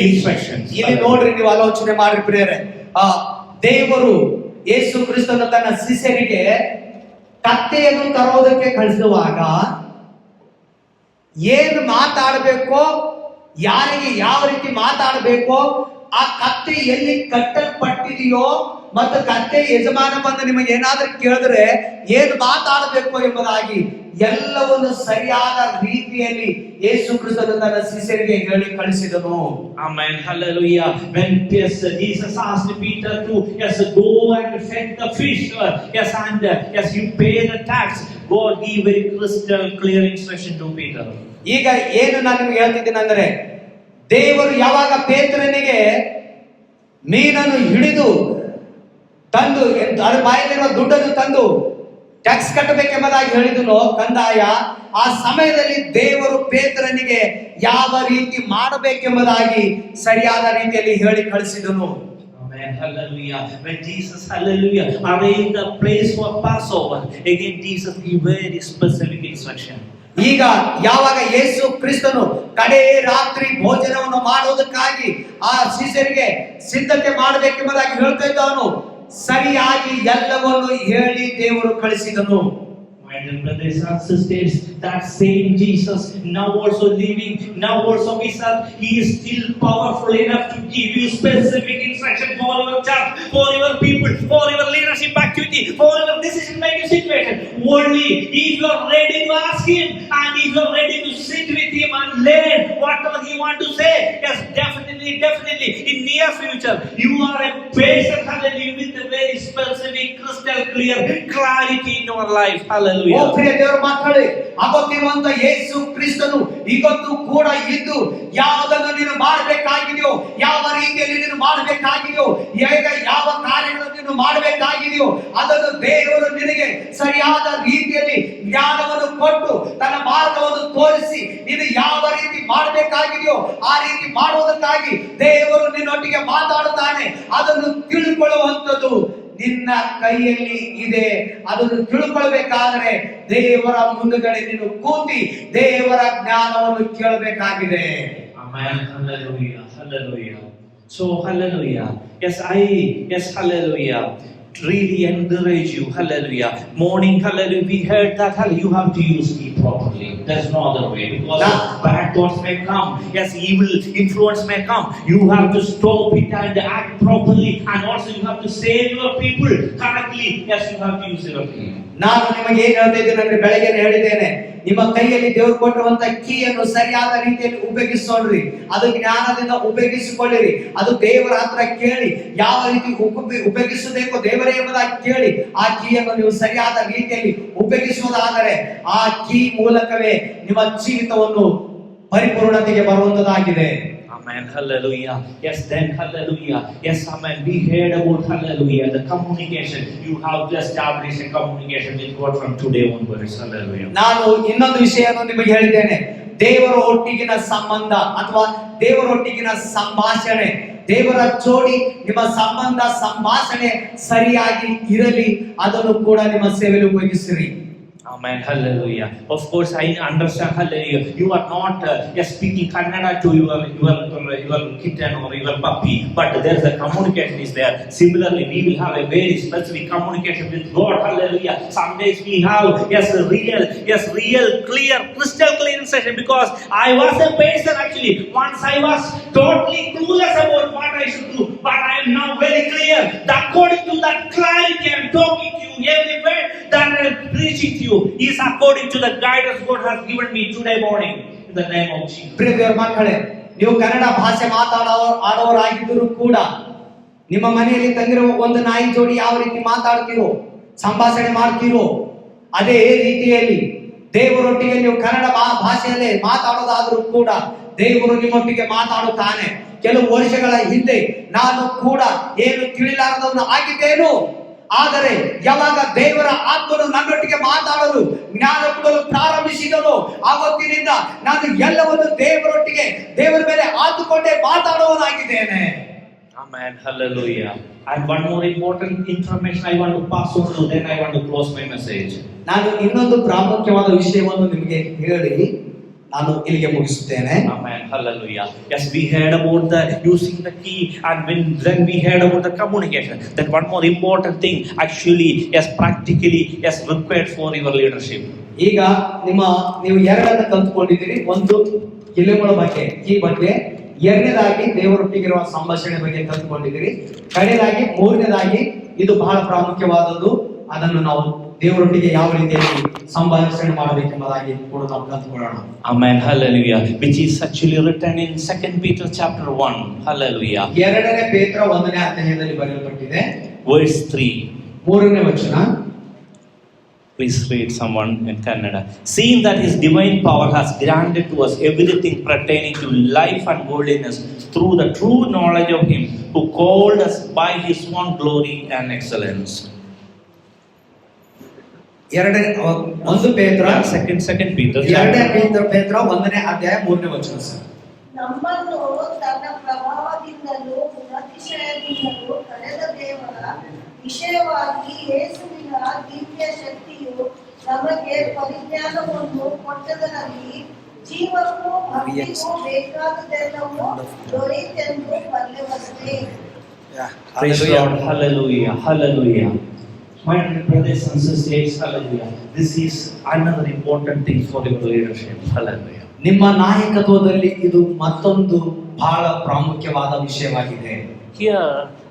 instructions. ಇಲ್ಲಿ ನೋಡ್ರಿ, ನೀವು ಆಲೋಚನೆ ಮಾಡ್ರಿ ಪ್ರಿಯರೇ, ದೇವರು ಯೇಸು ಕ್ರಿಸ್ತನು ತನ್ನ ಶಿಷ್ಯರಿಗೆ ಕತ್ತೆಯನ್ನು ತರೋದಕ್ಕೆ ಕಳಿಸುವಾಗ ಏನು ಮಾತಾಡಬೇಕೋ, ಯಾರಿಗೆ ಯಾವ ರೀತಿ ಮಾತಾಡಬೇಕೋ, ಆ ಕತ್ತೆ ಎಲ್ಲಿ ಕಟ್ಟಲ್ಪಟ್ಟಿದೆಯೋ ಮತ್ತು ಕತ್ತೆ ಯಜಮಾನ ಬಂದು ನಿಮಗೆ ಏನಾದ್ರೂ ಕೇಳಿದ್ರೆ ಏನು ಮಾತಾಡಬೇಕು ಎಂಬುದಾಗಿ ಎಲ್ಲವನ್ನು ಸರಿಯಾದ ರೀತಿಯಲ್ಲಿ ಯೇಸು ಕ್ರಿಸ್ತನು ತನ್ನ ಶಿಷ್ಯರಿಗೆ ಹೇಳಿ ಕಳಿಸಿದನು. Amen. Hallelujah. When Jesus asked Peter to go and fetch the fish, and you pay the tax, God gave very crystal clear instruction to Peter. ಈಗ ಏನು ನಾನು ನಿಮಗೆ ಹೇಳ್ತಿದ್ದೀನಿ ಅಂದ್ರೆ, ದೇವರು ಯಾವಾಗ ಪೇತ್ರನಿಗೆ ಮೀನನ್ನು ಹಿಡಿದು ತಂದು ಅದರ ಬಾಯಲ್ಲಿರುವ ದುಡ್ಡನ್ನು ತಂದು ಟ್ಯಾಕ್ಸ್ ಕಟ್ಟಬೇಕೆಂಬುದಾಗಿ ಹೇಳಿದನು ಕಂದಾಯ, ಆ ಸಮಯದಲ್ಲಿ ದೇವರು ಪೇತ್ರನಿಗೆ ಯಾವ ರೀತಿ ಮಾಡಬೇಕೆಂಬುದಾಗಿ ಸರಿಯಾದ ರೀತಿಯಲ್ಲಿ ಹೇಳಿ ಕಳಿಸಿದನು. Amen. Hallelujah. When Jesus, hallelujah, arranged the place for Passover, again Jesus gave very specific instruction. ಈಗ ಯಾವಾಗ ಯೇಸು ಕ್ರಿಸ್ತನು ಕಡೆ ರಾತ್ರಿ ಭೋಜನವನ್ನು ಮಾಡುವುದಕ್ಕಾಗಿ ಆ ಶಿಷ್ಯರಿಗೆ ಸಿದ್ಧತೆ ಮಾಡಬೇಕೆಂಬುದಾಗಿ ಹೇಳ್ತಾ ಇದ್ದವನು, ಸರಿಯಾಗಿ ಎಲ್ಲವನ್ನು ಹೇಳಿ ದೇವರು ಕಳಿಸಿದನು. My dear brothers and sisters, that same Jesus now also living, now also with us, he is still powerful enough to give you specific instruction for your church, for your people, for your leadership activity, for your decision making situation. Only if you are ready to ask him, and if you are ready to sit with him and learn whatever he want to say, yes, definitely in near future you are a person, hallelujah, with a very specific crystal clear clarity in your life. Hallelujah. ಓ ಪ್ರಿಯ ದೇವರ ಮಕ್ಕಳೇ, ಆಗುತ್ತಿರುವಂತ ಯೇಸು ಕ್ರಿಸ್ತನು ಇವತ್ತು ಕೂಡ ಇದ್ದು ಯಾವುದನ್ನು ನೀನು ಮಾಡಬೇಕಾಗಿದೆಯೋ, ಯಾವ ರೀತಿಯಲ್ಲಿ ನೀನು ಮಾಡಬೇಕಾಗಿದೆಯೋ, ಈಗ ಯಾವ ಕಾರ್ಯಗಳನ್ನು ನೀನು ಮಾಡಬೇಕಾಗಿದೆಯೋ ಅದನ್ನು ದೇವರು ನಿನಗೆ ಸರಿಯಾದ ರೀತಿಯಲ್ಲಿ ಜ್ಞಾನವನ್ನು ಕೊಟ್ಟು ತನ್ನ ಮಾರ್ಗವನ್ನು ತೋರಿಸಿ ನೀನು ಯಾವ ರೀತಿ ಮಾಡಬೇಕಾಗಿದೆಯೋ ಆ ರೀತಿ ಮಾಡುವುದಕ್ಕಾಗಿ ದೇವರು ನಿನ್ನೊಟ್ಟಿಗೆ ಮಾತಾಡುತ್ತಾನೆ. ಅದನ್ನು ತಿಳ್ಕೊಳ್ಳುವಂಥದ್ದು ನಿನ್ನ ಕೈಯಲ್ಲಿ ಇದೆ. ಅದನ್ನು ತಿಳ್ಕೊಳ್ಬೇಕಾದ್ರೆ ದೇವರ ಮುಂದುಗಡೆ ನೀನು ಕೂತಿ ದೇವರ ಜ್ಞಾನವನ್ನು ಕೇಳಬೇಕಾಗಿದೆ. Amen. Hallelujah. Hallelujah. So hallelujah. Yes, hallelujah. Really encourage you. Hallelujah. Morning, hallelujah. We heard that you have to use it properly. There's no other way, because bad thoughts may come. Yes, evil influence may come. You have to stop it and act properly, and also you have to save your people correctly. Yes, you have to use your key. ನಾನು ನಿಮಗೆ ಏನು ಹೇಳ್ತಾ ಇದ್ದೇನೆ ಅಂದ್ರೆ, ಬೆಳಗ್ಗೆ ಹೇಳಿದ್ದೇನೆ, ನಿಮ್ಮ ಕೈಯಲ್ಲಿ ದೇವರು ಕೊಟ್ಟಿರುವಂತ ಕೀಯನ್ನು ಸರಿಯಾದ ರೀತಿಯಲ್ಲಿ ಉಪಯೋಗಿಸೋಣ್ರಿ. ಅದು ಜ್ಞಾನದಿಂದ ಉಪಯೋಗಿಸಿಕೊಳ್ಳಿರಿ. ಅದು ದೇವರ ಹತ್ರ ಕೇಳಿ ಯಾವ ರೀತಿ ಉಪಯೋಗಿಸಬೇಕು ದೇವರೇ ಎಂಬುದಾಗಿ ಕೇಳಿ ಆ ಕೀಯನ್ನು ನೀವು ಸರಿಯಾದ ರೀತಿಯಲ್ಲಿ ಉಪಯೋಗಿಸುವುದಾದರೆ ಆ ಕೀ ಮೂಲಕವೇ ನಿಮ್ಮ ಜೀವಿತವನ್ನು ಪರಿಪೂರ್ಣತೆಗೆ ಬರುವಂತದಾಗಿದೆ. Amen. Hallelujah. Yes, then hallelujah. Yes, amen. We heard about hallelujah, the communication. You have to establish a communication with God from today onwards. Hallelujah. ನಾನು ಇನ್ನೊಂದು ವಿಷಯವನ್ನು ನಿಮಗೆ ಹೇಳಿದ್ದೇನೆ, ದೇವರ ಒಟ್ಟಿಗಿನ ಸಂಬಂಧ ಅಥವಾ ದೇವರೊಟ್ಟಿಗಿನ ಸಂಭಾಷಣೆ ದೇವರ ಜೋಡಿ ನಿಮ್ಮ ಸಂಬಂಧ ಸಂಭಾಷಣೆ ಸರಿಯಾಗಿ ಇರಲಿ, ಅದನ್ನು ಕೂಡ ನಿಮ್ಮ ಸೇವೆಯಲ್ಲಿ ಉಪಯೋಗಿಸಿರಿ. Amen. Hallelujah. Of course, I understand. Hallelujah. You are not just speaking Kannada to your kitten or your puppy, but there is a communication is there. Similarly, we will have a very specific communication with God. Hallelujah. Some days we have real, clear, crystal clear session, because I was a person actually. Once I was totally clueless about what I should do, but I am now very clear. According to that clarity, I am talking to you everywhere that I am preaching to you is according to the guidance God has given me today morning, in the name of Jesus. ಪ್ರಿಯ ದೇವರ ಮಕ್ಕಳೇ, ನೀವು ಕನ್ನಡ ಭಾಷೆ ಆಡೋರಾಗಿದ್ದರೂ ಕೂಡ ನಿಮ್ಮ ಮನೆಯಲ್ಲಿ ತಂದಿರುವ ಒಂದು ನಾಯಿ ಜೋಡಿ ಯಾವ ರೀತಿ ಮಾತಾಡ್ತೀರೋ, ಸಂಭಾಷಣೆ ಮಾಡ್ತೀರೋ, ಅದೇ ರೀತಿಯಲ್ಲಿ ದೇವರೊಟ್ಟಿಗೆ ನೀವು ಕನ್ನಡ ಭಾಷೆಯಲ್ಲೇ ಮಾತಾಡೋದಾದ್ರೂ ಕೂಡ ದೇವರು ನಿಮ್ಮೊಟ್ಟಿಗೆ ಮಾತಾಡುತ್ತಾನೆ. ಕೆಲವು ವರ್ಷಗಳ ಹಿಂದೆ ನಾನು ಕೂಡ ಏನು ತಿಳಿಲಾರದವನು ಆಗಿದ್ದೇನು, ಆದರೆ ಯಾವಾಗ ದೇವರ ಆತ್ಮನು ನನ್ನೊಟ್ಟಿಗೆ ಮಾತಾಡಲು ಜ್ಞಾನ ಕೊಡಲು ಪ್ರಾರಂಭಿಸಿದನು, ಆವತ್ತಿನಿಂದ ನಾನು ಎಲ್ಲವನ್ನು ದೇವರೊಟ್ಟಿಗೆ ದೇವರ ಮೇಲೆ ಆತುಕೊಂಡೇ ಮಾತಾಡುವನಾಗಿದ್ದೇನೆ. Amen. Hallelujah. And one more important information I want to pass on to, then I want to close my message. ನಾನು ಇನ್ನೊಂದು ಪ್ರಾಮುಖ್ಯವಾದ ವಿಷಯವನ್ನು ನಿಮಗೆ ಹೇಳಿ ನಾನು ಇಲ್ಲಿಗೆ ಮುಗಿಸುತ್ತೇನೆ. Amen. Hallelujah. Yes, we heard about the using the key, and then we heard about the communication. Then one more important thing actually practically required for your leadership. ಈಗ ನೀವು ಎರಡನ್ನ ಕಲ್ತ್ಕೊಂಡಿದ್ದೀರಿ. ಒಂದು ಕಿಲುಗಳ ಬಗ್ಗೆ, ಕೀ ಬಗ್ಗೆ, ಎರಡನೇದಾಗಿ ದೇವರೊಟ್ಟಿಗಿರುವ ಸಂಭಾಷಣೆ ಬಗ್ಗೆ ಕಲ್ತ್ಕೊಂಡಿದ್ದೀರಿ. ಕಡೆಯದಾಗಿ ಮೂರನೇದಾಗಿ ಇದು ಬಹಳ ಪ್ರಾಮುಖ್ಯವಾದದ್ದು, ಅದನ್ನು ನಾವು ದೇವರೊಟ್ಟಿಗೆ ಯಾವ ರೀತಿಯಾಗಿ ಸಂಭಾಷಣೆ ಮಾಡಬೇಕೆಂಬುದಾಗಿ ಕೂಡ ನಾವು ಕಲ್ತ್ಕೊಳ್ಳೋಣ. Amen. Hallelujah. Which is actually written in 2 Peter chapter 1. Hallelujah. ಎರಡನೇ ಪೇತ್ರ 1ನೇ ಅಧ್ಯಾಯದಲ್ಲಿ ಬರೆಯಲ್ಪಟ್ಟಿದೆ. Verse 3. 3ನೇ ವಚನ. Please read someone in Kannada. Seeing that His divine power has granted to us everything pertaining to life and godliness through the true knowledge of Him who called us by His own glory and excellence. ಒಂದು ಪೇತ್ರ Second Peter. ಎರಡನೇ ಪೇತ್ರ 1ನೇ ಅಧ್ಯಾಯ 3ನೇ ವಚನ sir. ನಮ್ಮನ್ನು ತನ್ನ ಪ್ರಭಾವದಿಂದಲೂ ಗುಣಾತಿಶಯದಿಂದಲೂ ಕರೆದ ದೇವರ ವಿಷಯವಾಗಿ ಯೇಸುವಿನ ದಿವ್ಯ ಶಕ್ತಿಯು ನಮಗೆ ಪರಿಜ್ಞಾನವನ್ನು ಕೊಟ್ಟದರಲ್ಲಿ ಜೀವಕ್ಕೂ ಭಕ್ತಿಗೂ ಬೇಕಾದದೆಲ್ಲವೂ ದೊರೆತೆಂದು ಬಲ್ಲೆವಷ್ಟೇ. Praise the Lord. Hallelujah. Hallelujah. My brothers and sisters, hallelujah. This is another important thing for your leadership. Hallelujah. ನಿಮ್ಮ ನಾಯಕತ್ವದಲ್ಲಿ ಇದು ಮತ್ತೊಂದು ಬಹಳ ಪ್ರಾಮುಖ್ಯವಾದ ವಿಷಯವಾಗಿದೆ. Here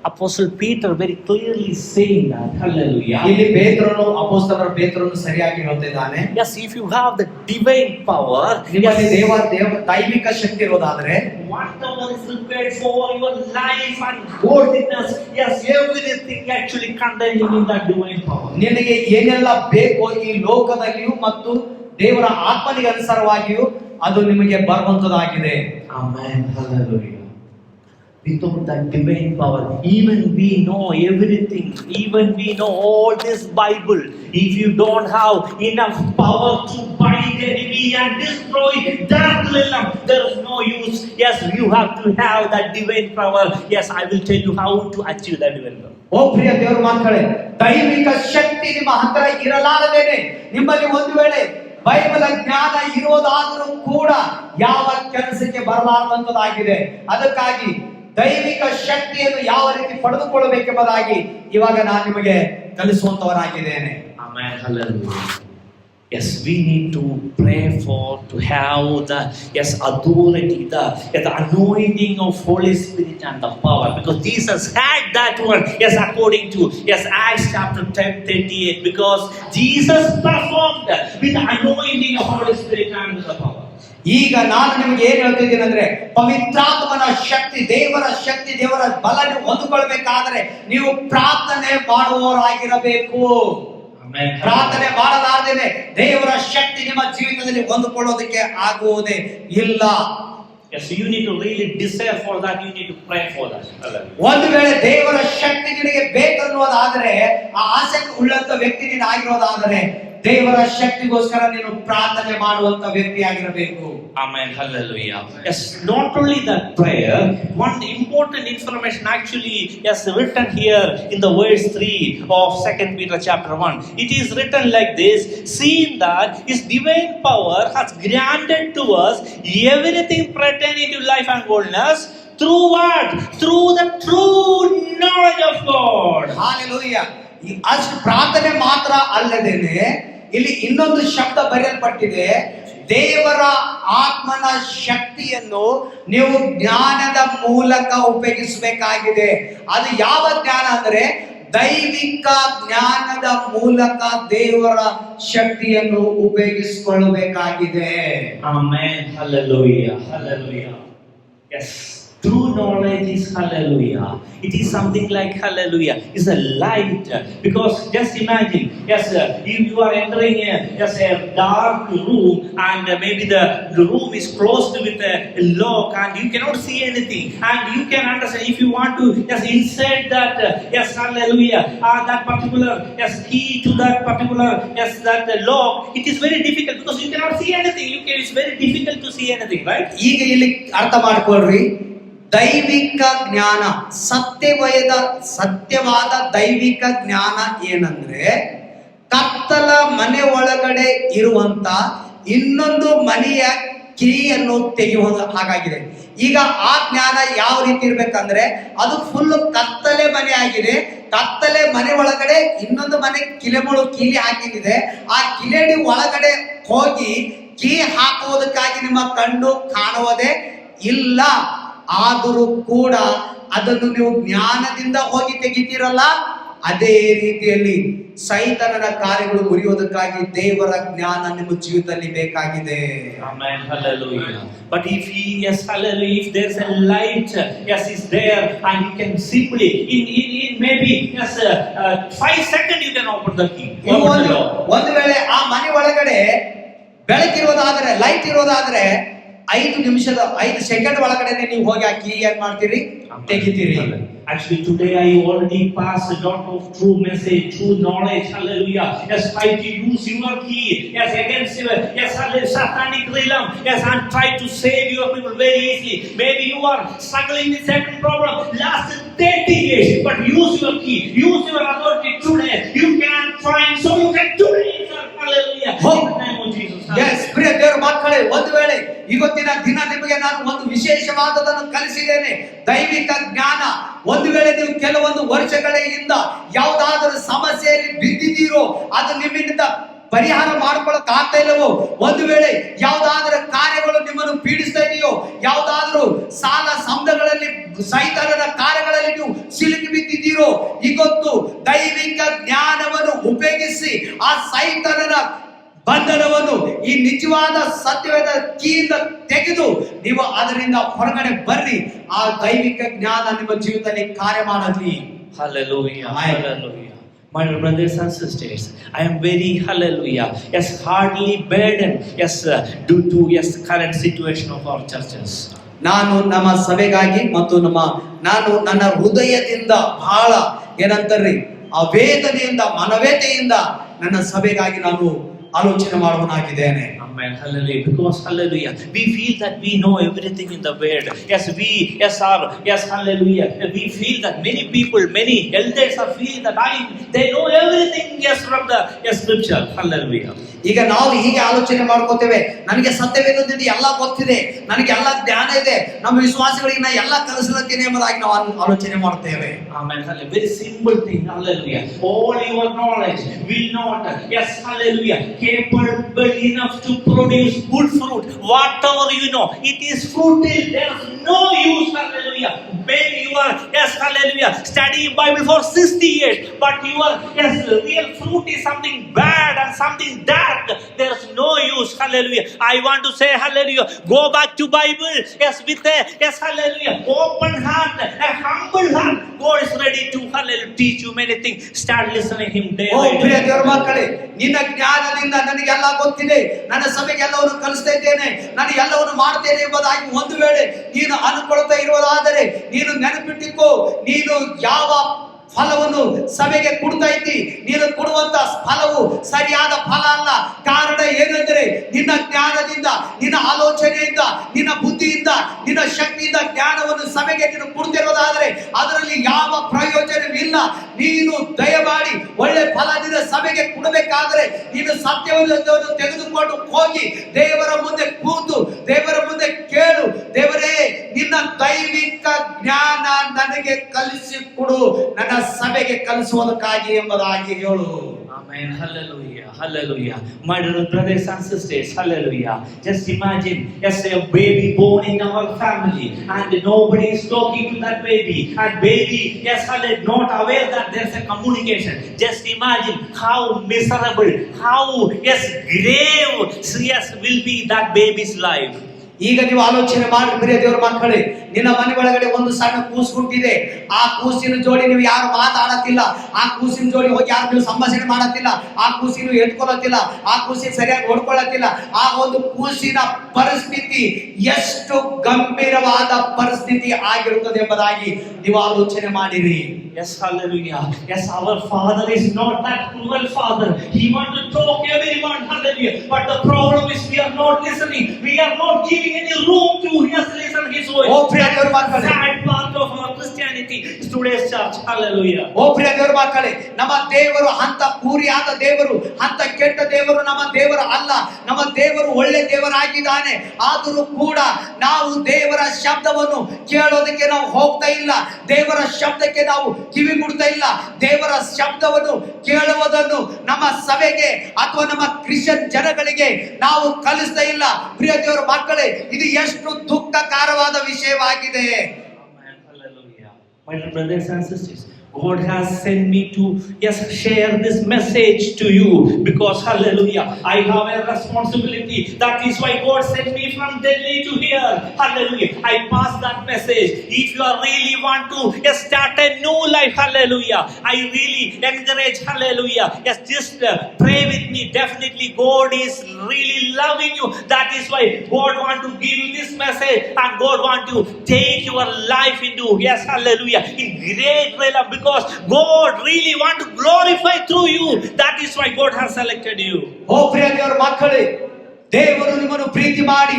Apostle Peter very clearly saying that. Hallelujah. ಇಲ್ಲಿ ಅಪೊಸ್ತಲರ ಪೇತ್ರನು ಸರಿಯಾಗಿ ಹೇಳ್ತಿದ್ದಾನೆ. Yes, if you have the divine power, ನಿಮ್ಮಲ್ಲಿ ದೈವಿಕ ಶಕ್ತಿ ಇರೋದಾದ್ರೆ, whatever is required for your life and godliness, everything actually contained in that divine power. ನಿನಗೆ ಏನೆಲ್ಲ ಬೇಕೋ ಈ ಲೋಕದಲ್ಲಿಯೂ ಮತ್ತು ದೇವರ ಆತ್ಮನಿಗೆ ಅನುಸಾರವಾಗಿಯೂ ಅದು ನಿಮಗೆ ಬರುವಂತದಾಗಿದೆ. Amen. Hallelujah. Without that divine power, even we know everything, even we know all this Bible, if you don't have enough power to bind enemy and destroy that realm, there is no use. Yes, you have to have that divine power. Yes, I will tell you how to achieve that divine power. ಓ ಪ್ರಿಯ ದೇವರ ಮಕ್ಕಳೇ, ದೈವಿಕ ಶಕ್ತಿ ನಿಮ್ಮ ಹತ್ರ ಇರಲಾರದೇನೆ ನಿಮ್ಮಲ್ಲಿ ಒಂದು ವೇಳೆ Bible ಜ್ಞಾನ ಇರುವುದಾದರೂ ಕೂಡ ಯಾವ ಕೆಲಸಕ್ಕೆ ಬರಲಾರದಂತದಾಗಿದೆ. ಅದಕ್ಕಾಗಿ ದೈವಿಕ ಶಕ್ತಿಯನ್ನು ಯಾವ ರೀತಿ ಪಡೆದುಕೊಳ್ಳಬೇಕೆಂಬುದಾಗಿ ಇವಾಗ ನಾನು ನಿಮಗೆ ಕಲಿಸುವಂತವರಾಗಿದ್ದೇನೆ. Amen. Hallelujah. Yes, we need to pray to have the authority, the anointing of Holy Spirit and the power, because Jesus had that one. According to Acts chapter 10:38, because Jesus performed with the anointing of Holy Spirit and the power. ಈಗ ನಾನು ನಿಮಗೆ ಏನ್ ಹೇಳ್ತಿದ್ದೀನಿ ಅಂದ್ರೆ, ಪವಿತ್ರಾತ್ಮನ ಶಕ್ತಿ, ದೇವರ ಬಲ ನೀವು ಹೊಂದಿಕೊಳ್ಳಬೇಕಾದ್ರೆ ನೀವು ಪ್ರಾರ್ಥನೆ ಮಾಡುವವರಾಗಿರಬೇಕು. ಪ್ರಾರ್ಥನೆ ಮಾಡಲಾರದೇನೆ ದೇವರ ಶಕ್ತಿ ನಿಮ್ಮ ಜೀವಿತದಲ್ಲಿ ಹೊಂದಿಕೊಳ್ಳೋದಕ್ಕೆ ಆಗುವುದೇ ಇಲ್ಲ. Yes, you need to really desire for that. You need to pray for that. ಒಂದು ವೇಳೆ ದೇವರ ಶಕ್ತಿ ನಿನಗೆ ಬೇಕನ್ನುವುದಾದರೆ, ಆ ಆಸಕ್ತಿ ಉಳ್ಳಂತ ವ್ಯಕ್ತಿ ನೀನು ಆಗಿರೋದಾದರೆ ದೇವರ ಶಕ್ತಿಗೋಸ್ಕರ ನೀನು ಪ್ರಾರ್ಥನೆ ಮಾಡುವಂತ ವ್ಯಕ್ತಿಯಾಗಿರಬೇಕು. Amen. Hallelujah. Yes, not only that prayer, one important information actually is written here in the verse 3 of 2 Peter chapter 1. It is written like this: seeing that His divine power has granted to us everything pertaining to life and godliness, through what? Through the true knowledge of God. Hallelujah. ಅಷ್ಟು ಪ್ರಾರ್ಥನೆ ಮಾತ್ರ ಅಲ್ಲದೇನೆ ಇಲ್ಲಿ ಇನ್ನೊಂದು ಶಬ್ದ ಬರೆಯಲ್ಪಟ್ಟಿದೆ. ದೇವರ ಆತ್ಮನ ಶಕ್ತಿಯನ್ನು ನೀವು ಜ್ಞಾನದ ಮೂಲಕ ಉಪಯೋಗಿಸಬೇಕಾಗಿದೆ. ಅದು ಯಾವ ಜ್ಞಾನ ಅಂದ್ರೆ ದೈವಿಕ ಜ್ಞಾನದ ಮೂಲಕ ದೇವರ ಶಕ್ತಿಯನ್ನು ಉಪಯೋಗಿಸಿಕೊಳ್ಳಬೇಕಾಗಿದೆ. Amen. Hallelujah. Hallelujah. Yes. True knowledge is hallelujah. It is something like hallelujah. It's a light. Because just imagine, yes, if you are entering a dark room and maybe the room is closed with a lock and you cannot see anything, and you can understand if you want to just insert that yes hallelujah that particular yes key to that particular yes that lock, it is very difficult because you cannot see anything. It's very difficult to see anything, right? ಈಗ ಇಲ್ಲಿ ಅರ್ಥ ಮಾಡ್ಕೊಳ್ರಿ, ದೈವಿಕ ಜ್ಞಾನ ಸತ್ಯವಾದ ದೈವಿಕ ಜ್ಞಾನ ಏನಂದ್ರೆ ಕತ್ತಲ ಮನೆ ಒಳಗಡೆ ಇರುವಂತ ಇನ್ನೊಂದು ಮನೆಯ ಕಿರಿಯನ್ನು ತೆಗೆಯುವುದು ಹಾಗಾಗಿದೆ. ಈಗ ಆ ಜ್ಞಾನ ಯಾವ ರೀತಿ ಇರ್ಬೇಕಂದ್ರೆ ಅದು ಫುಲ್ ಕತ್ತಲೆ ಮನೆ ಆಗಿದೆ. ಕತ್ತಲೆ ಮನೆ ಒಳಗಡೆ ಇನ್ನೊಂದು ಮನೆ ಕೀಲಿ ಹಾಕಿದೆ. ಆ ಕಿಲೇಡಿ ಒಳಗಡೆ ಹೋಗಿ ಕೀ ಹಾಕುವುದಕ್ಕಾಗಿ ನಿಮ್ಮ ಕಣ್ಣು ಕಾಣುವುದೇ ಇಲ್ಲ. ಆದರೂ ಕೂಡ ಅದನ್ನು ನೀವು ಜ್ಞಾನದಿಂದ ಹೋಗಿ ತೆಗಿತೀರಲ್ಲ, ಅದೇ ರೀತಿಯಲ್ಲಿ ಸೈತಾನನ ಕಾರ್ಯಗಳು ಮುರಿಯುವುದಕ್ಕಾಗಿ ದೇವರ ಜ್ಞಾನ ನಿಮ್ಮ ಜೀವಿತದಲ್ಲಿ ಬೇಕಾಗಿದೆ. Amen. Hallelujah. But if yes, hallelujah, if there's a light, yes, is there, and you can simply in maybe yes 5 seconds you can open the key. ಒಂದು ವೇಳೆ ಆ ಮನೆ ಒಳಗಡೆ ಬೆಳಕಿರೋದಾದ್ರೆ, ಲೈಟ್ ಇರೋದಾದ್ರೆ 5 ಸೆಕೆಂಡ್ ಒಳಗಡೆ ನೀವು ಹೋಗಿ ಆ ಕೀ ಏನ್ ಮಾಡ್ತೀರಿ, ತೆಗಿತೀರಿ. Actually, today I already passed a lot of true message, true knowledge. Hallelujah. Yes, try to use your key. Yes, against your yes, satanic realm. Yes, and try to save your people very easily. Maybe you are struggling with certain problem last 30 years, but use your key, use your authority today. You can find solution today. Hallelujah. In the name of Jesus. Yes, ಪ್ರಿಯ ದೇವರ ಮಕ್ಕಳೇ, ಒಂದು ವೇಳೆ ಇವತ್ತಿನ ದಿನ ನಿಮಗೆ ನಾನು ಒಂದು ವಿಶೇಷವಾದದನ್ನು ಕಲಿಸಿದ್ದೇನೆ, ದೈವಿಕ ಜ್ಞಾನ. ಒಂದು ವೇಳೆ ನೀವು ಕೆಲವೊಂದು ವರ್ಷಗಳ ಹಿಂದ ಯಾವುದಾದರೂ ಸಮಸ್ಯೆಯಲ್ಲಿ ಬಿದ್ದಿದ್ದೀರೋ, ಅದು ನಿಮ್ಮಿಂದ ಪರಿಹಾರ ಮಾಡ್ಕೊಳ್ಳಕ್ ಆಗ್ತಾ ಇಲ್ಲವೋ, ಒಂದು ವೇಳೆ ಯಾವುದಾದ್ರೂ ಕಾರ್ಯಗಳು ನಿಮ್ಮನ್ನು ಪೀಡಿಸ್ತಾ ಇದೆಯೋ, ಯಾವುದಾದ್ರೂ ಸಾಲ ಸಮಯಗಳಲ್ಲಿ ಸೈತಾನನ ಕಾರ್ಯಗಳಲ್ಲಿ ನೀವು ಸಿಲುಕಿ ಬಿದ್ದಿದ್ದೀರೋ, ಇವತ್ತು ದೈವಿಕ ಜ್ಞಾನವನ್ನು ಉಪಯೋಗಿಸಿ ಆ ಸೈತಾನನ ಬಂಧನವನ್ನು ಈ ನಿಜವಾದ ಸತ್ಯವಾದ ಕೀಯಿಂದ ತೆಗೆದು ನೀವು ಅದರಿಂದ ಹೊರಗಡೆ ಬರ್ರಿ. ಆ ದೈವಿಕ ಜ್ಞಾನ ನಿಮ್ಮ ಜೀವಿತದಲ್ಲಿ ಕಾರ್ಯ ಮಾಡಲಿ. Hallelujah. Hallelujah. My brothers and sisters, I am very hallelujah. Yes, hardly burdened. Yes, due to yes current situation of our churches. ನಾನು ನಮ್ಮ ಸಭೆಗಾಗಿ ಮತ್ತು ನಾನು ನನ್ನ ಹೃದಯದಿಂದ ಬಹಳ ಏನಂತಾರ್ರಿ ಆ ವೇದನೆಯಿಂದ ಮನವೇದನೆಯಿಂದ ನನ್ನ ಸಭೆಗಾಗಿ ನಾನು ಆಲೋಚನೆ ಮಾಡುವನಾಗಿದ್ದೇನೆ. Amen. Hallelujah. Because hallelujah, we feel that we know everything in the word. Yes, hallelujah. We feel that many people, many elders are feeling that they know everything yes from the scripture. Hallelujah. ಈಗ ನಾವು ಹೀಗೆ ಆಲೋಚನೆ ಮಾಡ್ಕೋತೇವೆ, ನನಗೆ ಸತ್ಯವೇದದಿಂದ ಎಲ್ಲ ಗೊತ್ತಿದೆ, ನನಗೆ ಎಲ್ಲ ಜ್ಞಾನ ಇದೆ, ನಮ್ಮ ವಿಶ್ವಾಸಿಗಳಿಗೆ ನಾ ಎಲ್ಲ ಕಲಿಸಲತ್ತೀನಿ ಎಂಬುದಾಗಿ ನಾವು ಆಲೋಚನೆ ಮಾಡ್ತೇವೆ. Amen. Hallelujah. Very simple thing. Hallelujah. All your knowledge will not, yes, hallelujah, capable enough to produce good fruit. Whatever you know, it is fruitless. There is no use. Hallelujah. Maybe you are, yes, hallelujah, studying Bible for 60 years, but your yes real fruit is something bad and something dark. There is no use. Hallelujah. I want to say hallelujah. Go back to Bible. Yes, with a yes, hallelujah, open heart, a humble heart. God is ready to hallelujah teach you many things. Start listening Him day by day. ಪ್ರಿಯ ದೇವರ ಮಕ್ಕಳೇ, ನಿನ್ನ ಜ್ಞಾನದಿಂದ ನನಗೆ ಎಲ್ಲ ಗೊತ್ತಿದೆ, ನನ್ನ ಸಭೆಗೆ ಎಲ್ಲವನ್ನು ಕಲಿಸ್ತಾ ಇದ್ದೇನೆ, ನಾನು ಎಲ್ಲವನ್ನು ಮಾಡ್ತೇನೆ ಎಂಬುದಾಗಿ ಒಂದು ವೇಳೆ ನೀನು ಅನ್ಕೊಳ್ತಾ ಇರುವುದಾದರೆ ನೀನು ನೆನಪಿಟ್ಟಿಕೋ, ನೀನು ಯಾವ ಫಲವನ್ನು ಸಭೆಗೆ ಕೊಡ್ತಾ ಇದ್ದಿ, ನೀನು ಕೊಡುವಂತ ಫಲವು ಸರಿಯಾದ ಫಲ ಅಲ್ಲ. ಕಾರಣ ಏನೆಂದರೆ ನಿನ್ನ ಜ್ಞಾನದಿಂದ, ನಿನ್ನ ಆಲೋಚನೆಯಿಂದ, ನಿನ್ನ ಬುದ್ಧಿಯಿಂದ, ನಿನ್ನ ಶಕ್ತಿಯಿಂದ ಜ್ಞಾನವನ್ನು ಸಭೆಗೆ ನೀನು ಕೊಡ್ತಿರೋದಾದ್ರೆ ಅದರಲ್ಲಿ ಯಾವ ಪ್ರಯೋಜನವಿಲ್ಲ. ನೀನು ದಯಮಾಡಿ ಒಳ್ಳೆ ಫಲ ನಿನ್ನ ಸಭೆಗೆ ಕೊಡಬೇಕಾದ್ರೆ ನೀನು ಸತ್ಯವನ್ನು ತೆಗೆದುಕೊಂಡು ಹೋಗಿ ದೇವರ ಮುಂದೆ ಕೂತು ದೇವರ ಮುಂದೆ ಕೇಳು, ದೇವರೇ ನಿನ್ನ ದೈವಿಕ ಜ್ಞಾನ ನನಗೆ ಕಲಿಸಿಕೊಡು, ನನ್ನ ಸಭೆಗೆ ಕಲಿಸುವುದಕ್ಕಾಗಿ ಎಂಬುದಾಗಿ ಹೇಳು. Amen. Hallelujah. Hallelujah. My dear brothers and sisters, hallelujah. Just imagine, yes, a baby born in our family and nobody is talking to that baby. And baby, yes, hallelujah, not aware that there's a communication. Just imagine how miserable, how, yes, grave, yes, will be that baby's life. ಈಗ ನೀವು ಆಲೋಚನೆ ಮಾಡಿ ಪ್ರಿಯ ದೇವರ ಮಕ್ಕಳೇ, ನಿನ್ನ ಮನೆ ಒಳಗಡೆ ಒಂದು ಸಣ್ಣ ಕೂಸು ಹುಟ್ಟಿದೆ. ಆ ಕೂಸಿನ ಜೋಡಿ ನೀವು ಯಾರು ಮಾತಾಡತ್ತಿಲ್ಲ, ಆ ಕೂಸಿನ ಜೋಡಿ ಹೋಗಿ ಯಾರು ನೀವು ಸಂಭಾಷಣೆ ಮಾಡತ್ತಿಲ್ಲ, ಆ ಕೂಸಿನ ಎತ್ಕೊಳ್ಳತ್ತಿಲ್ಲ, ಆ ಕೂಸಿನ ಸರಿಯಾಗಿ ನೋಡ್ಕೊಳ್ಳತ್ತಿಲ್ಲ. ಆ ಒಂದು ಕೂಸಿನ ಪರಿಸ್ಥಿತಿ ಎಷ್ಟು ಗಂಭೀರವಾದ ಪರಿಸ್ಥಿತಿ ಆಗಿರುತ್ತದೆ ಎಂಬುದಾಗಿ ನೀವು ಆಲೋಚನೆ ಮಾಡಿರಿ. Yes, hallelujah. Yes, our Father is not that cruel Father. He wants to talk everyone, hallelujah. But the problem is we are not listening. We are not giving any room to yes, listen His voice. Oh, ಪ್ರಿಯ ದೇವರ ಮಕ್ಕಳೇ, Sad part of our Christianity is today's church, hallelujah. ಓ ಪ್ರಿಯ ದೇವರ ಮಕ್ಕಳೇ, ನಮ್ಮ ದೇವರು ಅಂತ ಪೂರಿಯಾದ ದೇವರು, ಅಂತ ಕೆಟ್ಟ ದೇವರು ನಮ್ಮ ದೇವರು ಅಲ್ಲ. ನಮ್ಮ ದೇವರು ಒಳ್ಳೆ ದೇವರಾಗಿದ್ದಾನೆ. ಆದರೂ ಕೂಡ ನಾವು ದೇವರ ಶಬ್ದವನ್ನು ಕೇಳೋದಕ್ಕೆ ನಾವು ಹೋಗ್ತಾ ಇಲ್ಲ, ದೇವರ ಶಬ್ದಕ್ಕೆ ನಾವು ಕಿವಿ ಕೊಡ್ತಾ ಇಲ್ಲ. ದೇವರ ಶಬ್ದವನ್ನು ಕೇಳುವುದನ್ನು ನಮ್ಮ ಸಭೆಗೆ ಅಥವಾ ನಮ್ಮ ಕ್ರಿಶ್ಚಿಯನ್ ಜನಗಳಿಗೆ ನಾವು ಕಲಿಸ್ತಾ ಇಲ್ಲ. ಪ್ರಿಯ ದೇವರ ಮಕ್ಕಳೇ, ಇದು ಎಷ್ಟು ದುಃಖಕರವಾದ ವಿಷಯವಾಗಿದೆ. Hallelujah. My dear brothers and sisters, God has sent me to yes share this message to you because hallelujah I have a responsibility. That is why God sent me from Delhi to here. Hallelujah. I pass that message. If you are really want to yes, start a new life, hallelujah, I really encourage, hallelujah, yes, just pray with me. Definitely God is really loving you. That is why God want to give you this message and God want to take your life into yes, hallelujah, in great realm because God really want to glorify through you. That is why God has selected you. ಓ ಪ್ರಿಯ ದೇವರ ಮಕ್ಕಳೇ, ದೇವರು ನಿಮ್ಮನ್ನು ಪ್ರೀತಿ ಮಾಡಿ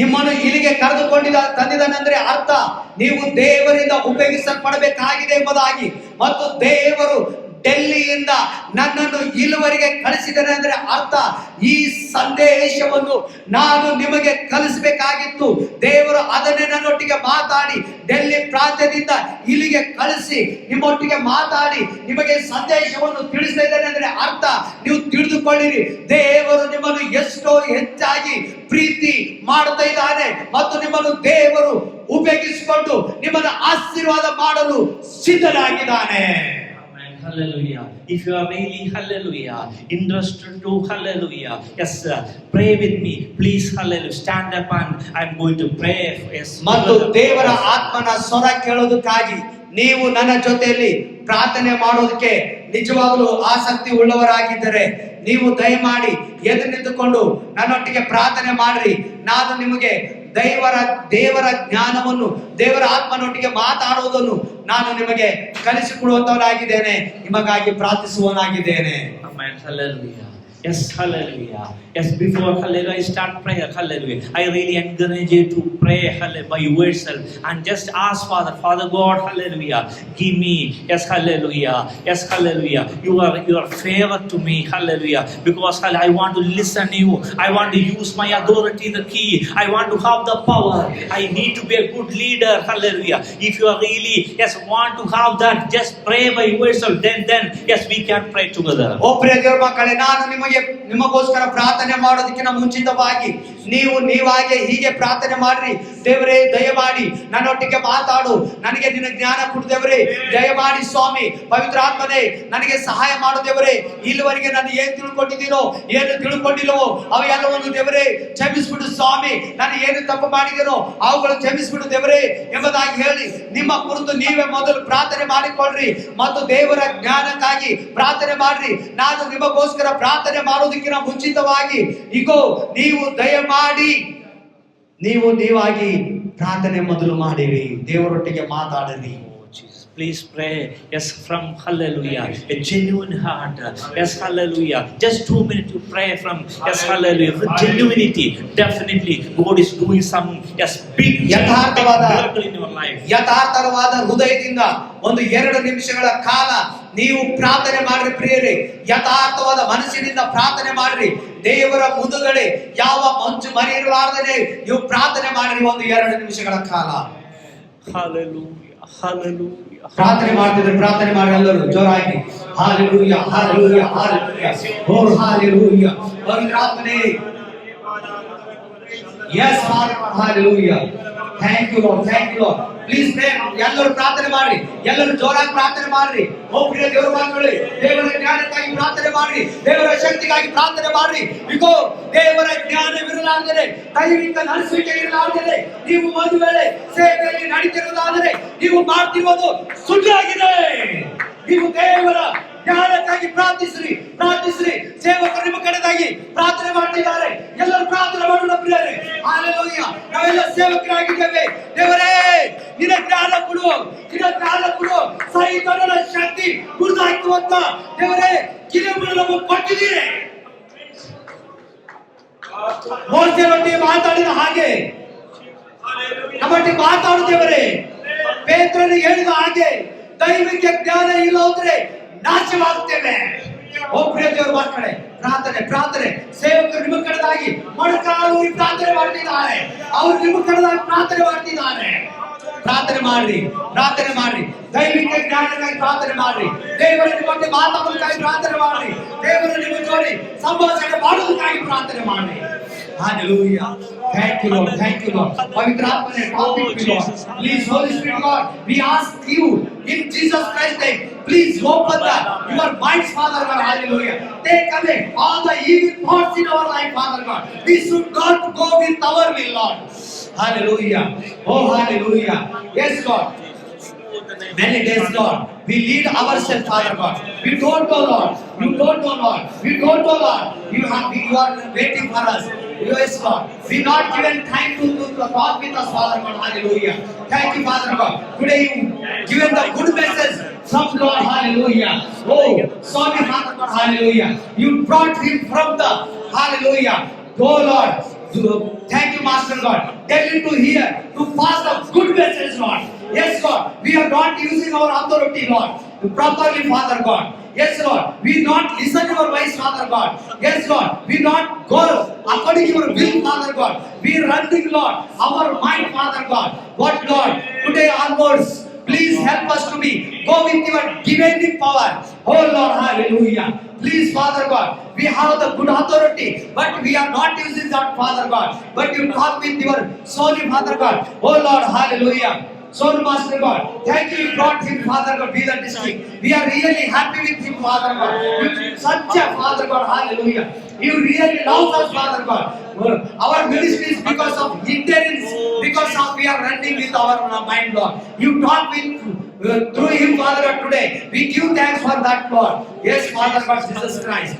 ನಿಮ್ಮನ್ನು ಇಲ್ಲಿಗೆ ತಂದಿದ್ದಾನೆಂದ್ರೆ ಅರ್ಥ ನೀವು ದೇವರಿಂದ ಉಪಯೋಗಿಸಲ್ಪಡಬೇಕಾಗಿದೆ ಎಂಬುದಾಗಿ. ಮತ್ತು ದೇವರು ಡೆಲ್ಲಿಯಿಂದ ನನ್ನನ್ನು ಇಲ್ಲಿವರೆಗೆ ಕಳಿಸಿದರೆ ಅಂದ್ರೆ ಅರ್ಥ ಈ ಸಂದೇಶವನ್ನು ನಾನು ನಿಮಗೆ ಕಲಿಸಬೇಕಾಗಿತ್ತು. ದೇವರು ಅದನ್ನೇ ನನ್ನೊಟ್ಟಿಗೆ ಮಾತಾಡಿ ಡೆಲ್ಲಿ ಪ್ರಾಂತ್ಯದಿಂದ ಇಲ್ಲಿಗೆ ಕಳಿಸಿ ನಿಮ್ಮೊಟ್ಟಿಗೆ ಮಾತಾಡಿ ನಿಮಗೆ ಸಂದೇಶವನ್ನು ತಿಳಿಸ್ತಾ ಇದ್ದಾನೆ ಅಂದ್ರೆ ಅರ್ಥ ನೀವು ತಿಳಿದುಕೊಳ್ಳಿರಿ, ದೇವರು ನಿಮ್ಮನ್ನು ಎಷ್ಟೋ ಹೆಚ್ಚಾಗಿ ಪ್ರೀತಿ ಮಾಡ್ತಾ ಇದ್ದಾನೆ ಮತ್ತು ನಿಮ್ಮನ್ನು ದೇವರು ಉಪಯೋಗಿಸಿಕೊಂಡು ನಿಮ್ಮನ್ನು ಆಶೀರ್ವಾದ ಮಾಡಲು ಸಿದ್ಧನಾಗಿದ್ದಾನೆ. Hallelujah. If you are really hallelujah interested to hallelujah yes pray with me please, hallelujah, stand up and I am going to pray. Yes, ಮತ್ತು ದೇವರ ಆತ್ಮನ ಸ್ವರ ಕೇಳೋದಕ್ಕಾಗಿ ನೀವು ನನ್ನ ಜೊತೆಯಲ್ಲಿ ಪ್ರಾರ್ಥನೆ ಮಾಡೋದಕ್ಕೆ ನಿಜವಾಗಲೂ ಆಸಕ್ತಿ ಉಳ್ಳವರಾಗಿದ್ದರೆ ನೀವು ದಯಮಾಡಿ ಎದ್ದು ನಿಂತುಕೊಂಡು ನನ್ನೊಟ್ಟಿಗೆ ಪ್ರಾರ್ಥನೆ ಮಾಡ್ರಿ. ನಾನು ನಿಮಗೆ ದೇವರ ಜ್ಞಾನವನ್ನು ದೇವರ ಆತ್ಮನೊಟ್ಟಿಗೆ ಮಾತಾಡುವುದನ್ನು ನಾನು ನಿಮಗೆ ಕಲಿಸಿಕೊಡುವಂತವನಾಗಿದ್ದೇನೆ, ನಿಮಗಾಗಿ ಪ್ರಾರ್ಥಿಸುವವನಾಗಿದ್ದೇನೆ. Amen. Hallelujah. Yes, hallelujah. Yes, before hallelujah, I start prayer, hallelujah, I really encourage you to pray, hallelujah, by yourself and just ask Father God, hallelujah, give me, yes, hallelujah, your favor to me, hallelujah, because I want to listen to you, I want to use my authority, the key, I want to have the power, I need to be a good leader, hallelujah. If you are really, yes, want to have that, just pray by yourself, then, yes, we can pray together. ಓ ಪ್ರಿಯ ದೇವರ ಮಕ್ಕಳೇ, ನಾನು ನಿಮಗೋಸ್ಕರ ಪ್ರಾರ್ಥನೆ ಮಾಡೋದಕ್ಕಿಂತ ಮುಂಚಿತವಾಗಿ ನೀವಾಗೆ ಹೀಗೆ ಪ್ರಾರ್ಥನೆ ಮಾಡ್ರಿ. ದೇವರೇ ದಯಮಾಡಿ ನನ್ನೊಟ್ಟಿಗೆ ಮಾತಾಡು, ನನಗೆ ನಿನ್ನ ಜ್ಞಾನ ಕೊಡು ದೇವರೇ, ದಯಮಾಡಿ ಸ್ವಾಮಿ ಪವಿತ್ರಾತ್ಮನೇ ನನಗೆ ಸಹಾಯ ಮಾಡು ದೇವರೇ. ಇಲ್ಲಿವರೆಗೆ ನಾನು ಏನು ತಿಳ್ಕೊಂಡಿದ್ದೀನೋ ಏನು ತಿಳ್ಕೊಂಡಿಲ್ಲವೋ ಅವೆಲ್ಲವನ್ನು ದೇವರೇ ಕ್ಷಮಿಸ್ಬಿಡು ಸ್ವಾಮಿ, ನಾನು ಏನು ತಪ್ಪು ಮಾಡಿದ್ದೀನೋ ಅವುಗಳು ಕ್ಷಮಿಸ್ಬಿಡು ದೇವರೇ ಎಂಬುದಾಗಿ ಹೇಳಿ ನಿಮ್ಮ ಕುರಿತು ನೀವೇ ಮೊದಲು ಪ್ರಾರ್ಥನೆ ಮಾಡಿಕೊಳ್ಳ್ರಿ ಮತ್ತು ದೇವರ ಜ್ಞಾನಕ್ಕಾಗಿ ಪ್ರಾರ್ಥನೆ ಮಾಡ್ರಿ. ನಾನು ನಿಮಗೋಸ್ಕರ ಪ್ರಾರ್ಥನೆ ಮಾಡೋದಕ್ಕಿಂತ ಮುಂಚಿತವಾಗಿ ಈಗೋ ನೀವು ದಯಮಾಡಿ ನೀವಾಗಿ ಪ್ರಾರ್ಥನೆ ಮೊದಲು ಮಾಡಿರಿ, ದೇವರೊಟ್ಟಿಗೆ ಮಾತಾಡಿರಿ. Please pray. Yes, from hallelujah. A genuine heart. Yes, hallelujah. Just 2 minutes to pray from yes, hallelujah. With genuinity. Definitely, God is doing some yes, big miracle in your life. ಯಥಾರ್ಥವಾದ ಹೃದಯದಿಂದ ಒಂದು 2 ನಿಮಿಷಗಳ ಕಾಲ ನೀವು ಪ್ರಾರ್ಥನೆ ಮಾಡ್ರಿ ಪ್ರಿಯರೇ. ಯಥಾರ್ಥವಾದ ಮನಸ್ಸಿನಿಂದ ಪ್ರಾರ್ಥನೆ ಮಾಡ್ರಿ. ದೇವರ ಮುಂದುಗಡೆ ಯಾವ ಮಂಚು ಮರೆಯಿರಲಾರದೆ ನೀವು ಪ್ರಾರ್ಥನೆ ಮಾಡ್ರಿ ಒಂದು 2 ನಿಮಿಷಗಳ ಕಾಲ. Hallelujah. Hallelujah. ಪ್ರಾರ್ಥನೆ ಮಾಡ್ತಿದ್ರೆ ಪ್ರಾರ್ಥನೆ ಮಾಡಿ ಎಲ್ಲರೂ ಜೋರಾಗಿ hallelujah hallelujah hallelujah oh hallelujah ಪವಿತ್ರಾತ್ಮನೇ yes hallelujah thank you Lord please pray ಎಲ್ಲರೂ ಪ್ರಾರ್ಥನೆ ಮಾಡ್ರಿ ಎಲ್ಲರೂ ಜೋರಾಗಿ ಪ್ರಾರ್ಥನೆ ಮಾಡ್ರಿ ಓ ಪ್ರಿಯ ದೇವರ ಮಕ್ಕಳೇ ದೇವರ ಜ್ಞಾನಕ್ಕಾಗಿ ಪ್ರಾರ್ಥನೆ ಮಾಡ್ರಿ ದೇವರ ಶಕ್ತಿಗಾಗಿ ಪ್ರಾರ್ಥನೆ ಮಾಡ್ರಿ ಬಿಕೋ ದೇವರ ಜ್ಞಾನವಿರಲಾರದೆ ದೈವಿಕ ನಡೆಸುವಿಕೆ ಇರಲಾರದೆ ನೀವು ಒಂದು ವೇಳೆ ಸೇವೆಯಲ್ಲಿ ನಡೀತಿರುವುದಾದರೆ ನೀವು ಮಾಡ್ತಿರೋದು ಸುಳ್ಳಾಗಿದೆ ನೀವು ದೇವರ ಜ್ಞಾನಕ್ಕಾಗಿ ಪ್ರಾರ್ಥಿಸ್ರಿ ಸೇವಕರು ನಿಮ್ಮ ಕಡೆದಾಗಿ ಪ್ರಾರ್ಥನೆ ಮಾಡ್ತಿದ್ದಾರೆ ಎಲ್ಲರೂ ಪ್ರಾರ್ಥನೆ ಮಾಡೋಣ ಪ್ರಿಯರೇ ಹಾಲೆಲೂಯಾ ನಾವೆಲ್ಲ ಸೇವಕರಾಗಿದ್ದೇವೆ ದೇವರೇ ನಿನ್ನ ಜ್ಞಾನ ಕೊಡು ಸೈತಾನನ ಶಕ್ತಿ ಮುರಿದಾಕುವಂತ ದೇವರೇ ಕಿರಿಯನ್ನು ನಮಗೆ ಕೊಟ್ಟಿದ್ದೀರಿ ಮೋಸೆಯೊಟ್ಟಿಗೆ ಮಾತಾಡಿದ ಹಾಗೆ ನಮ್ಮೊಟ್ಟಿಗೆ ಮಾತಾಡು ದೇವರೇ ಪೇತ್ರನಿಗೆ ಹೇಳಿದ ಹಾಗೆ ದೈವಿಕ ಜ್ಞಾನ ಇಲ್ಲ ಹೋದ್ರೆ ನಾಶವಾಗುತ್ತೇವೆ ಓ ಪ್ರಿಯ ದೇವರ ಮಕ್ಕಳೇ ಪ್ರಾರ್ಥನೆ ಸೇವಕರು ನಿಮ್ಮ ಕಡೆದಾಗಿ ಮೊಣಕಾಲೂರಿ ಪ್ರಾರ್ಥನೆ ಮಾಡ್ತಿದ್ದಾರೆ ಅವರು ನಿಮ್ಮ ಕಡೆದಾಗಿ ಪ್ರಾರ್ಥನೆ ಮಾಡ್ತಿದ್ದಾರೆ ಪ್ರಾರ್ಥನೆ ಮಾಡ್ರಿ ದೈವಿಕ ಜ್ಞಾನಕ್ಕಾಗಿ ಪ್ರಾರ್ಥನೆ ಮಾಡ್ರಿ ದೇವರ ನಿಮ್ಮ ಜೊತೆ ಮಾತಾಡೋದಕ್ಕಾಗಿ ಪ್ರಾರ್ಥನೆ ಮಾಡ್ರಿ ದೇವರ ನಿಮ್ಮ ಜೋಡಿ ಸಂಭಾಷಣೆ ಮಾಡೋದಕ್ಕಾಗಿ ಪ್ರಾರ್ಥನೆ ಮಾಡ್ರಿ Hallelujah. Thank you, Lord. Pavitra Atmane, talk with me, Lord. Please, Holy Spirit, God, we ask you in Jesus Christ's name, please open your minds, Father God. Hallelujah. Take away all the evil thoughts in our life, Father God. We should not go with our will, Lord. Hallelujah. Oh, hallelujah. Yes, Lord. Many days, Lord, we lead ourselves, Father God. We don't know, Lord. You don't know, Lord. We don't know, Lord. You are waiting for us. Yes, Lord. We not given time to talk with us, Father God. Hallelujah. Thank you, Father God. Today you given the good message from Lord. Hallelujah. Oh, sorry, Father God. Hallelujah. You brought him from the Hallelujah. Oh, Lord. Thank you, Master God. Tell him to hear, to pass the good message, Lord. Yes, Lord. We are not using our authority, Lord, properly, Father God. Yes, Lord. We not listen to your voice, Father God. Yes, Lord. We not go according to your will, Father God. We running, Lord, our mind, Father God. What, Lord? Today onwards, please help us to go with your divine power. Oh, Lord, hallelujah. Please, Father God, we have the good authority, but we are not using that, Father God. But you talk with your soul, Father God. Oh, Lord, hallelujah. So, Master God, thank you, you brought him, Father God, be the district. We are really happy with him, Father God. You such a Father God, hallelujah. You really love us, Father God. Our ministry is because of hindrance, because of we are running with our mind, Lord. You talk with through him, Father God, today. We give thanks for that, Lord. Yes, Father God, Jesus Christ.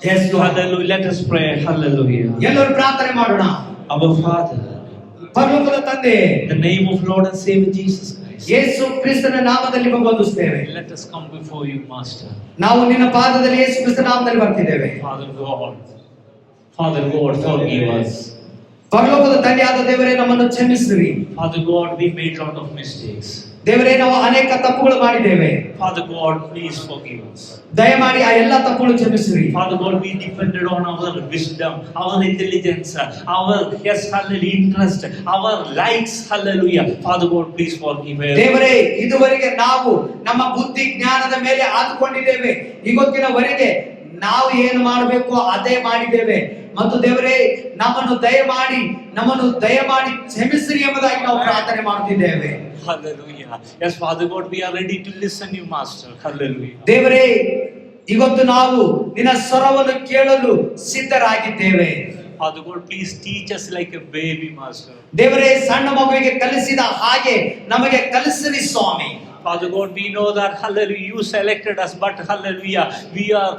Yes, Lord. Hallelujah. Let us pray. Hallelujah. ಎಲ್ಲರೂ ಪ್ರಾರ್ಥನೆ ಮಾಡೋಣ. Our Father, ಪರಲೋಕದ ತಂದೆ, in the name of Lord and Savior Jesus Christ, ಯೇಸು ಕ್ರಿಸ್ತನ ನಾಮದಲ್ಲಿ ವಂದಿಸುತ್ತೇವೆ. let us come before you, Master. ನಾವು ನಿನ್ನ ಪಾದದಲ್ಲಿ ಯೇಸು ಕ್ರಿಸ್ತನ ನಾಮದಲ್ಲಿ ಬರ್ತಿದ್ದೇವೆ. Father God, forgive us. ಪರಲೋಕದ ತಂದೆಯಾದ ದೇವರೇ, ನಮ್ಮನ್ನು ಕ್ಷಮಿಸಿರಿ. Father God, we made a lot of mistakes. ದೇವರೇ, ನಾವು ಅನೇಕ ತಪ್ಪುಗಳು ಮಾಡಿದ್ದೇವೆ. Father God, please forgive us. ದಯಮಾಡಿ ಆ ಎಲ್ಲ ತಪ್ಪುಗಳು ಕ್ಷಮಿಸಿರಿ. Father God, we depended on our wisdom, our intelligence, our hallelujah, interest, our likes, hallelujah. Father God, please forgive us. ದೇವರೇ, ಇದುವರೆಗೆ ನಾವು ನಮ್ಮ ಬುದ್ಧಿ ಜ್ಞಾನದ ಮೇಲೆ ಆದುಕೊಂಡಿದ್ದೇವೆ. ಇವತ್ತಿನವರೆಗೆ ನಾವು ಏನು ಮಾಡಬೇಕು ಅದೇ ಮಾಡಿದ್ದೇವೆ. ಮತ್ತು ದೇವರೇ, ನಮ್ಮನ್ನು ದಯಮಾಡಿ ಕ್ಷಮಿಸಿರಿ ಎಂಬುದಾಗಿ ನಾವು ಪ್ರಾರ್ಥನೆ ಮಾಡ್ತಿದ್ದೇವೆ. Hallelujah. Yes, Father God, we are ready to listen you, Master. Hallelujah. ದೇವರೇ, ಇವತ್ತು ನಾವು ನಿನ್ನ ಸ್ವರವನ್ನು ಕೇಳಲು ಸಿದ್ಧರಾಗಿದ್ದೇವೆ. Father God, please teach us like a baby, Master. ದೇವರೇ, ಸಣ್ಣ ಮಗುವಿಗೆ ಕಲಿಸಿದ ಹಾಗೆ ನಮಗೆ ಕಲಿಸಿರಿ ಸ್ವಾಮಿ. Father God, we know that, hallelujah, you selected us, but hallelujah, we are,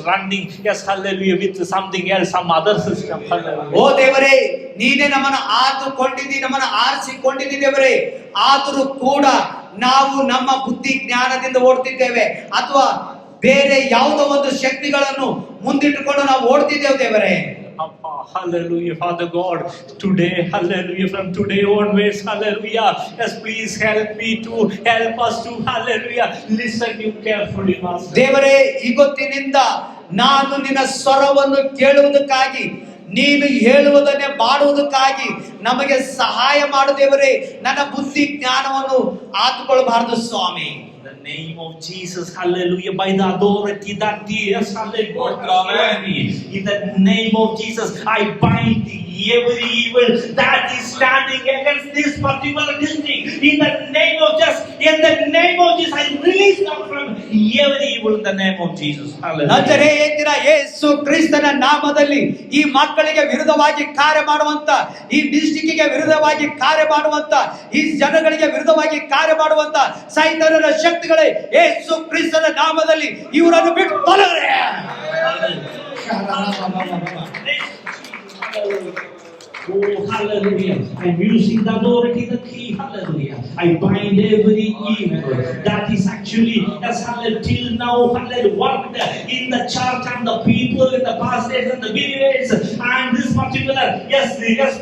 running, hallelujah, with something else, some other system, hallelujah. ಓ ದೇವರೇ, ನೀನೇ ನಮ್ಮನ್ನು ಆದುಕೊಂಡಿದ್ದಿ, ನಮ್ಮನ್ನು ಆರಿಸಿಕೊಂಡಿದ್ದಿ ದೇವರೇ. ಆದರೂ ಕೂಡ ನಾವು ನಮ್ಮ ಬುದ್ಧಿ ಜ್ಞಾನದಿಂದ ಓಡ್ತಿದ್ದೇವೆ ಅಥವಾ ಬೇರೆ ಯಾವುದೋ ಒಂದು ಶಕ್ತಿಗಳನ್ನು ಮುಂದಿಟ್ಟುಕೊಂಡು ನಾವು ಓಡ್ತಿದ್ದೇವೆ ದೇವರೇ? Hallelujah, Father God. Today, hallelujah, from today onwards, hallelujah. Yes, please help us to, hallelujah, listen you carefully, Master. ದೇವರೇ, ಇವತ್ತಿನಿಂದ ನಾನು ನಿನ್ನ ಸ್ವರವನ್ನು ಕೇಳುವುದಕ್ಕಾಗಿ, ನೀನು ಹೇಳುವುದನ್ನೇ ಮಾಡುವುದಕ್ಕಾಗಿ ನಮಗೆ ಸಹಾಯ ಮಾಡು ದೇವರೇ. ನನ್ನ ಬುದ್ಧಿ ಜ್ಞಾನವನ್ನು ಆತುಕೊಳ್ಳಬಾರದು ಸ್ವಾಮಿ. In the name of Jesus, hallelujah, by the authority that dears, hallelujah, in the name of Jesus, I bind every evil that is standing against this particular district. In the name of Jesus, I release them from every evil in the name of Jesus. Hallelujah. ನಜರೇತಿನ ಯೇಸು ಕ್ರಿಸ್ತನ ನಾಮದಲ್ಲಿ ಈ ಮಕ್ಕಳಿಗೆ ವಿರುದ್ಧವಾಗಿ ಕಾರ್ಯ ಮಾಡುವಂತ, ಈ ಡಿಸ್ಟ್ರಿಕ್ಟಿಗೆ ವಿರುದ್ಧವಾಗಿ ಕಾರ್ಯ ಮಾಡುವಂತ, ಈ ಜನಗಳಿಗೆ ವಿರುದ್ಧವಾಗಿ ಕಾರ್ಯ ಮಾಡುವಂತ ಸೈತಾನನ ಶಕ್ತಿಗಳೇ ಯೇಸು ಕ್ರಿಸ್ತನ ನಾಮದಲ್ಲಿ ಇವರನ್ನು ಬಿಟ್ಟು ತೊಲಗ್ರೆ. Oh, hallelujah. I'm using the authority, the key, hallelujah. I bind every evil that is actually, as hallelujah, till now, hallelujah, worked in the church and the people, in the pastors and the believers, and this particular, yes,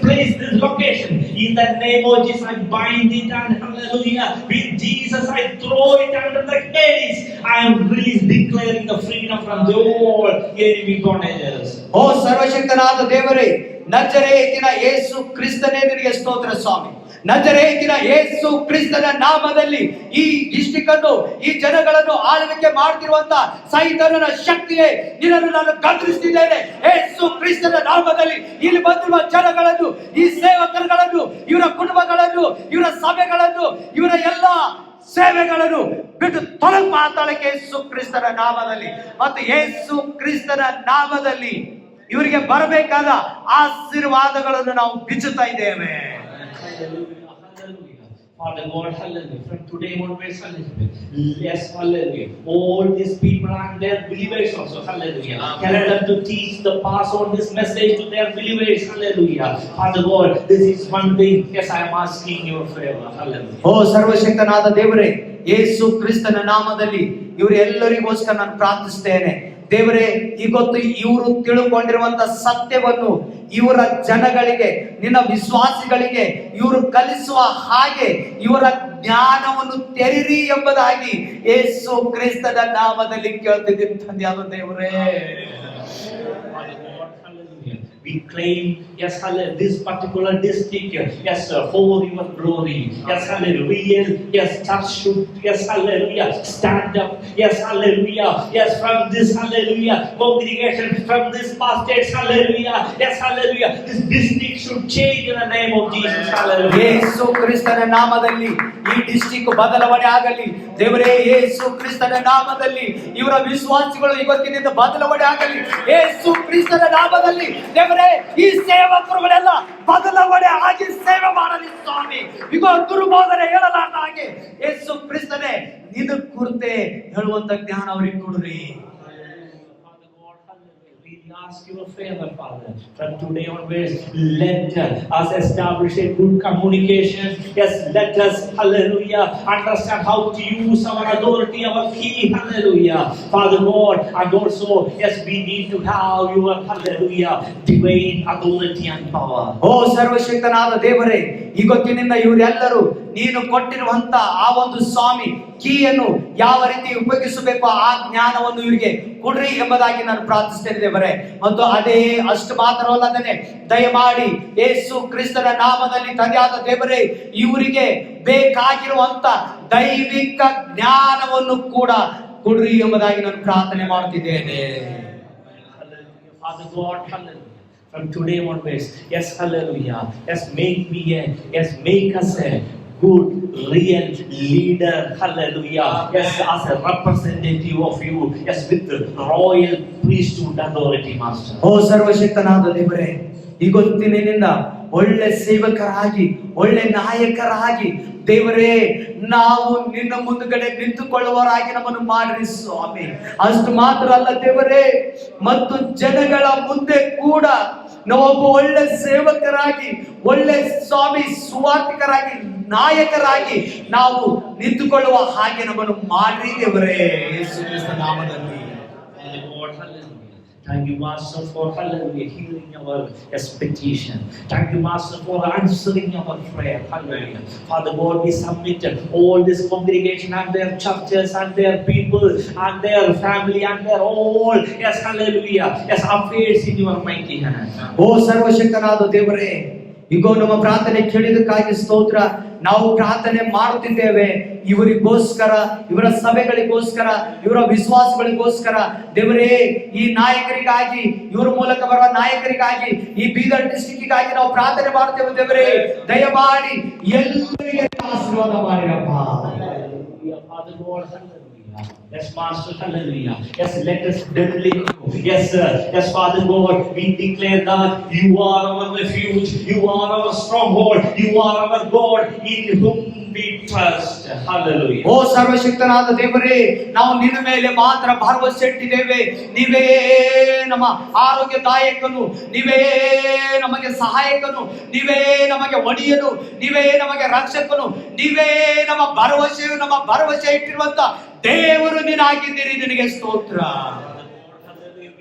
place, this location. In the name of Jesus, I bind it, and hallelujah, with Jesus, I throw it under the Hades. I am really declaring the freedom from the all enemy bondages. ಓ ಸರ್ವಶಕ್ತನಾದ ದೇವರೇ, ನಜರೇತಿನ ಯೇಸು ಕ್ರಿಸ್ತನೇ ನಿನಗೆ ಸ್ತೋತ್ರ ಸ್ವಾಮಿ. ನಜರೇತಿನ ಯೇಸು ಕ್ರಿಸ್ತನ ನಾಮದಲ್ಲಿ ಈ ಡಿಸ್ಟ್ರಿಕ್ಟ್ ಅನ್ನು, ಈ ಜನಗಳನ್ನು ಆಳ್ವಿಕೆ ಮಾಡ್ತಿರುವಂತ ಸೈತಾನನ ಶಕ್ತಿಯೇ, ನಿನ್ನನ್ನು ನಾನು ಗದರಿಸ್ತಿದ್ದೇನೆ ಯೇಸು ಕ್ರಿಸ್ತನ ನಾಮದಲ್ಲಿ. ಇಲ್ಲಿ ಬಂದಿರುವ ಜನಗಳನ್ನು, ಈ ಸೇವಕರುಗಳನ್ನು, ಇವರ ಕುಟುಂಬಗಳನ್ನು, ಇವರ ಸಭೆಗಳನ್ನು, ಇವರ ಎಲ್ಲ ಸೇವೆಗಳನ್ನು ಬಿಟ್ಟು ತೊಲಗು ಮಾತಾಡಕ್ಕೆ ಯೇಸು ಕ್ರಿಸ್ತನ ನಾಮದಲ್ಲಿ ಮತ್ತು ಯೇಸು ಕ್ರಿಸ್ತನ ನಾಮದಲ್ಲಿ ಇವರಿಗೆ ಬರಬೇಕಾದ ಆಶೀರ್ವಾದಗಳನ್ನು ನಾವು ಬಿಚ್ಚುತ್ತಾ ಇದ್ದೇವೆ. Father God, hallelujah. From today onwards, hallelujah. Yes, hallelujah. All these people and their believers also, hallelujah. Help them to teach, the pass on this message to their believers, hallelujah. Father God, this is one thing. Yes, I am asking your favor, hallelujah. ಓ ಸರ್ವಶಕ್ತನಾದ ದೇವರೇ, ಯೇಸು ಕ್ರಿಸ್ತನ ನಾಮದಲ್ಲಿ ಇವರೆಲ್ಲರಿಗೋಸ್ಕರ ನಾನು ಪ್ರಾರ್ಥಿಸ್ತೇನೆ ದೇವರೇ. ಇವತ್ತು ಇವರು ತಿಳುಕೊಂಡಿರುವಂತ ಸತ್ಯವನ್ನು ಇವರ ಜನಗಳಿಗೆ, ನಿನ್ನ ವಿಶ್ವಾಸಿಗಳಿಗೆ ಇವರು ಕಲಿಸುವ ಹಾಗೆ ಇವರ ಜ್ಞಾನವನ್ನು ತೆರಿರಿ ಎಂಬುದಾಗಿ ಯೇಸು ಕ್ರಿಸ್ತನ ನಾಮದಲ್ಲಿ ಕೇಳ್ತಿದ್ದೀನಿ ತಂದೆಯಾದ ದೇವರೇ. We claim, yes, hallelujah, this particular district, yes, for your glory. Yes, hallelujah. Yes, church should, yes, hallelujah, stand up. Yes, hallelujah. Yes, from this, hallelujah, congregation, from this pastors, hallelujah. Yes, hallelujah. This district should change in the name of Jesus, hallelujah. ಯೇಸು ಕ್ರಿಸ್ತನ ನಾಮದಲ್ಲಿ ಈ district ಬದಲಾವಣೆ ಆಗಲಿ ದೇವರೇ. ಯೇಸು ಕ್ರಿಸ್ತನ ನಾಮದಲ್ಲಿ ಇವರ ವಿಶ್ವಾಸಿಗಳು ಇವತ್ತಿನಿಂದ ಬದಲಾವಣೆ ಆಗಲಿ ಯೇಸು ಕ್ರಿಸ್ತನ ನಾಮದಲ್ಲಿ ದೇವರೇ. ಈ ಸೇವಕರುಗಳೆಲ್ಲ ಬದಲಾವಣೆ ಆಗಿ ಸೇವೆ ಮಾಡಲಿ ಸ್ವಾಮಿ. ಈಗ ದುರ್ಬೋಧನೆ ಹೇಳಲಾದ ಹಾಗೆ ಯೇಸು ಕ್ರಿಸ್ತನೇ ನಿನ್ನ ಕುರಿತೆ ಹೇಳುವಂತ ಜ್ಞಾನ ಅವರಿಗೆ ಕೊಡ್ರಿ. Ask your favor, Father. From today onwards, let us establish a good communication. Yes, let us, hallelujah, understand how to use our authority, our key, hallelujah, Father God. And also, yes, we need to have your, hallelujah, divine authority and power. ಓ ಸರ್ವಶಕ್ತನಾದ ದೇವರೇ, ಇವತ್ತಿನಿಂದ ಇವರೆಲ್ಲರೂ ನೀನು ಕೊಟ್ಟಿರುವಂತ ಆ ಒಂದು ಸ್ವಾಮಿ ಕೀಯನ್ನು ಯಾವ ರೀತಿ ಉಪಯೋಗಿಸಬೇಕು ಆ ಜ್ಞಾನವನ್ನು ಇವರಿಗೆ ಕೊಡ್ರಿ ಎಂಬುದಾಗಿ ನಾನು ಪ್ರಾರ್ಥಿಸ್ತೇನೆ ದೇವರೇ. ಮತ್ತು ಅದೇ ಅಷ್ಟು ಮಾತ್ರವಲ್ಲದೆ ದಯಮಾಡಿ ಯೇಸು ಕ್ರಿಸ್ತನ ನಾಮದಲ್ಲಿ ತಂದೆಯಾದ ದೇವರೇ ಇವರಿಗೆ ಬೇಕಾಗಿರುವಂತ ದೈವಿಕ ಜ್ಞಾನವನ್ನು ಕೂಡ ಕೊಡ್ರಿ ಎಂಬುದಾಗಿ ನಾನು ಪ್ರಾರ್ಥನೆ ಮಾಡುತ್ತಿದ್ದೇನೆ. Father God, hallelujah. From today onwards, yes, hallelujah. Yes, make us a good, real leader, hallelujah. Yes, as a representative of you, yes, with the royal priesthood authority, Master. ಓ ಸರ್ವಶಕ್ತನಾದ ದೇವರೇ, ಇವತ್ತಿನಿಂದ ಒಳ್ಳೆ ಸೇವಕರಾಗಿ, ಒಳ್ಳೆ ನಾಯಕರಾಗಿ ದೇವರೇ ನಾವು ನಿನ್ನ ಮುಂದುಗಡೆ ನಿಂತುಕೊಳ್ಳುವವರಾಗಿ ನಮ್ಮನ್ನು ಮಾಡಿರಿ ಸ್ವಾಮಿ. ಅಷ್ಟು ಮಾತ್ರ ಅಲ್ಲ ದೇವರೇ, ಮತ್ತು ಜನಗಳ ಮುಂದೆ ಕೂಡ ನಾವೊಬ್ಬ ಒಳ್ಳೆ ಸೇವಕರಾಗಿ, ಒಳ್ಳೆ ಸ್ವಾಮಿ ಸುವಾರ್ತಿಕರಾಗಿ ನಾಯಕರಾಗಿ ನಾವು ನಿಂತುಕೊಳ್ಳುವ ಹಾಗೆ ನಮ್ಮನ್ನು ಮಾಡ್ರಿ ದೇವರೇ, ಯೇಸು ಕ್ರಿಸ್ತ ನಾಮದಲ್ಲಿ. Lord, hallelujah. Thank you, Master, for hallelujah, hearing our petition. Thank you, Master, for answering our prayer. Hallelujah. Father God, we submit all this congregation and their churches and their people and their family and their all, yes, hallelujah, yes, affairs in your mighty hand. ಓ ಸರ್ವಶಕ್ತನಾದ ದೇವರೇ, ಈಗೋ ನಮ್ಮ ಪ್ರಾರ್ಥನೆ ಕೇಳಿದಕ್ಕಾಗಿ ಸ್ತೋತ್ರ. ನಾವು ಪ್ರಾರ್ಥನೆ ಮಾಡುತ್ತಿದ್ದೇವೆ ಇವರಿಗೋಸ್ಕರ, ಇವರ ಸಭೆಗಳಿಗೋಸ್ಕರ, ಇವರ ವಿಶ್ವಾಸಗಳಿಗೋಸ್ಕರ ದೇವರೇ, ಈ ನಾಯಕರಿಗಾಗಿ, ಇವರ ಮೂಲಕ ಬರುವ ನಾಯಕರಿಗಾಗಿ, ಈ ಬೀದರ್ ಡಿಸ್ಟ್ರಿಕ್ಟಿಗಾಗಿ ನಾವು ಪ್ರಾರ್ಥನೆ ಮಾಡುತ್ತೇವೆ ದೇವರೇ. ದಯಮಾಡಿ ಎಲ್ಲರಿಗೆ ಆಶೀರ್ವಾದ ಮಾಡಿರಪ್ಪ. Father God, hallelujah. Yes, Master, hallelujah. Yes, let us believe. Yes, sir. Yes, Father God, we declare that you are our refuge, you are our stronghold, you are our God in whom we trust. Hallelujah. ಓ ಸರ್ವಶಕ್ತನಾದ ದೇವರೇ, ನಾವು ನಿನ್ನ ಮೇಲೆ ಮಾತ್ರ ಭರವಸೆ ಇಟ್ಟಿದ್ದೇವೆ. ನೀವೇ ನಮ್ಮ ಆರೋಗ್ಯದಾಯಕನು, ನೀವೇ ನಮಗೆ ಸಹಾಯಕನು, ನೀವೇ ನಮಗೆ ಒಡೆಯನು, ನೀವೇ ನಮಗೆ ರಕ್ಷಕನು, ನೀವೇ ನಮ್ಮ ಭರವಸೆ ಇಟ್ಟಿರುವಂತ ದೇವರು ನೀನಾಗಿದ್ದೀರಿ. ನಿನಗೆ ಸ್ತೋತ್ರ.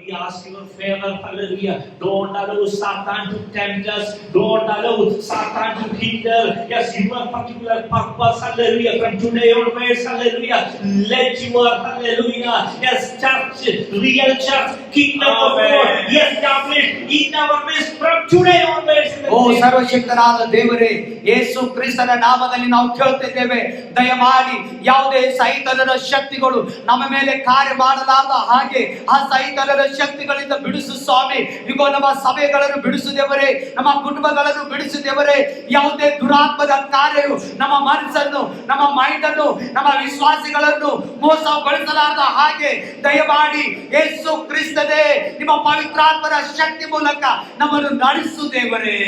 We ask your favor, hallelujah. Don't allow Satan to tempt us. Don't allow Satan to hinder. Yes, your particular purpose, hallelujah. From today onwards, hallelujah. Let your, hallelujah, yes, church, real church, kingdom of God, established in our midst from today onwards. ಓ ಸರ್ವಶಕ್ತನಾದ ದೇವರೇ, ಯೇಸು ಕ್ರಿಸ್ತನ ನಾಮದಲ್ಲಿ ನಾವು ಕೇಳುತ್ತಿದ್ದೇವೆ. ದಯಮಾಡಿ ಯಾವುದೇ ಸೈತಾನನ ಶಕ್ತಿಗಳು ನಮ್ಮ ಮೇಲೆ ಕಾರ್ಯ ಮಾಡಲಾರದ ಹಾಗೆ ಆ ಸೈತಾನನ ಶಕ್ತಿಗಳಿಂದ ಬಿಡಿಸು ಸ್ವಾಮಿ. ಈಗ ನಮ್ಮ ಸಭೆಗಳನ್ನು ಬಿಡಿಸು ದೇವರೇ, ನಮ್ಮ ಕುಟುಂಬಗಳನ್ನು ಬಿಡಿಸು ದೇವರೇ. ಯಾವುದೇ ದುರಾತ್ಮದ ಕಾರ್ಯವು ನಮ್ಮ ಮನಸ್ಸನ್ನು, ನಮ್ಮ ಮೈಂಡ್ ಅನ್ನು, ನಮ್ಮ ವಿಶ್ವಾಸಿಗಳನ್ನು ಮೋಸಗೊಳಿಸಲಾರದ ಹಾಗೆ ದಯಮಾಡಿ ಯೇಸು ಕ್ರಿಸ್ತನೇ ನಿಮ್ಮ ಪವಿತ್ರಾತ್ಮನ ಶಕ್ತಿ ಮೂಲಕ ನಮ್ಮನ್ನು ನಡೆಸು ದೇವರೇ.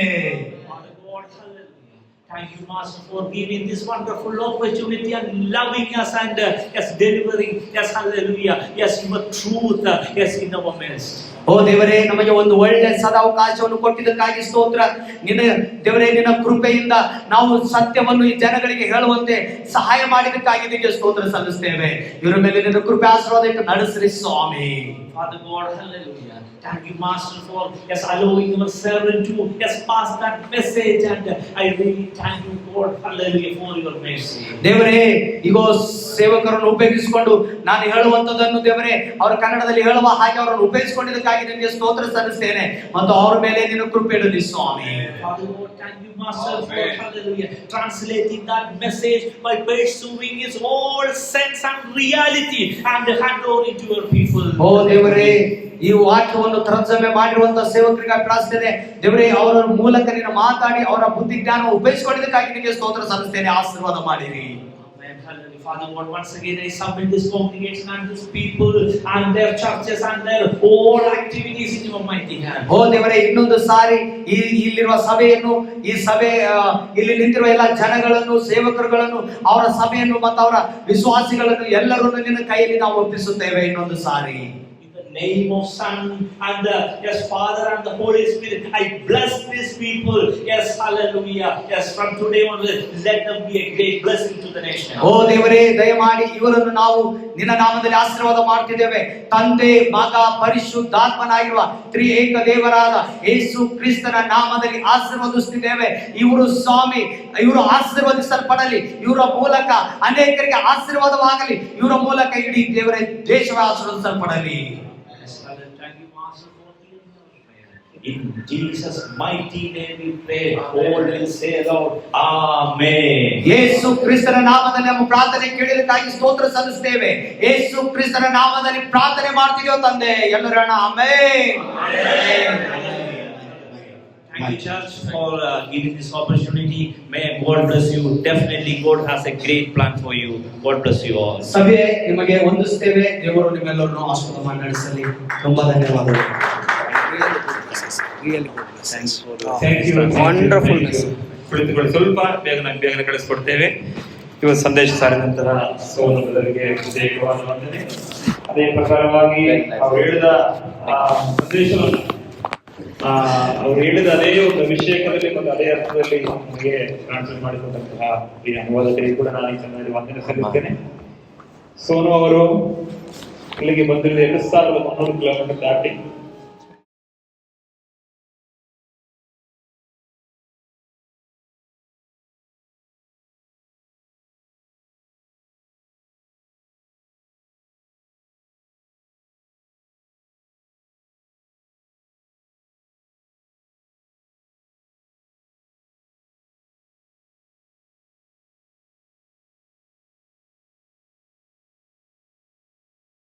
Thank you, Master, for giving this wonderful opportunity and loving us and yes, delivering, yes, hallelujah, yes, your truth, yes, in our midst. ಓ ದೇವರೇ, ನಮಗೆ ಒಂದು ಒಳ್ಳೆ ಸದಾವಕಾಶವನ್ನು ಕೊಟ್ಟಿದ್ದಕ್ಕಾಗಿ ಸ್ತೋತ್ರ. ನಿನ್ನ ದೇವರೇ, ನಿನ್ನ ಕೃಪೆಯಿಂದ ನಾವು ಸತ್ಯವನ್ನು ಈ ಜನಗಳಿಗೆ ಹೇಳುವಂತೆ ಸಹಾಯ ಮಾಡಿದ್ದಕ್ಕಾಗಿ ನಿನಗೆ ಸ್ತೋತ್ರ ಸಲ್ಲಿಸ್ತೇವೆ. ಇವರ ಮೇಲೆ ನಿನ್ನ ಕೃಪೆ ಆಶೀರ್ವಾದ ಇಟ್ಟು ನಡೆಸ್ರಿ ಸ್ವಾಮಿ. Father God, hallelujah. Thank you, Master, for yes, allowing your servant to yes, pass that message, and I really thank you, God, hallelujah, for your mercy. ದೇವರೇ, ಈಗ ಸೇವಕರನ್ನು ಉಪಯೋಗಿಸಿಕೊಂಡು ನಾನು ಹೇಳುವಂತದನ್ನು ದೇವರೇ ಅವರ ಕನ್ನಡದಲ್ಲಿ ಹೇಳುವ ಹಾಗೆ ಅವರನ್ನು ಉಪಯೋಗಿಸಿಕೊಂಡಿದ್ದಕ್ಕಾಗಿ ನಿನಗೆ ಸ್ತೋತ್ರ ಸಲ್ಲಿಸ್ತೇನೆ ಮತ್ತು ಅವರ ಮೇಲೆ ನಿನ್ನ ಕೃಪೆ ಇಡಲಿ ಸ್ವಾಮಿ. Father God, thank you, Master, for hallelujah, translating that message by pursuing its all sense and reality and hand over to your people. ಓ ದೇವರೇ, ಈ ವಾಕ್ಯವನ್ನು ತರ್ಜಮೆ ಮಾಡಿರುವಂತಹ ಸೇವಕರಿಗೆ ಪ್ರಾರ್ಥನೆ ದೇವರೇ, ಅವರ ಮೂಲಕ ನೀನು ಮಾತಾಡಿ ಅವರ ಬುದ್ಧಿ ಜ್ಞಾನ ಉಪಯೋಗಿಸಿಕೊಂಡಿದ್ದಕ್ಕಾಗಿ ನಿನಗೆ ಸ್ತೋತ್ರ ಸಲ್ಲಿಸ್ತೇನೆ. ಆಶೀರ್ವಾದ ಮಾಡಿರಿ. Father God, once again I submit this congregation and these people and their churches and their all activities in your mighty hand. ಓ ದೇವರೇ, ಇನ್ನೊಂದು ಸಾರಿ ಇಲ್ಲಿರುವ ಸಭೆಯನ್ನು, ಈ ಸಭೆ ಇಲ್ಲಿ ನಿಂತಿರುವ ಎಲ್ಲ ಜನಗಳನ್ನು, ಸೇವಕರುಗಳನ್ನು, ಅವರ ಸಭೆಯನ್ನು ಮತ್ತು ಅವರ ವಿಶ್ವಾಸಿಗಳನ್ನು ಎಲ್ಲರನ್ನು ನಿನ್ನ ಕೈಯಲ್ಲಿ ನಾವು ಒಪ್ಪಿಸುತ್ತೇವೆ. ಇನ್ನೊಂದು ಸಾರಿ name of Son and the yes Father and the Holy Spirit, I bless these people. Yes, hallelujah. Yes, from today onwards, let them be a great blessing to the nation. ಓ ದೇವರೇ, ದಯಮಾಡಿ ಇವರನ್ನು ನಾವು ನಿನ್ನ ನಾಮದಲ್ಲಿ ಆಶೀರ್ವಾದ ಮಾಡ್ತಿದ್ದೇವೆ. ತಂದೆ, ಮಗ, ಪರಿಶುದ್ಧಾತ್ಮನಾಗಿರುವ ತ್ರಿಏಕ ದೇವರಾದ ಯೇಸು ಕ್ರಿಸ್ತನ ನಾಮದಲ್ಲಿ ಆಶೀರ್ವದಿಸುತ್ತಿದ್ದೇವೆ. ಇವರು ಸ್ವಾಮಿ, ಇವರು ಆಶೀರ್ವದಿಸಲ್ಪಡಲಿ. ಇವರ ಮೂಲಕ ಅನೇಕರಿಗೆ ಆಶೀರ್ವಾದವಾಗಲಿ. ಇವರ ಮೂಲಕ ಇಡೀ ದೇವರೇ ದೇಶವೇ ಆಶೀರ್ವದಿಸಲ್ಪಡಲಿ. In Jesus' mighty name we pray. All will say Lord, Amen. ಯೇಸು ಕ್ರಿಸ್ತನ ನಾಮದಲ್ಲಿ ನಾವು ಪ್ರಾರ್ಥನೆ ಕೇಳಿದಕ್ಕಾಗಿ ಸ್ತೋತ್ರ ಸಲ್ಲಿಸುತ್ತೇವೆ. ಯೇಸು ಕ್ರಿಸ್ತನ ನಾಮದಲ್ಲಿ ಪ್ರಾರ್ಥನೆ ಮಾಡ್ತಿದೀವಿ ತಂದೆ. ಎಲ್ಲರೂ ಹೇಳೋಣ amen. Thank you, church, for giving this opportunity. May God bless you. Definitely, God has a great plan for you. God bless you all. ಸಭೆ ನಿಮಗೆ ವಂದಿಸುತ್ತೇವೆ. ದೇವರು ನಿಮ್ಮೆಲ್ಲರನ್ನು ಆಶೀರ್ವಾದ ಮಾಡಿ ನಡೆಸಲಿ. ತುಂಬಾ ಧನ್ಯವಾದಗಳು. Thank you. Wonderful. ಕುಳಿತುಕೊಳ್ಳಿ, ಸ್ವಲ್ಪ ಬೇಗನೆ ಕಳಿಸ್ಕೊಡ್ತೇವೆ. ಇವತ್ತು ಸಂದೇಶ ಸಾರಿದಂತಹ ಸಹೋದರರಿಗೆ ಹೃದಯವಾದ ವಂದನೆ. ಅದೇ ಪ್ರಕಾರವಾಗಿ ಅವರು ಹೇಳಿದ ಸಂದೇಶವನ್ನು ಅವ್ರು ಹೇಳಿದ ಅದೇ ಒಂದು ಅಭಿಷೇಕದಲ್ಲಿ ಮತ್ತು ಅದೇ ಅರ್ಥದಲ್ಲಿ ನಮಗೆ ಟ್ರಾನ್ಸ್ಲೇಟ್ ಮಾಡಿಕೊಂಡಂತಹ ಈ ಅನುವಾದಕರಿಗೆ ಕೂಡ ನಾನು ಈ ಸಮಯದಲ್ಲಿ ವಂದನೆ ಸಲ್ಲಿಸ್ತೇನೆ. ಸೋನು ಅವರು ಇಲ್ಲಿಗೆ ಬಂದಿರುವ 2300 ಕಿಲೋಮೀಟರ್ ದಾಟಿ